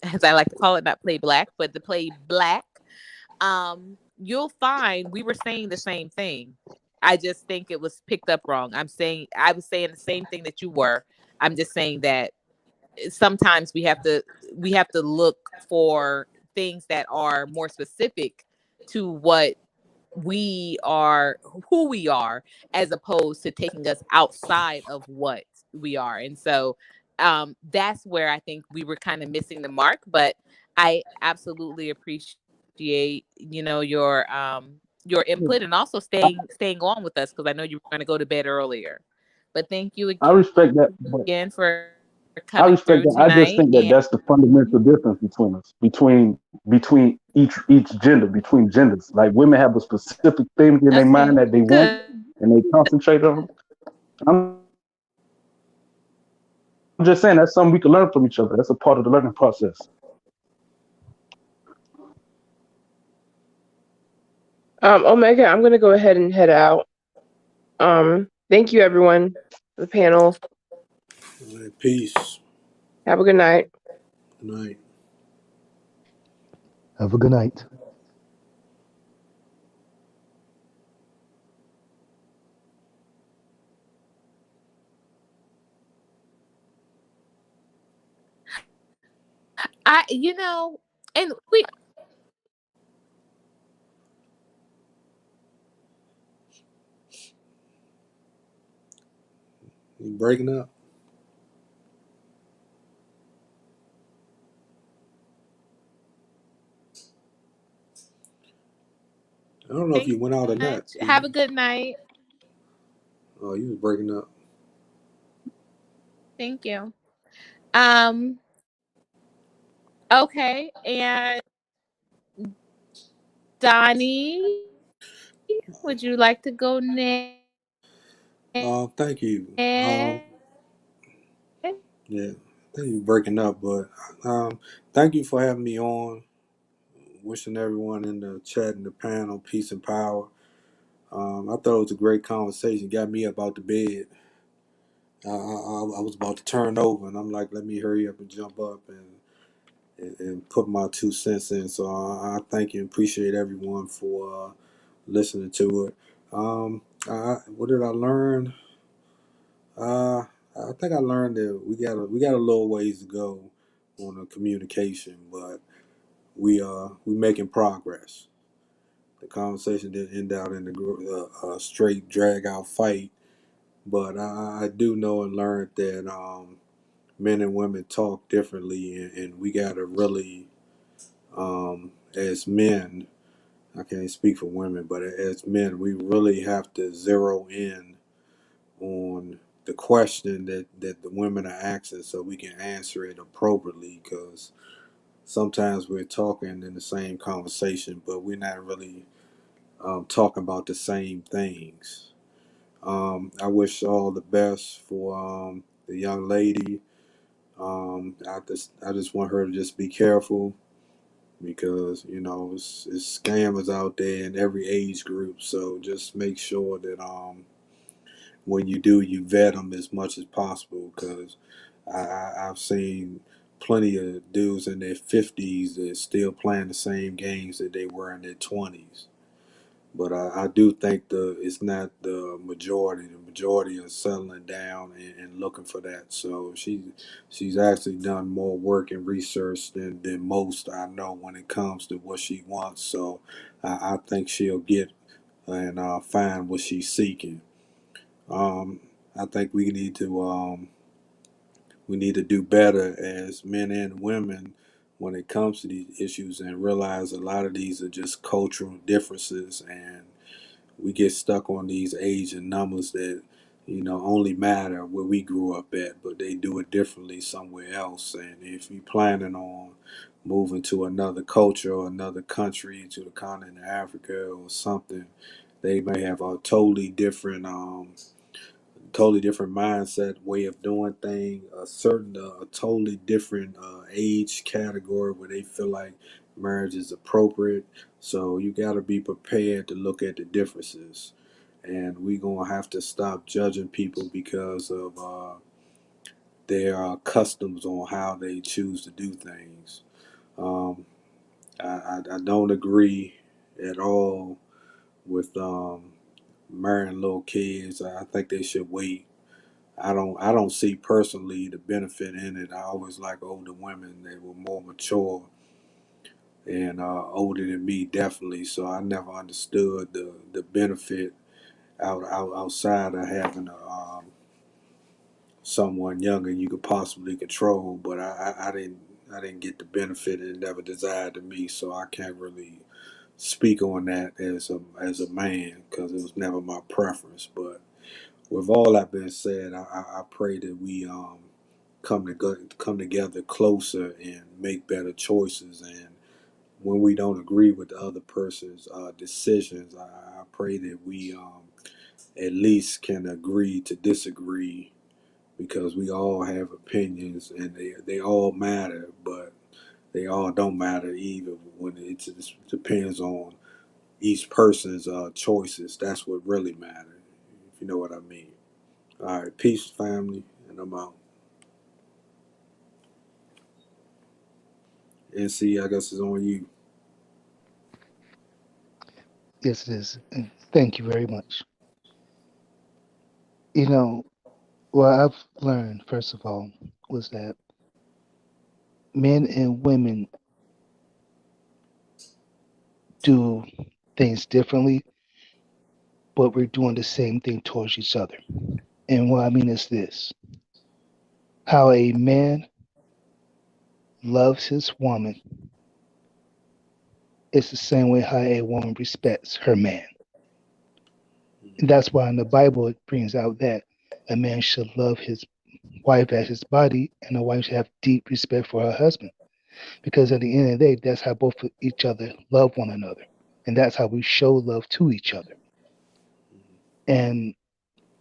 as I like to call it, not play black, but the play black, you'll find we were saying the same thing. I just think it was picked up wrong. I was saying the same thing that you were. I'm just saying that sometimes we have to look for things that are more specific to what we are, who we are, as opposed to taking us outside of what we are. And so that's where I think we were kind of missing the mark. But I absolutely appreciate, your input, and also staying on with us, because I know you were going to go to bed earlier. But thank you I respect that, but again for I coming respect through that. I just tonight. think that And that's the fundamental difference between us, between each gender, between genders. Like women have a specific thing in their okay, mind that they want good. and they concentrate on. I'm just saying that's something we can learn from each other. That's a part of the learning process. Omega, I'm gonna go ahead and head out. Thank you everyone, the panel. All right, peace. Have a good night. Good night. Have a good night. And we You breaking up? I don't know if thank you you went out or so not. much. Have a good night. Oh, you was breaking up. Thank you. Um, okay, and Donnie, would you like to go next? Thank you. Yeah, I think you breaking up, but thank you for having me on. Wishing everyone in the chat and the panel peace and power. I thought it was a great conversation. Got me up out the bed. I was about to turn over, and I'm like, let me hurry up and jump up and put my 2 cents in. So I thank you and appreciate everyone for listening to it. What did I learn? I think I learned that we got a little ways to go on the communication, but we making progress. The conversation didn't end out in a straight drag out fight, but I do know and learned that men and women talk differently, and we gotta really, as men, I can't speak for women, but as men, we really have to zero in on the question that the women are asking, so we can answer it appropriately. Because sometimes we're talking in the same conversation, but we're not really talking about the same things. I wish all the best for the young lady. I just want her to just be careful because it's scammers out there in every age group. So just make sure that when you do, you vet them as much as possible because I've seen plenty of dudes in their 50s that still playing the same games that they were in their 20s. But I do think it's not the majority. The majority are settling down and looking for that. So she's actually done more work and research than most I know when it comes to what she wants. So I think she'll get and find what she's seeking. Um, I think we need to do better as men and women when it comes to these issues and realize a lot of these are just cultural differences and we get stuck on these age and numbers that only matter where we grew up at, but they do it differently somewhere else. And if you're planning on moving to another culture or another country, to the continent of Africa or something, they may have a totally different mindset, way of doing things, a totally different age category where they feel like marriage is appropriate. So you got to be prepared to look at the differences, and we gonna have to stop judging people because of their customs on how they choose to do things. Um, I don't agree at all with marrying little kids. I think they should wait. I don't see personally the benefit in it. I always like older women. They were more mature and older than me, definitely. So I never understood the benefit outside of having someone younger you could possibly control. But I didn't get the benefit and it never desired to me. So I can't really speak on that as a man because it was never my preference. But with all that being said, I pray that we come together closer and make better choices. And when we don't agree with the other person's decisions, I pray that we at least can agree to disagree because we all have opinions and they all matter, but they all don't matter either when it depends on each person's choices. That's what really matters, if you know what I mean. All right, peace, family, and I'm out. NC, I guess it's on you. Yes, it is. And thank you very much. You know, what I've learned, first of all, was that men and women do things differently, but we're doing the same thing towards each other. And what I mean is this: how a man loves his woman is the same way how a woman respects her man. And that's why in the Bible it brings out that a man should love his wife as his body, and a wife should have deep respect for her husband. Because at the end of the day, that's how both of each other love one another. And that's how we show love to each other. And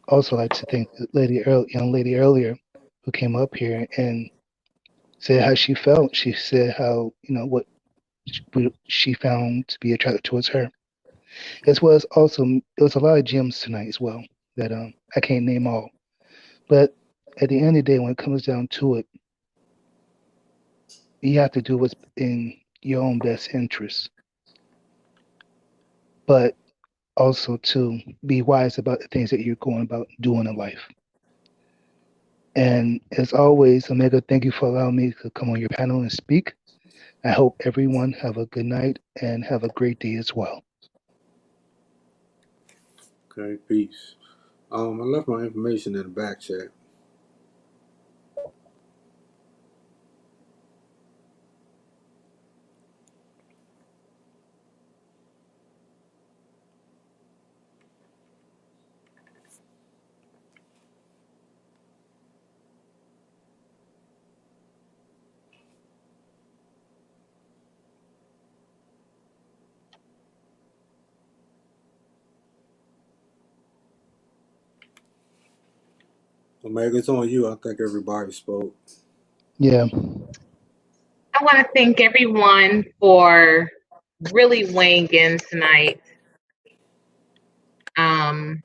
also like to thank the young lady earlier who came up here and said how she felt. She said how, what she found to be attractive towards her. As well as also, there was a lot of gems tonight as well that I can't name all. But at the end of the day, when it comes down to it, you have to do what's in your own best interest. But also to be wise about the things that you're going about doing in life. And as always, Omega, thank you for allowing me to come on your panel and speak. I hope everyone have a good night and have a great day as well. Okay, peace. I left my information in the back chat. Omega, it's on you. I think everybody spoke. Yeah. I want to thank everyone for really weighing in tonight. I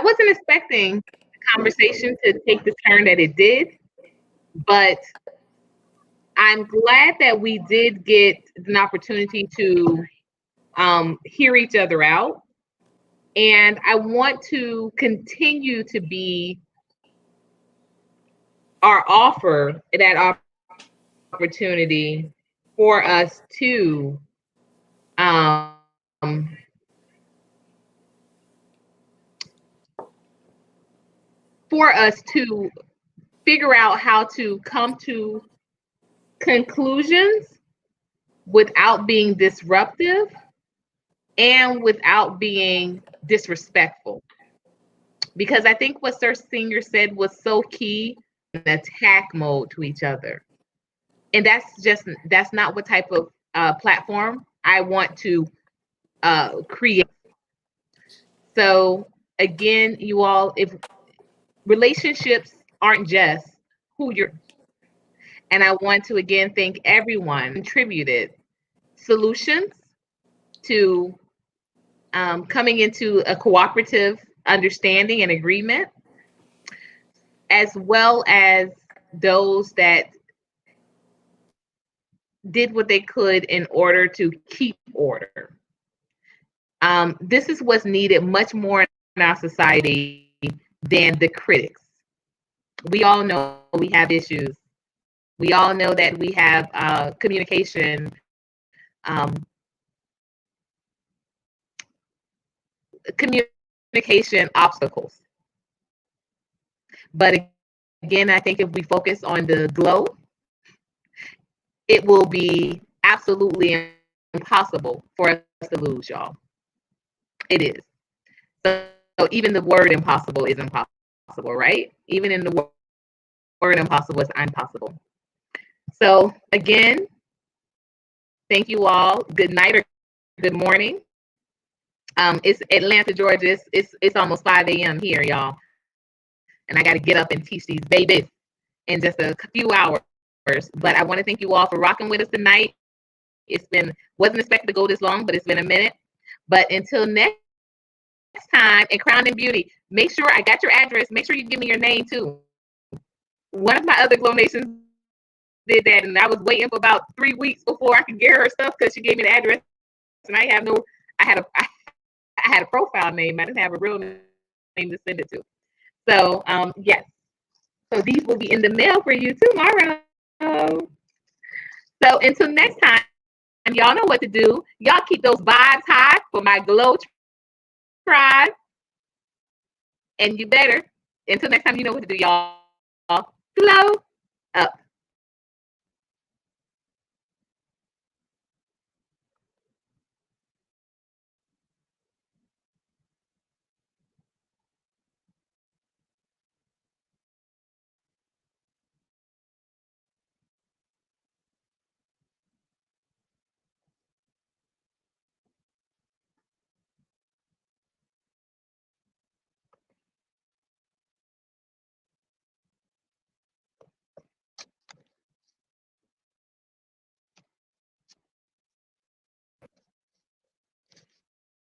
wasn't expecting the conversation to take the turn that it did, but I'm glad that we did get an opportunity to hear each other out. And I want to continue to be our offer, that opportunity for us to figure out how to come to conclusions without being disruptive and without being disrespectful. Because I think what Sir Senior said was so key, in attack mode to each other. And that's not what type of platform I want to create. So again, you all, if relationships aren't just who you're, and I want to again thank everyone contributed solutions to coming into a cooperative understanding and agreement, as well as those that did what they could in order to keep order. This is what's needed much more in our society than the critics. We all know we have issues. We all know that we have communication obstacles. But again, I think if we focus on the glow, it will be absolutely impossible for us to lose, y'all. It is. So even the word impossible is impossible, right? Even in the word impossible is impossible. So again, thank you all. Good night or good morning. It's Atlanta, Georgia. It's almost 5 a.m. here, y'all. And I got to get up and teach these babies in just a few hours. But I want to thank you all for rocking with us tonight. Wasn't expected to go this long, but it's been a minute. But until next time, in Crown and Beauty, make sure I got your address. Make sure you give me your name too. One of my other Glow Nations did that, and I was waiting for about 3 weeks before I could get her stuff because she gave me the address, and I had a profile name. I didn't have a real name to send it to. So yes. So these will be in the mail for you tomorrow. So until next time, y'all know what to do. Y'all keep those vibes high for my Glow Tribe. And you better, until next time, you know what to do, y'all. Glow up.